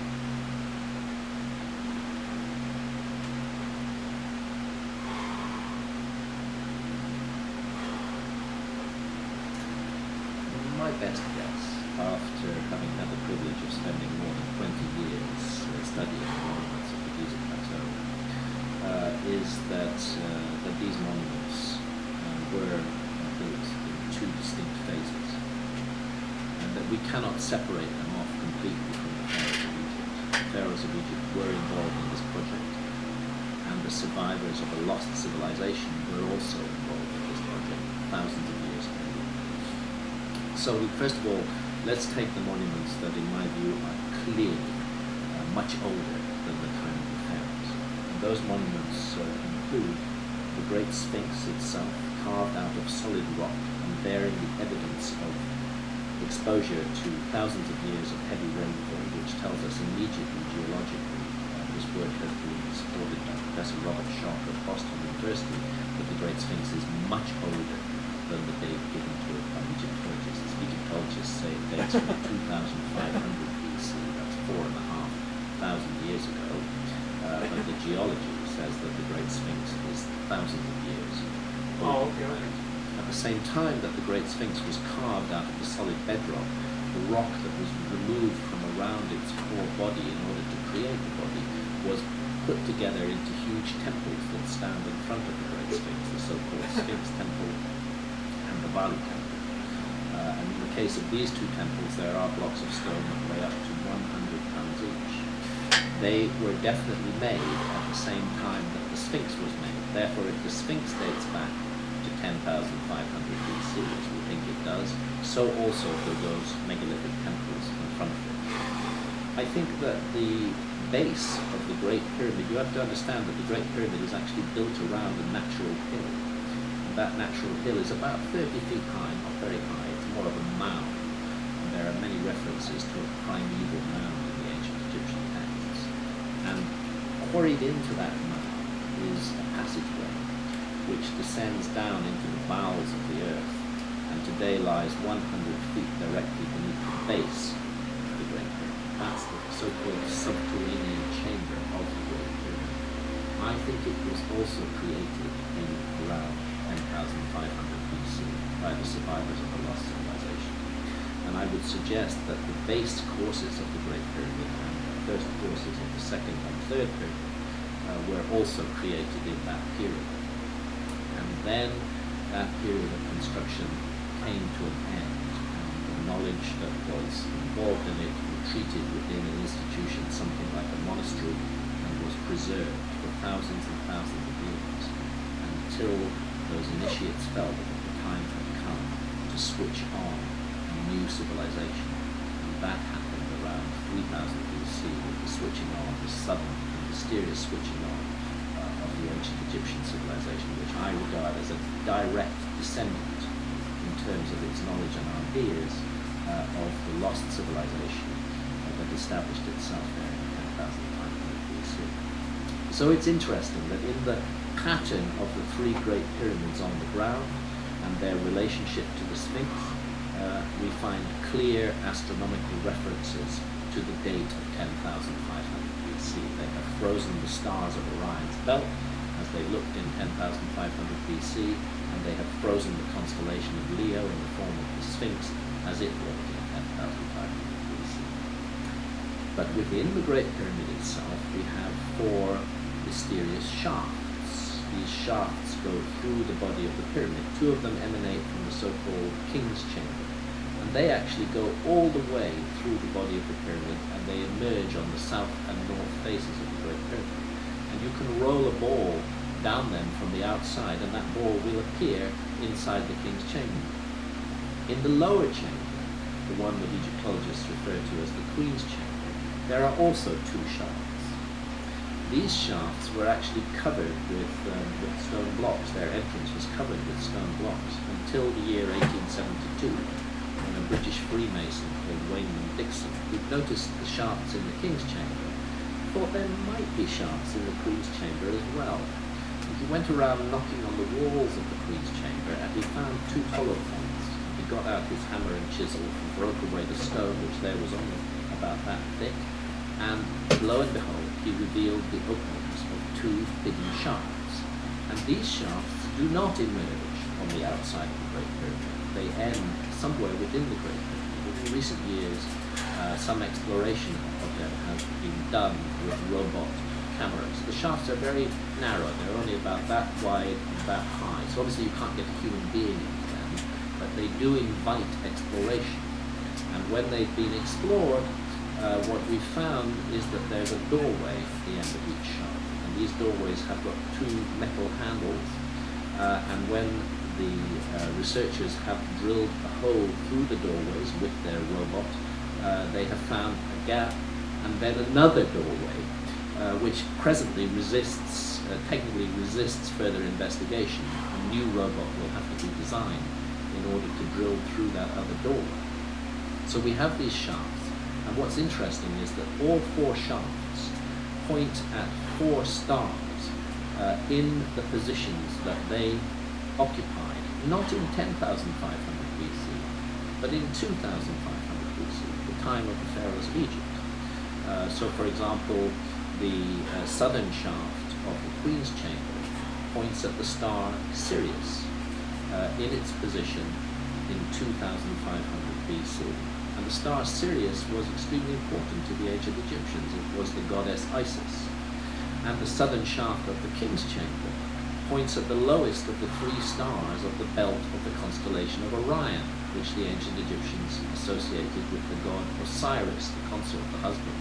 My best guess, after having had the privilege of spending more than 20 years studying the monuments of the Giza Plateau, is that these monuments were built in 2 distinct phases, and that we cannot separate them off completely from the pharaohs of Egypt. The pharaohs of Egypt were involved in this project, and the survivors of a lost civilization were also involved in this project thousands of years ago. So first of all, let's take the monuments that in my view are clearly much older than the time of the pharaohs. And those monuments include the Great Sphinx itself, carved out of solid rock and bearing the evidence of exposure to thousands of years of heavy rainfall, which tells us immediately geologically, this work has been supported by Professor Robert Schoch of Boston University, that the Great Sphinx is much older than the date given to it by Egyptologists. Egyptologists say it dates from 2,500 BC, that's 4,500 years ago, but the geology says that the Great Sphinx is thousands of years old. At the same time that the Great Sphinx was carved out of the solid bedrock, the rock that was removed from around its core body in order to create the body was put together into huge temples that stand in front of the Great Sphinx, the so-called Sphinx Temple and the Bali Temple. And in the case of these 2 temples, there are blocks of stone that weigh up to 100 tons each. They were definitely made at the same time that the Sphinx was made. Therefore, if the Sphinx dates back to 10,500 BC, as we think it does, so also do those megalithic temples in front of it. I think that the base of the Great Pyramid, you have to understand that the Great Pyramid is actually built around a natural hill. And that natural hill is about 30 feet high, not very high, it's more of a mound. And there are many references to a primeval mound in the ancient Egyptian texts. And quarried into that mound is a passageway which descends down into the bowels of the earth, and today lies 100 feet directly beneath the base of the Great Pyramid. That's the so-called subterranean chamber of the Great Pyramid. I think it was also created in around 10,500 BC by the survivors of a lost civilization. And I would suggest that the base courses of the Great Pyramid and the first courses of the second and third pyramid were also created in that period. And then that period of construction came to an end, and the knowledge that was involved in it retreated within an institution, something like a monastery, and was preserved for thousands and thousands of years, until those initiates felt that the time had come to switch on a new civilization. And that happened around 3000 BC with the switching on, the sudden and mysterious switching on of the ancient Egyptian civilization, which I regard as a direct descendant in terms of its knowledge and ideas of the lost civilization that established itself there in 10,500 BC. So it's interesting that in the pattern of the 3 great pyramids on the ground and their relationship to the Sphinx, we find clear astronomical references to the date of 10,500 BC. They have frozen the stars of Orion's belt as they looked in 10,500 BC, and they have frozen the constellation of Leo in the form of the Sphinx as it looked in 10,500 BC. But within the Great Pyramid itself, we have 4 mysterious shafts. these shafts go through the body of the pyramid. Two of them emanate from the so-called King's Chamber, and they actually go all the way through the body of the pyramid, and they emerge on the south and north faces of the Great Pyramid. And you can roll a ball down them from the outside, and that ball will appear inside the King's Chamber. In the lower chamber, the one that Egyptologists refer to as the Queen's Chamber, there are also two shafts. These shafts were actually covered with stone blocks. Their entrance was covered with stone blocks until the year 1872, when a British Freemason called Wayman Dixon, who noticed the shafts in the King's Chamber, thought there might be shafts in the Queen's Chamber as well. He went around knocking on the walls of the Queen's Chamber, and he found two hollow points. He got out his hammer and chisel and broke away the stone, which there was only about that thick, and lo and behold, he revealed the openings of two hidden shafts. And these shafts do not emerge on the outside of the Great Pyramid. They end somewhere within the Great Pyramid. In recent years, some exploration of them has been done with robot cameras. The shafts are very narrow. They're only about that wide and that high. So obviously you can't get a human being into them, but they do invite exploration. And when they've been explored, what we found is that there's a doorway at the end of each shaft, and these doorways have got two metal handles, and when the researchers have drilled a hole through the doorways with their robot, they have found a gap and then another doorway, which presently technically resists further investigation. A new robot will have to be designed in order to drill through that other doorway. So we have these shafts. And what's interesting is that all four shafts point at four stars in the positions that they occupied, not in 10,500 BC, but in 2,500 BC, the time of the pharaohs of Egypt. So, for example, the southern shaft of the Queen's Chamber points at the star Sirius in its position in 2,500 BC. And the star Sirius was extremely important to the ancient Egyptians. It was the goddess Isis. And the southern shaft of the King's Chamber points at the lowest of the three stars of the belt of the constellation of Orion, which the ancient Egyptians associated with the god Osiris, the consort, the husband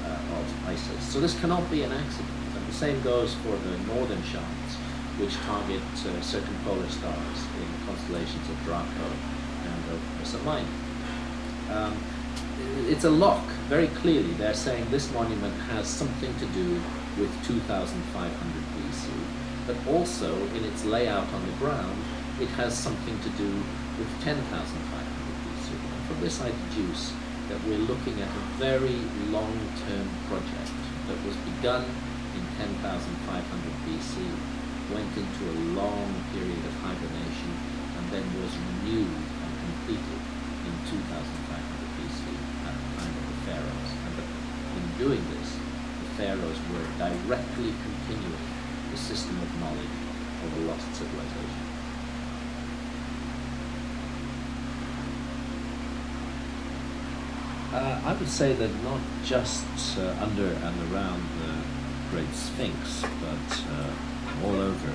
of Isis. So this cannot be an accident. And the same goes for the northern shafts, which target circumpolar stars in the constellations of Draco and of Ursa Minor. It's a lock, very clearly. They're saying this monument has something to do with 2,500 BC, but also in its layout on the ground, it has something to do with 10,500 BC. And from this I deduce that we're looking at a very long-term project that was begun in 10,500 BC, went into a long period of hibernation, and then was renewed and completed in 2,500 BC at the time of the pharaohs. And that in doing this, the pharaohs were directly continuing the system of knowledge of a lost civilization. I would say that not just under and around the Great Sphinx, but all over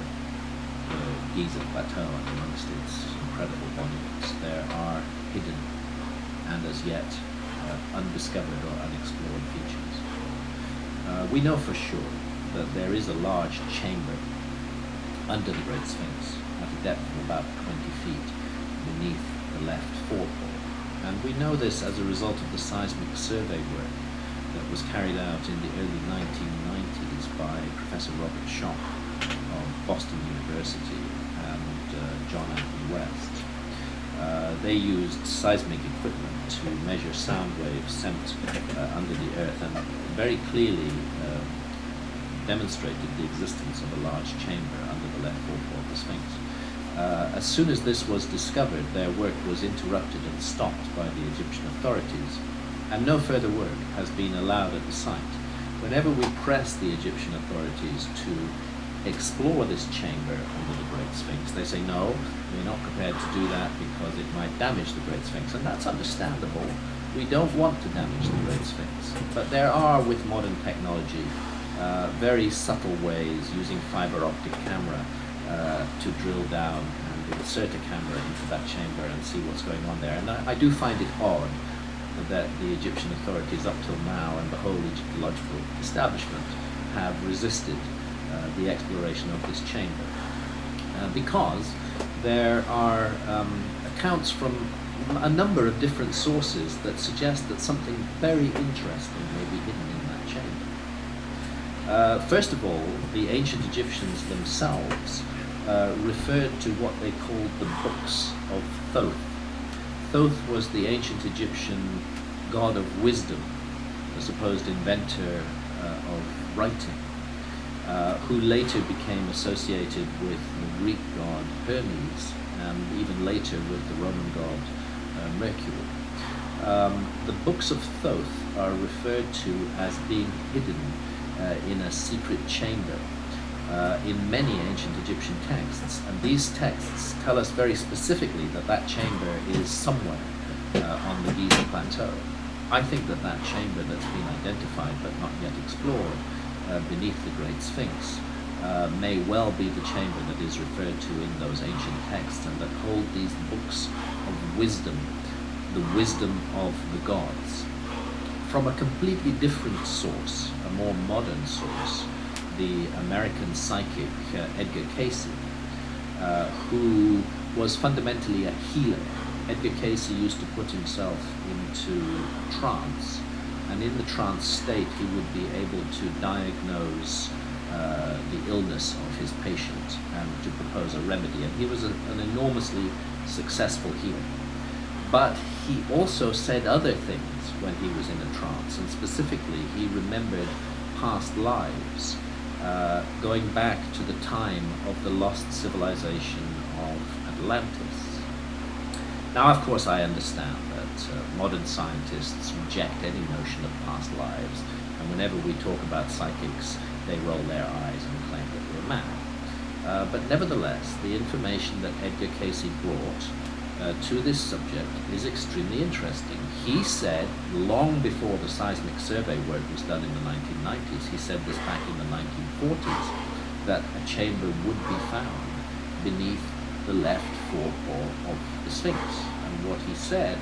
the Giza Plateau and amongst its incredible monuments, there are hidden and as yet undiscovered or unexplored features. We know for sure that there is a large chamber under the Great Sphinx at a depth of about 20 feet beneath the left forepaw. And we know this as a result of the seismic survey work that was carried out in the early 1990s by Professor Robert Schoch of Boston University and John Anthony West. They used seismic equipment to measure sound waves sent under the earth and very clearly demonstrated the existence of a large chamber under the left forepaw of the Sphinx. As soon as this was discovered, their work was interrupted and stopped by the Egyptian authorities, and no further work has been allowed at the site. Whenever we press the Egyptian authorities to explore this chamber under the Great Sphinx, they say, no, we're not prepared to do that because it might damage the Great Sphinx, and that's understandable. We don't want to damage the Great Sphinx. But there are, with modern technology, very subtle ways, using fiber optic camera to drill down and insert a camera into that chamber and see what's going on there. And I do find it odd that the Egyptian authorities up till now and the whole Egyptological establishment have resisted the exploration of this chamber, because there are accounts from a number of different sources that suggest that something very interesting may be hidden in that chamber. First of all, the ancient Egyptians themselves referred to what they called the books of Thoth. Thoth was the ancient Egyptian god of wisdom, the supposed inventor of writing, who later became associated with the Greek god Hermes, and even later with the Roman god Mercury. The books of Thoth are referred to as being hidden in a secret chamber in many ancient Egyptian texts, and these texts tell us very specifically that that chamber is somewhere on the Giza Plateau. I think that that chamber that's been identified but not yet explored beneath the Great Sphinx may well be the chamber that is referred to in those ancient texts, and that hold these books of wisdom, the wisdom of the gods. From a completely different source, a more modern source, the American psychic Edgar Cayce, who was fundamentally a healer. Edgar Cayce used to put himself into trance, and in the trance state he would be able to diagnose the illness of his patient and to propose a remedy, and he was an enormously successful healer. But he also said other things when he was in a trance, and specifically he remembered past lives, going back to the time of the lost civilization of Atlantis. Now, of course, I understand that modern scientists reject any notion of past lives, and whenever we talk about psychics, they roll their eyes and claim that we're mad. But nevertheless, the information that Edgar Cayce brought to this subject is extremely interesting. He said, long before the seismic survey work was done in the 1990s, he said this back in the 1940s, that a chamber would be found beneath the left forepaw of the Sphinx. And what he said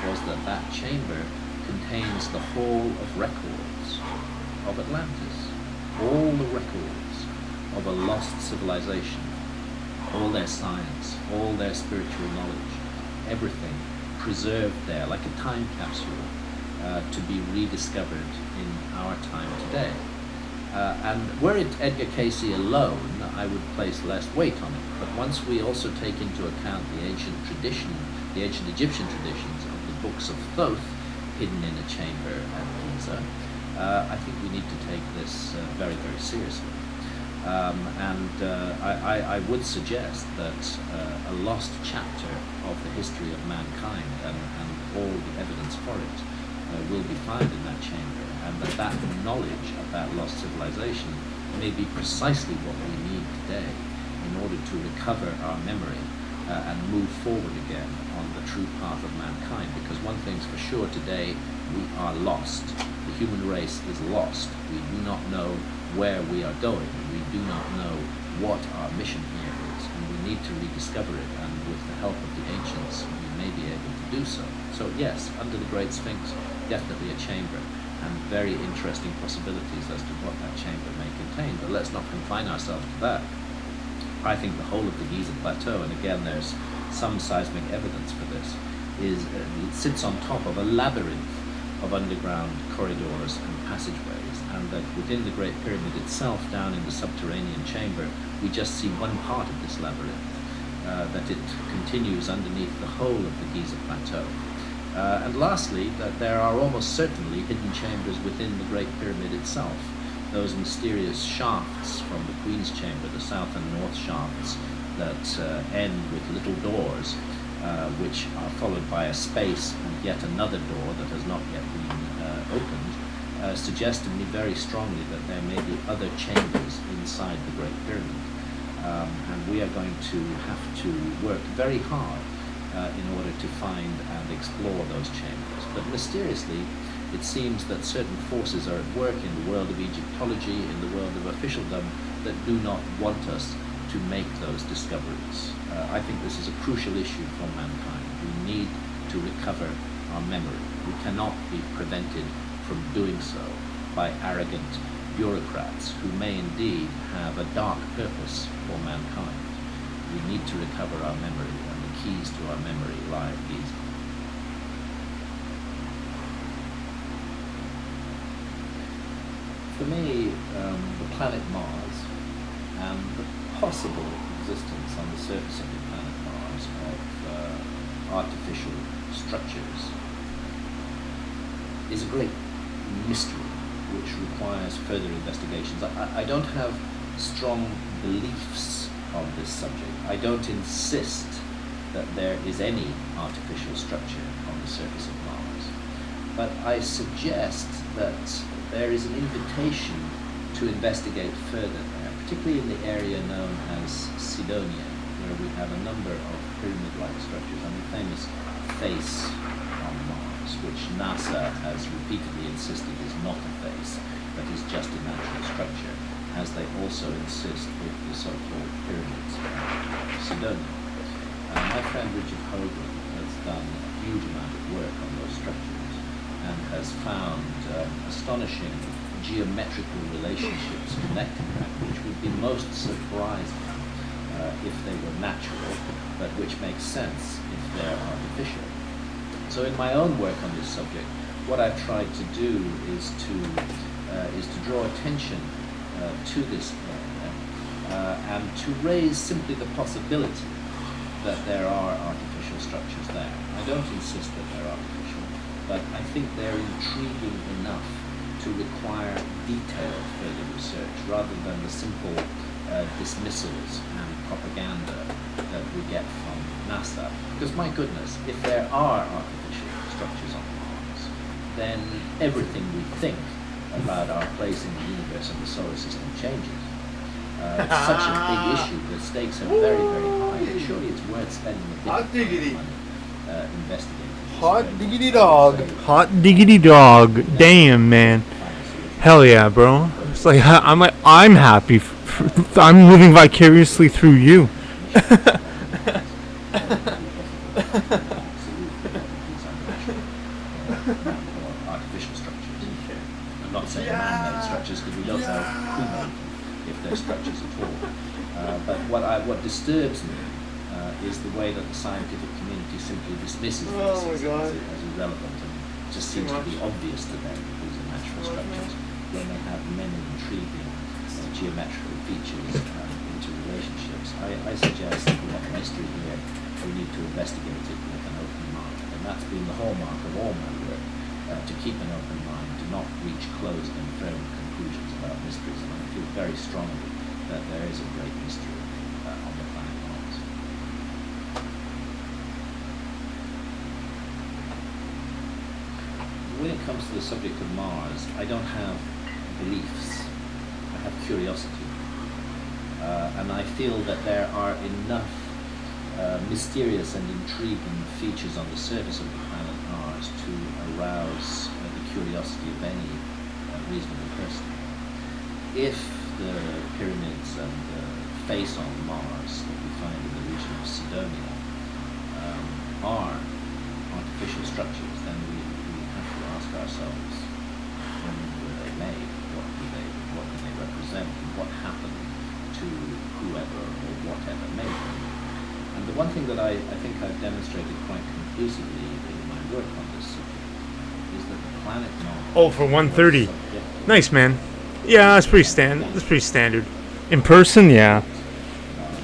was that that chamber contains the whole of records of Atlantis, all the records of a lost civilization, all their science, all their spiritual knowledge, everything preserved there like a time capsule to be rediscovered in our time today. And were it Edgar Cayce alone, I would place less weight on it. But once we also take into account the ancient tradition, the ancient Egyptian traditions of the books of Thoth hidden in a chamber at Giza, I think we need to take this very, very seriously. I would suggest that a lost chapter of the history of mankind and all the evidence for it will be found in that chamber, and that knowledge of that lost civilization may be precisely what we need today in order to recover our memory and move forward again on the true path of mankind. Because one thing's for sure today, we are lost. The human race is lost. We do not know where we are going. We do not know what our mission here is, and we need to rediscover it, and with the help of the ancients we may be able to do so. So yes, under the Great Sphinx, definitely a chamber, and very interesting possibilities as to what that chamber may contain. But let's not confine ourselves to that. I think the whole of the Giza Plateau, and again there's some seismic evidence for this, it sits on top of a labyrinth of underground corridors and passageways, and that within the Great Pyramid itself, down in the subterranean chamber, we just see one part of this labyrinth, that it continues underneath the whole of the Giza Plateau. And lastly, that there are almost certainly hidden chambers within the Great Pyramid itself. Those mysterious shafts from the Queen's Chamber, the south and north shafts that end with little doors, which are followed by a space and yet another door that has not yet been opened, suggest to me very strongly that there may be other chambers inside the Great Pyramid. And we are going to have to work very hard in order to find and explore those chambers. But mysteriously, It seems that certain forces are at work in the world of Egyptology, in the world of officialdom, that do not want us to make those discoveries. I think this is a crucial issue for mankind. We need to recover our memory. We cannot be prevented from doing so by arrogant bureaucrats who may indeed have a dark purpose for mankind. We need to recover our memory, and the keys to our memory lie at Giza. For me, the planet Mars and the possible existence on the surface of the planet Mars of artificial structures is a great mystery which requires further investigations. I don't have strong beliefs on this subject. I don't insist that there is any artificial structure on the surface of Mars, but I suggest that there is an invitation to investigate further there, particularly in the area known as Cydonia, where we have a number of pyramid-like structures, and the famous face on Mars, which NASA has repeatedly insisted is not a face, but is just a natural structure, as they also insist with the so-called pyramids of Cydonia. My friend Richard Hogan has done a huge amount of work on those structures and has found astonishing geometrical relationships connecting them, which would be most surprising if they were natural, but which makes sense if they're artificial. So in my own work on this subject, what I've tried to do is to draw attention to this area and to raise simply the possibility that there are artificial structures there. I don't insist that they're artificial, but I think they're intriguing enough to require detailed further research rather than the simple dismissals and propaganda that we get from NASA. Because my goodness, if there are artificial structures on Mars, then everything we think about our place in the universe and the solar system changes. It's such a big issue, the stakes are very, very high, and surely it's worth spending a bit of money investigating. Hot diggity dog. Hot diggity dog. Damn, man. Hell yeah, bro. It's like I'm happy. I'm living vicariously through you. Artificial structures. I'm not saying man-made structures because we don't know who made them, if they're structures at all. But what disturbs me is the way that the scientific community simply dismisses this as irrelevant, and it just seems to be obvious to them that these are natural structures when they have many intriguing geometrical features into relationships. I suggest that we have a mystery here. We need to investigate it with an open mind, and that's been the hallmark of all my work, to keep an open mind, to not reach closed and firm conclusions about mysteries, and I feel very strongly that there is a great mystery on the planet Mars. When it comes to the subject of Mars, I don't have beliefs. I have curiosity. And I feel that there are enough mysterious and intriguing features on the surface of the planet Mars to arouse the curiosity of any reasonable person. If the pyramids and the face on Mars that we find in the region of Cydonia are artificial structures, then we have to ask ourselves, when were they made? What do they represent? And what happened to whoever or whatever made them? And the one thing that I think I've demonstrated quite conclusively in my work on this subject is that the planet Mars... Oh, for 130. Nice, man. Yeah, that's pretty standard. In person, yeah.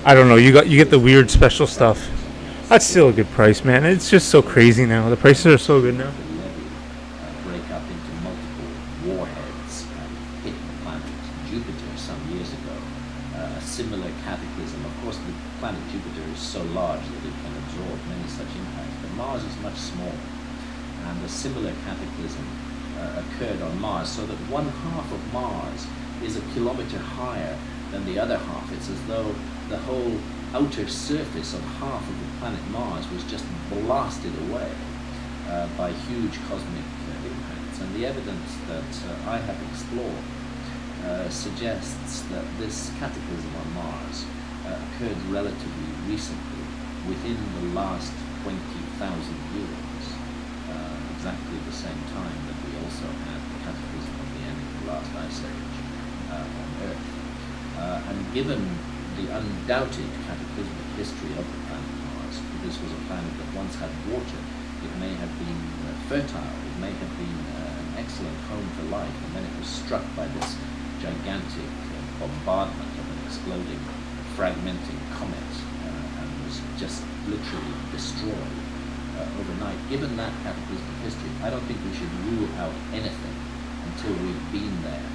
I don't know. You get the weird special stuff. That's still a good price, man. It's just so crazy now. The prices are so good now. Break up into multiple warheads and hit the planet Jupiter some years ago. A similar cataclysm. Of course, the planet Jupiter is so large that it can absorb many such impacts, but Mars is much smaller. And a similar cataclysm occurred on Mars, so that one half of Mars is a kilometer higher than the other half. It's as though the whole outer surface of half of the planet Mars was just blasted away by huge cosmic impacts. and the evidence that I have explored suggests that this cataclysm on Mars occurred relatively recently, within the last 20,000 years, exactly the same time that we also had the cataclysm of the end of the last ice age on Earth. And given the undoubted cataclysmic history of the planet Mars, this was a planet that once had water, it may have been fertile, it may have been an excellent home for life, and then it was struck by this gigantic bombardment of an exploding, fragmenting comet, and was just literally destroyed overnight. Given that cataclysmic history, I don't think we should rule out anything until we've been there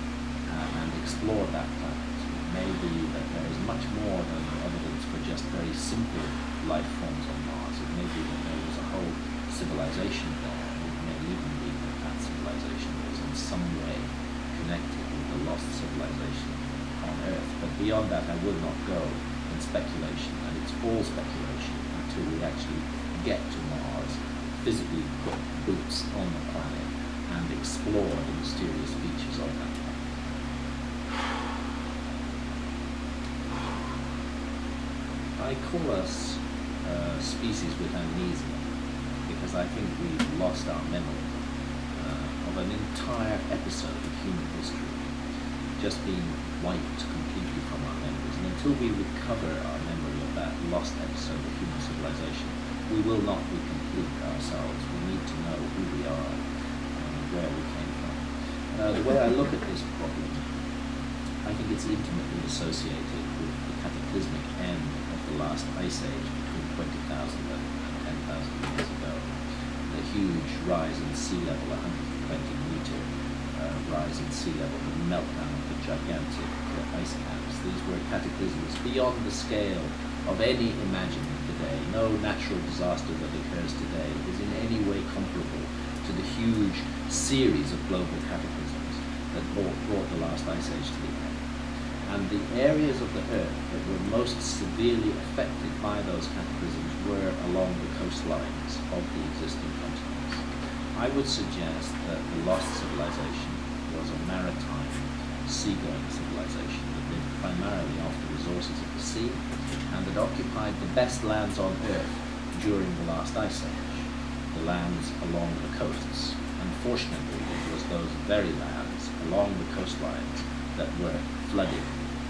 and explored that planet. It may be that there is much more than evidence for just very simple life forms on Mars. It may be that there was a whole civilization there, and it may even be that that civilization was in some way connected with the lost civilization on Earth. But beyond that, I will not go in speculation, and it's all speculation until we actually get to Mars, physically put boots on the planet, and explore the mysterious features of that planet. I call us species with amnesia because I think we've lost our memory of an entire episode of human history, just being wiped completely from our memories. And until we recover our memory of that lost episode of human civilization, we will not be complete ourselves. We need to know who we are and where we came from. The way I look at this problem, I think it's intimately associated with the cataclysmic end of the last ice age between 20,000 and 10,000 years ago. The huge rise in sea level, 120-meter rise in sea level, the meltdown of the gigantic ice caps. These were cataclysms beyond the scale of any imagining today. No natural disaster that occurs today is in any way comparable to the huge series of global cataclysms that brought the last ice age to the end. And the areas of the Earth that were most severely affected by those cataclysms were along the coastlines of the existing continents. I would suggest that the lost civilization was a maritime, seagoing civilization that lived primarily off the resources of the sea and that occupied the best lands on Earth during the last ice age, the lands along the coasts. Unfortunately, it was those very lands along the coastlines that were flooded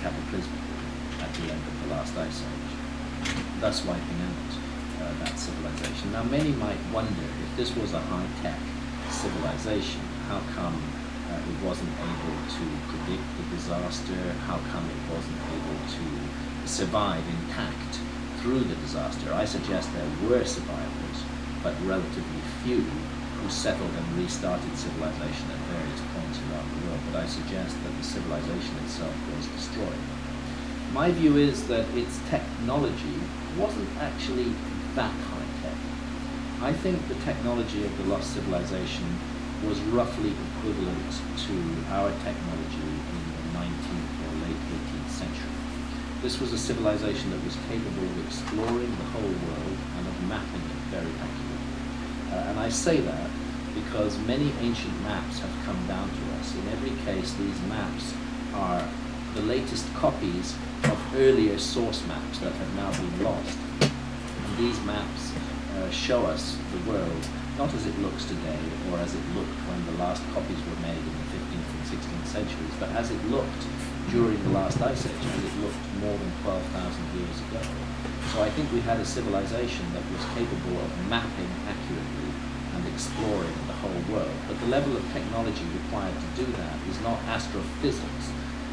cataclysmically at the end of the last ice age, thus wiping out that civilization. Now, many might wonder, if this was a high-tech civilization, how come it wasn't able to predict the disaster? How come it wasn't able to survive intact through the disaster? I suggest there were survivors, but relatively few, who settled and restarted civilization at various points around the world. But I suggest that the civilization itself was destroyed. My view is that its technology wasn't actually that high-tech. I think the technology of the lost civilization was roughly equivalent to our technology in the 19th or late 18th century. This was a civilization that was capable of exploring the whole world and of mapping it very accurately. And I say that because many ancient maps have come down to us. In every case, these maps are the latest copies of earlier source maps that have now been lost. And these maps show us the world not as it looks today or as it looked when the last copies were made in the 15th and 16th centuries, but as it looked during the last ice age, as it looked more than 12,000 years ago. So I think we had a civilization that was capable of mapping accurately and exploring the whole world. But the level of technology required to do that is not astrophysics.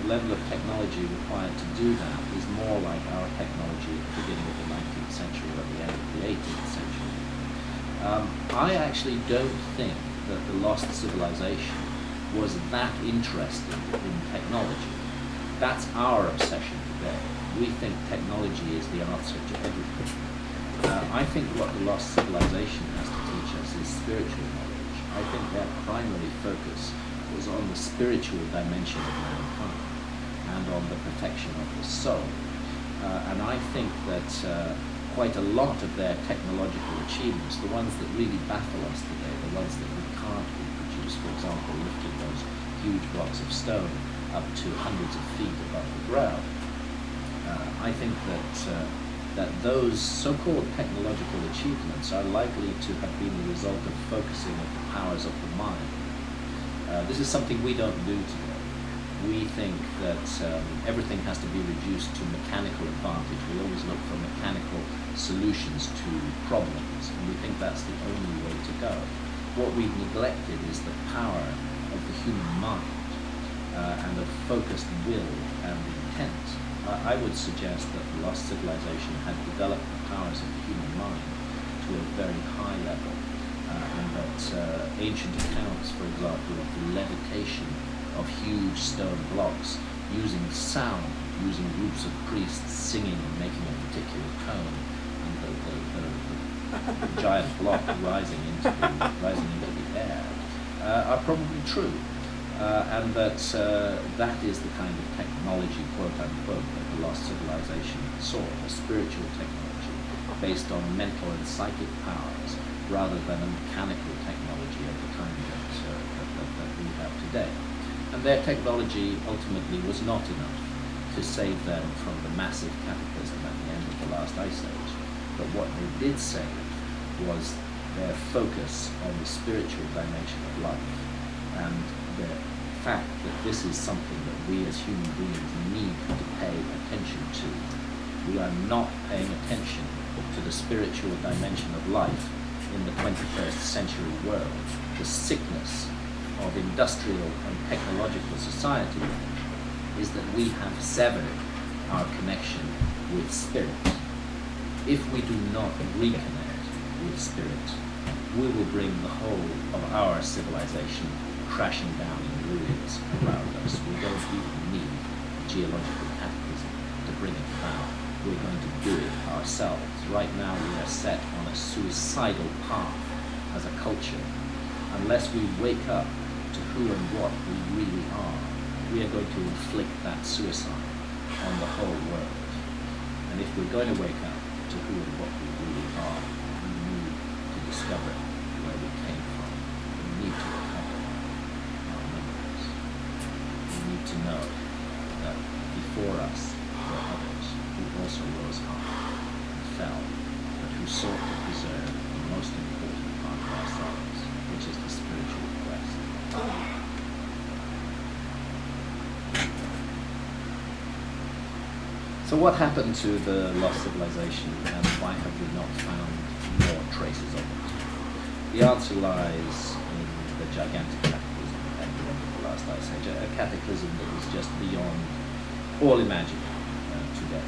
The level of technology required to do that is more like our technology at the beginning of the 19th century or the end of the 18th century. I actually don't think that the lost civilization was that interested in technology. That's our obsession today. We think technology is the answer to everything. I think what the lost civilization has to teach us is spiritual knowledge. I think their primary focus was on the spiritual dimension of mankind and on the protection of the soul. And I think that quite a lot of their technological achievements, the ones that really baffle us today, the ones that we can't reproduce, Jews, for example, lifted those huge blocks of stone up to hundreds of feet above the ground. I think that those so-called technological achievements are likely to have been the result of focusing of the powers of the mind. This is something we don't do today. We think that everything has to be reduced to mechanical advantage. We always look for mechanical solutions to problems, and we think that's the only way to go. What we've neglected is the power of the human mind and of focused will and intent. I would suggest that the lost civilization had developed the powers of the human mind to a very high level, and that ancient accounts, for example, of the levitation of huge stone blocks using sound, using groups of priests singing and making a particular tone, and the giant block rising into the air, are probably true. And that is the kind of technology, quote unquote, that the lost civilization saw, a spiritual technology based on mental and psychic powers rather than a mechanical technology of the kind that we have today. And their technology ultimately was not enough to save them from the massive cataclysm at the end of the last ice age. But what they did save was their focus on the spiritual dimension of life, and the fact that this is something that we as human beings need to pay attention to. We are not paying attention to the spiritual dimension of life in the 21st century world. The sickness of industrial and technological society is that we have severed our connection with spirit. If we do not reconnect with spirit, we will bring the whole of our civilization crashing down in ruins around us. We don't even need a geological cataclysm to bring it down. We're going to do it ourselves. Right now we are set on a suicidal path as a culture. Unless we wake up to who and what we really are, we are going to inflict that suicide on the whole world. And if we're going to wake up to who and what we really are, we need to discover where we came from. We need to recover our memories. We need to know that before us were others who also rose up and fell, but who sought to preserve the most important part of ourselves, which is the spiritual quest. So what happened to the lost civilization, and why have we not found more traces of it? The answer lies in the gigantic cataclysm at the end of the last ice age, a cataclysm that is just beyond all imagining today.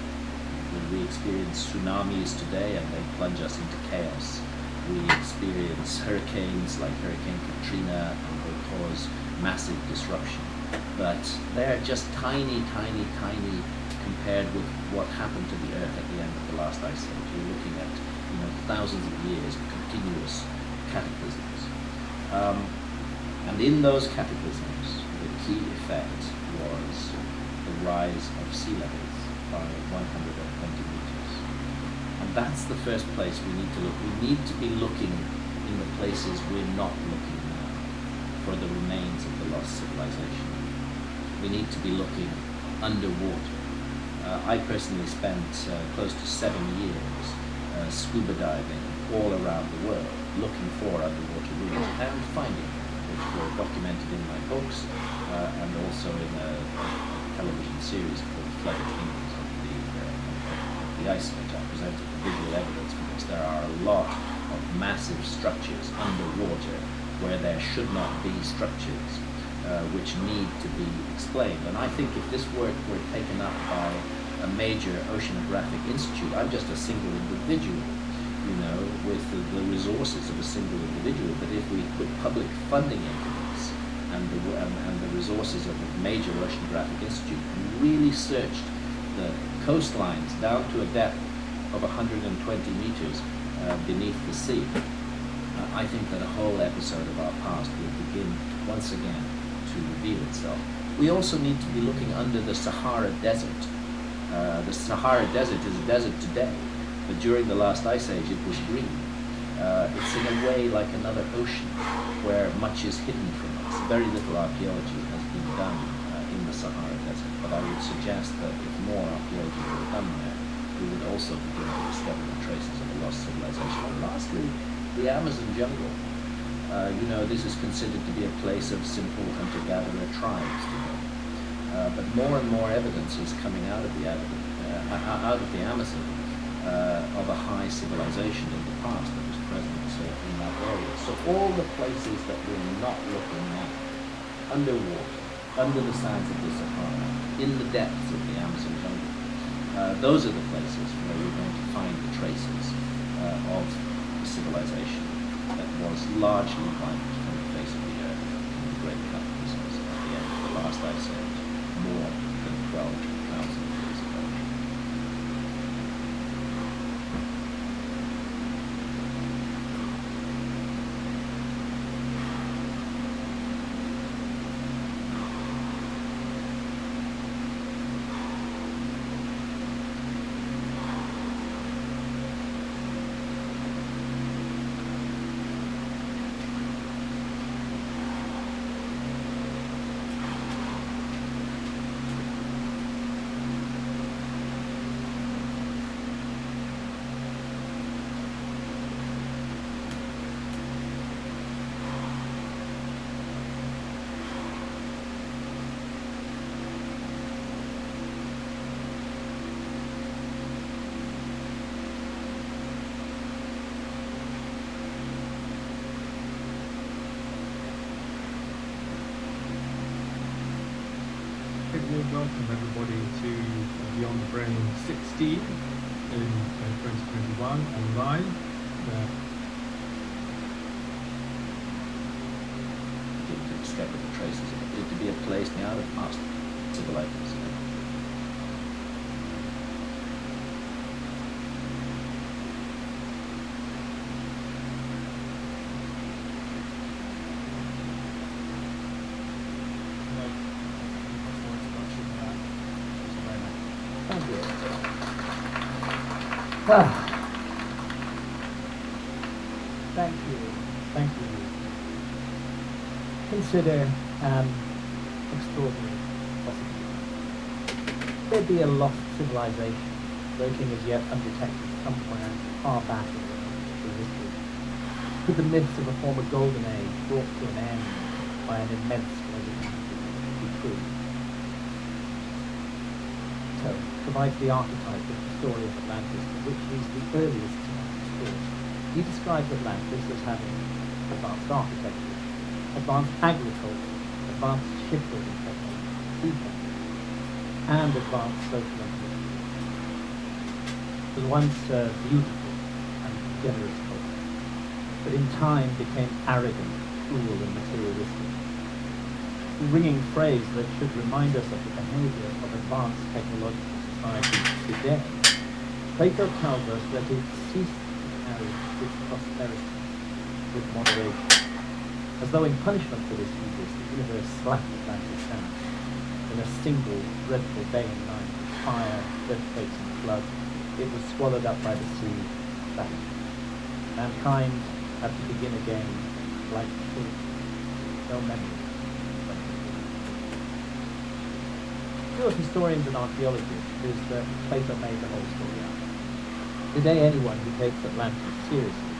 We experience tsunamis today and they plunge us into chaos. We experience hurricanes like Hurricane Katrina and they cause massive disruption. But they're just tiny compared with what happened to the Earth at the end of the last ice age. You're looking at thousands of years of continuous cataclysms. And in those cataclysms, the key effect was the rise of sea levels by 120 meters. And that's the first place we need to look. We need to be looking in the places we're not looking now for the remains of the lost civilization. We need to be looking underwater. I personally spent close to 7 years scuba diving all around the world, looking for underwater ruins and finding them, which were documented in my books and also in a television series called Flooded Kingdoms of the Ice Age. I presented the visual evidence because there are a lot of massive structures underwater where there should not be structures which need to be explained. And I think if this work were taken up by a major oceanographic institute, I'm just a single individual, with the resources of a single individual, but if we put public funding into this and the resources of a major oceanographic institute and really searched the coastlines down to a depth of 120 meters beneath the sea, I think that a whole episode of our past will begin once again to reveal itself. We also need to be looking under the Sahara Desert. The Sahara Desert is a desert today, but during the last ice age it was green. It's in a way like another ocean where much is hidden from us. Very little archaeology has been done in the Sahara Desert, but I would suggest that if more archaeology were done there, we would also begin to discover the traces of a lost civilization. And lastly, the Amazon jungle. This is considered to be a place of simple hunter-gatherer tribes today. But more and more evidence is coming out of the Amazon of a high civilization in the past that was present in that area. So all the places that we're not looking at, underwater, under the sands of the Sahara, in the depths of the Amazon jungle, those are the places where we're going to find the traces of the civilization that was largely wiped from the face of the earth in the great cataclysms at the end of the last ice age, more than 12,000 years ago. Welcome everybody to Beyond the Brain 16 in 2021 online. To discover the traces of it, to be a place now of past civilizations. Thank you. Consider extraordinary possibility. There'd be a lost civilization lurking as yet undetected somewhere far back in history. Could the myths of a former Goldeneye brought to an end by an immense revolution be true? So, provides the archetype of the story of Atlantis, which is the earliest source. He describes Atlantis as having advanced architecture, advanced agriculture, advanced shipbuilding technology, seafaring, and advanced social and political. It was once a beautiful and generous culture, but in time became arrogant, cruel, and materialistic. A ringing phrase that should remind us of the behavior of advanced technological societies today. Plato tells us that it ceased to carry its prosperity with moderation. As though in punishment for this hubris, the universe slapped Atlantis down. In a single dreadful day and night, fire, earthquakes, and flood, it was swallowed up by the sea, vanished. Mankind had to begin again, like children, no memory. The view of historians and archaeologists is that Plato made the whole story up. Today, anyone who takes Atlantis seriously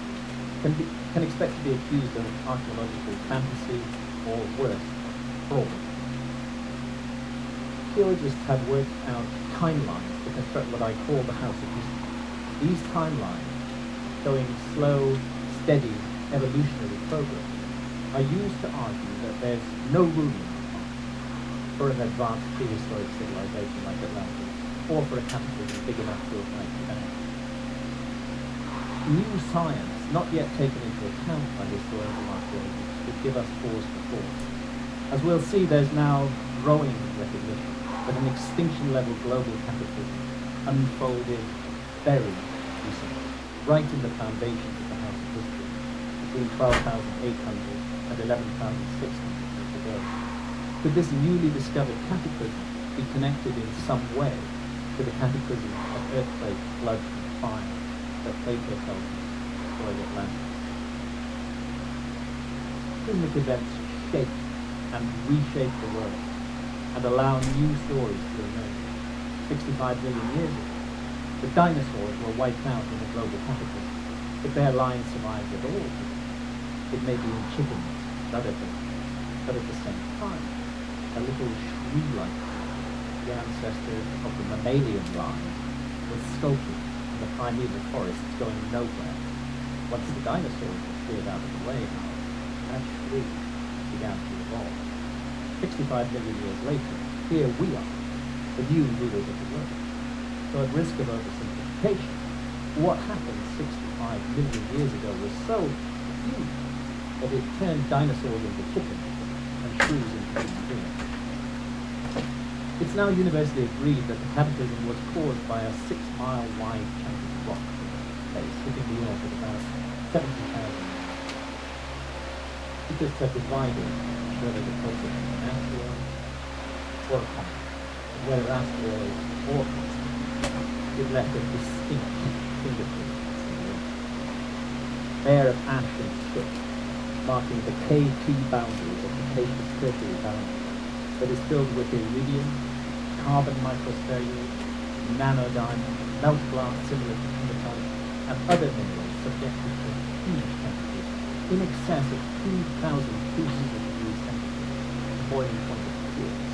can expect to be accused of archaeological fantasy or worse, fraud. Archaeologists have worked out timelines to construct what I call the House of History. These timelines, showing slow, steady evolutionary progress, are used to argue that there's no room for an advanced prehistoric civilization like Atlantis, or for a cataclysm big enough to ignite humanity. New science, not yet taken into account by historians and archaeologists, would give us pause for thought. As we'll see, there's now growing recognition that an extinction-level global cataclysm unfolded very recently, right in the foundations of the House of History, between 12,800 and 11,600 years ago. Could this newly discovered cataclysm be connected in some way to the cataclysm of earthquake, flood, and fire that Plato tells us destroyed Atlantis? cataclysmic events shape and reshape the world and allow new stories to emerge. 65 million years ago, the dinosaurs were wiped out in a global cataclysm. If their line survives at all, it may be in chickens and other things, but at the same time, a little shrew-like, the ancestor of the mammalian line, was skulking in the primeval forests going nowhere. Once the dinosaurs were cleared out of the way, that shrew began to evolve. 65 million years later, here we are, the new rulers of the world. So at risk of oversimplification, what happened 65 million years ago was so huge that it turned dinosaurs into chickens and shrews into human beings. It's now universally agreed that the cataclysm was caused by a 6-mile wide chunk of rock in space, hitting the Earth at about 70,000 miles. It just kept dividing whether the culprit was an asteroid or a comet. Whether asteroid or comet, it left a distinct fingerprint. Layer of ash and soot, marking the KT boundaries of the Cretaceous Tertiary boundary that is filled with iridium, carbon microspherules, nanodiamonds, melt glass similar to hematite, and other minerals subjected to huge temperatures in excess of 2,200 degrees centigrade, the boiling point of fuels,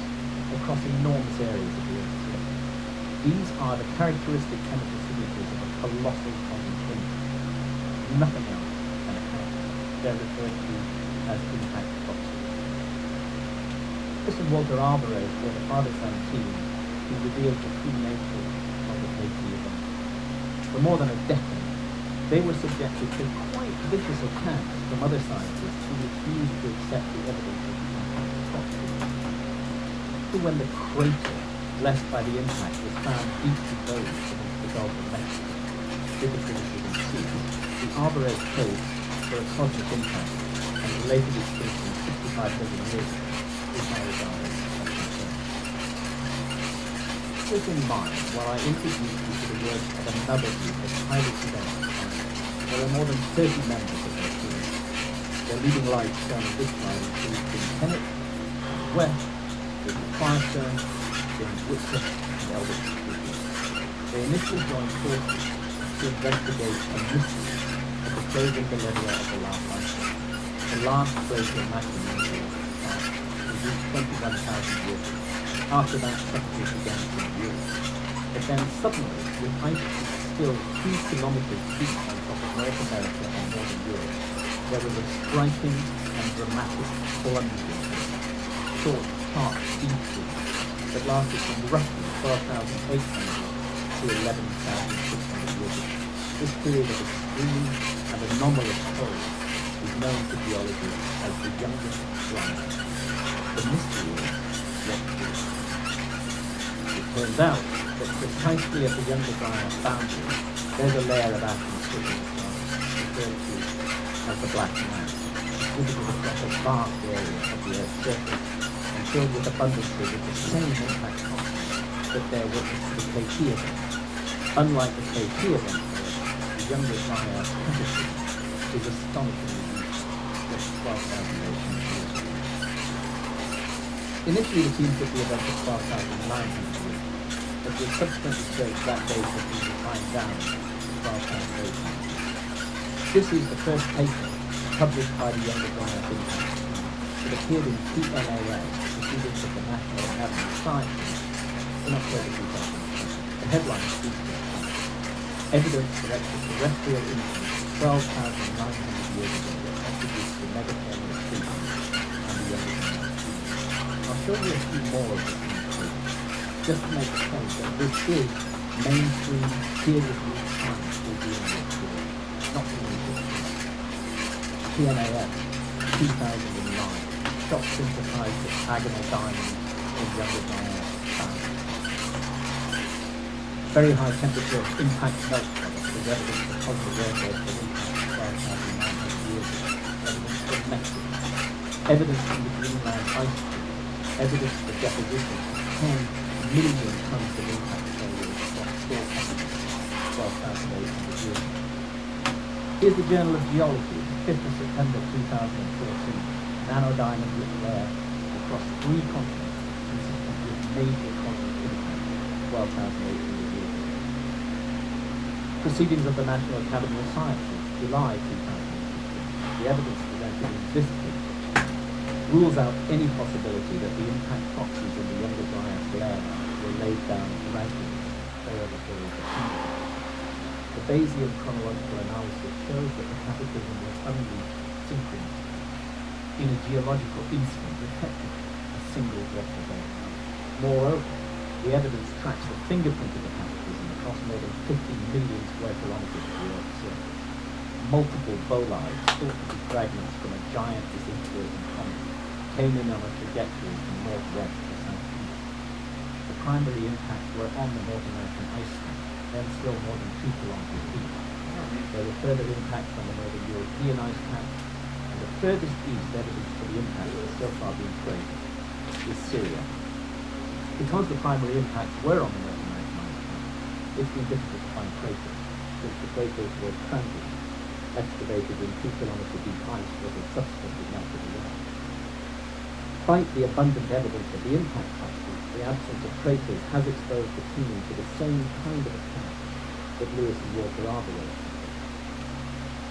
across enormous areas of the Earth's surface. These are the characteristic chemical signatures of a colossal concentration. Nothing else can account for. They're referred to as impact toxins. This is Walter Alvarez were the father-son team who revealed the true nature of the KT event. For more than a decade, they were subjected to quite vicious attacks from other scientists who refused to accept the evidence of the impact toxins. When the crater left by the impact was found deeply buried beneath the Gulf of Mexico, bitter criticism ceased. The Alvarez case for a cosmic impact and related extinction 65 million years ago is now regarded as concern. Keep in mind, while I introduce you to the work of another group of highly credentialed scientists, there are more than 30 members of their team. Their leading lights shown on this slide include Tim Tennant, West, Richard Firestone, James Whitcomb, and Elvis Stevens. They initially joined forces to investigate a mystery of the frozen millennia of the last ice age. The last glacial maximum reduced 21,000 years ago. After that, temperatures began to reduce. But then suddenly, with ice still 2 kilometers deep on top of North America and Northern Europe, there was a striking and dramatic plunge in short, sharp speed that lasted from roughly 12,800 to 11,600 years ago. This period of extreme and anomalous cold is known to geologists as the youngest drama. The mystery is what to do. It turns out that precisely at the younger Gaia boundary, there's a layer of ash and soot in the sky, referred to as the black mass, distributed across a vast area of the Earth's surface and filled with abundances of the same impact toxins that bear witness to the KT event. Unlike the KT event, the younger Gaia cataclysm is astonishingly deep, just 12,800 years ago. Initially, the team took the event at 12,900 years, but was subsequently showed that date has been refined down to 12,800. This is the first paper published by the younger Gaia think tank. It appeared in PNAS, Proceedings of the National Academy of Sciences, in October 2020. The headline speaks to it. Evidence that extraterrestrial infants 12,900 years ago attributed to megathermal extinction and the younger Gaia. I'll show you a few more of the things, just to make the point that this is mainstream, peer-reviewed science we're dealing with today, not the PNAS, 2009, shock synthesized hexagonal diamonds in younger Gaia science. Very high temperature impact melt products is evidence of positive airburst of impact 12,900 years ago, evidence from Mexico, evidence from the Greenland ice sheet, evidence for deposition of 10 million tons of impact failures across 4 continents, 12,800 years ago. Here's the Journal of Geology, 5th of September 2014. nanodiamond-rich layer across 3 continents consistent with major cosmic impact 12,800 years ago. Proceedings of the National Academy of Sciences, July 2016. The evidence presented in this paper rules out any possibility that the impact proxies in the Younger Dryas layer were laid down gradually over periods of time. The Bayesian chronological analysis shows that the cataclysm was unleashed synchronously in a geological instant, effectively a single drift of air. Moreover, the evidence tracks the fingerprint of the cataclysm across more than 50 million square kilometers of the Earth's surface. Multiple boli, thought to be fragments from a giant disintegrating comet, came in on a trajectory from northwest to southeast. The primary impacts were on the North American ice cap, then still more than 2 kilometers deep. There were further impacts on the Northern European ice cap, and the furthest east evidence for the impact that has so far been traced is Syria. Because the primary impacts were on the North American ice cap, it's been difficult to find craters, since the craters were transient, excavated in 2 kilometer deep ice that had subsequently melted away. Despite the abundant evidence of the impact factors, the absence of craters has exposed the team to the same kind of attack that Lewis and Walker Arbor.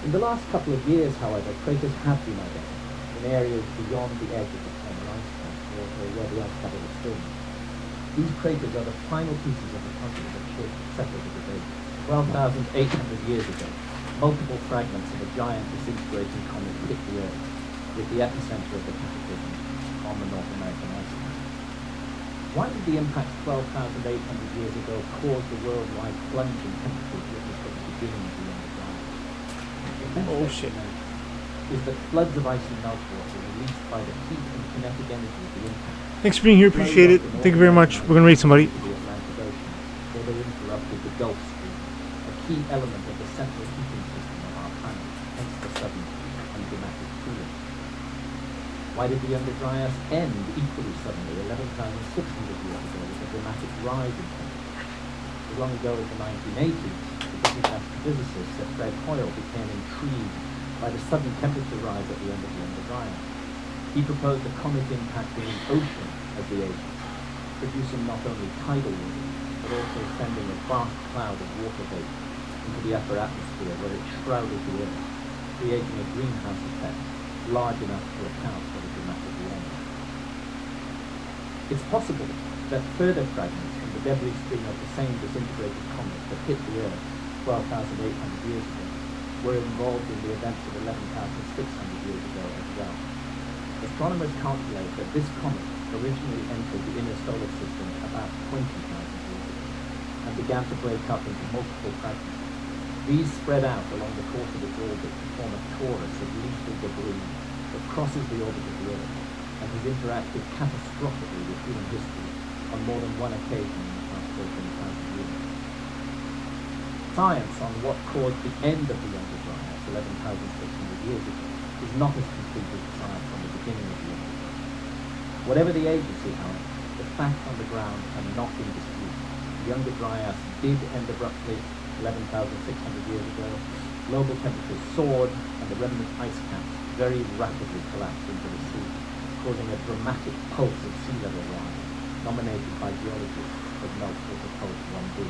In the last couple of years, however, craters have been identified in areas beyond the edge of the former ice cap, or where the ice cap was formed. These craters are the final pieces of the puzzle that shaped the settled of the Gyges. 12,800 years ago, multiple fragments of a giant disintegrating comet hit the Earth, with the epicenter of the cataclysm on the North American ice cap. Why did the impact 12,800 years ago cause the worldwide plunge in temperatures witnessed at the beginning of the Younger Dryas? Oh shit. Is that floods of icy meltwater released by the heat and kinetic energy of the impact. Thanks for being here. Appreciate it. Thank you very much. We're going to read somebody. The Atlantic Ocean, where they interrupted the Gulf Stream, a key element of the central heating system of our planet, hence the sudden and dramatic cooling. Why did the Younger Dryas end equally suddenly 11,600 years ago with a dramatic rise in temperature? As long ago as the 1980s, the British astrophysicist Sir Fred Hoyle became intrigued by the sudden temperature rise at the end of the Younger Dryas. He proposed a comet impacting the ocean as the agent, producing not only tidal waves, but also sending a vast cloud of water vapor into the upper atmosphere where it shrouded the Earth, creating a greenhouse effect large enough to account for the dramatic warming. It's possible that further fragments from the debris stream of the same disintegrated comet that hit the Earth 12,800 years ago were involved in the events of 11,600 years ago as well. Astronomers calculate that this comet originally entered the inner solar system about 20,000 years ago and began to break up into multiple fragments. These spread out along the course of its orbit to form a torus of lethal debris that crosses the orbit of the Earth and has interacted catastrophically with human history on more than one occasion in the past 14,000 years. Science on what caused the end of the Younger Dryas 11,600 years ago is not as complete as the science on the beginning of the Younger Dryas. Whatever the agency, however, the facts on the ground are not in dispute. The Younger Dryas did end abruptly 11,600 years ago. Global temperatures soared and the remnant ice caps very rapidly collapsed into the sea, causing a dramatic pulse of sea level rise, nominated by geologists as meltwater pulse 1b.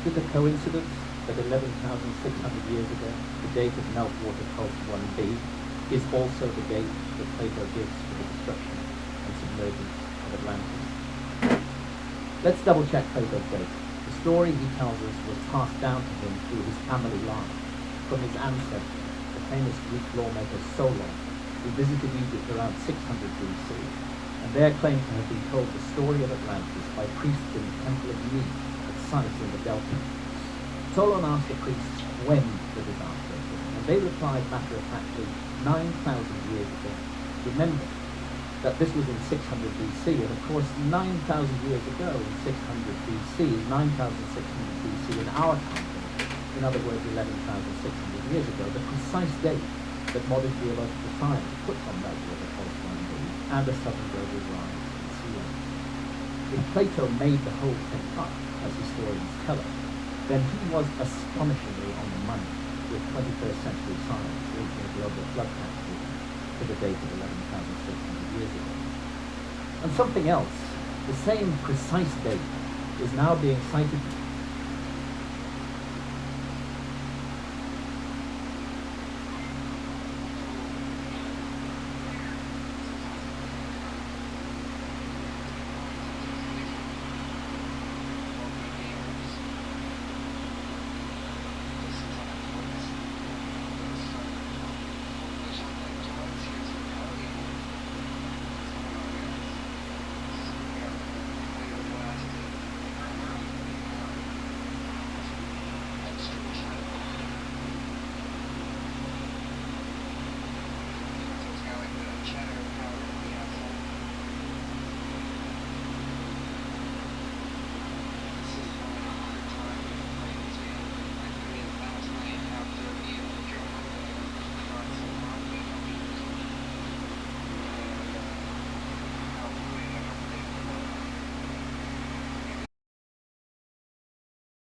Is it a coincidence that 11,600 years ago, the date of meltwater pulse 1b is also the date that Plato gives for the destruction and submergence of Atlantis? Let's double check Plato's date. The story he tells us was passed down to him through his family line, from his ancestor, the famous Greek lawmaker Solon, who visited Egypt around 600 BC, and there claimed to have been told the story of Atlantis by priests in the Temple of Neith at Sais in the Delta. Solon asked the priests when the disaster occurred, and they replied matter-of-factly 9,000 years ago. Remember that this was in 600 BC, and of course 9,000 years ago in 600 BC is 9,600 BC in our time. In other words, 11,600 years ago, the precise date that modern geological science puts on meltwater pulse 1b and a sudden global rise in sea level. If Plato made the whole thing up, as historians tell us, then he was astonishingly on the money with 21st century science linking global flood catastrophe. to the date of 11,600 years ago. And something else, the same precise date, is now being cited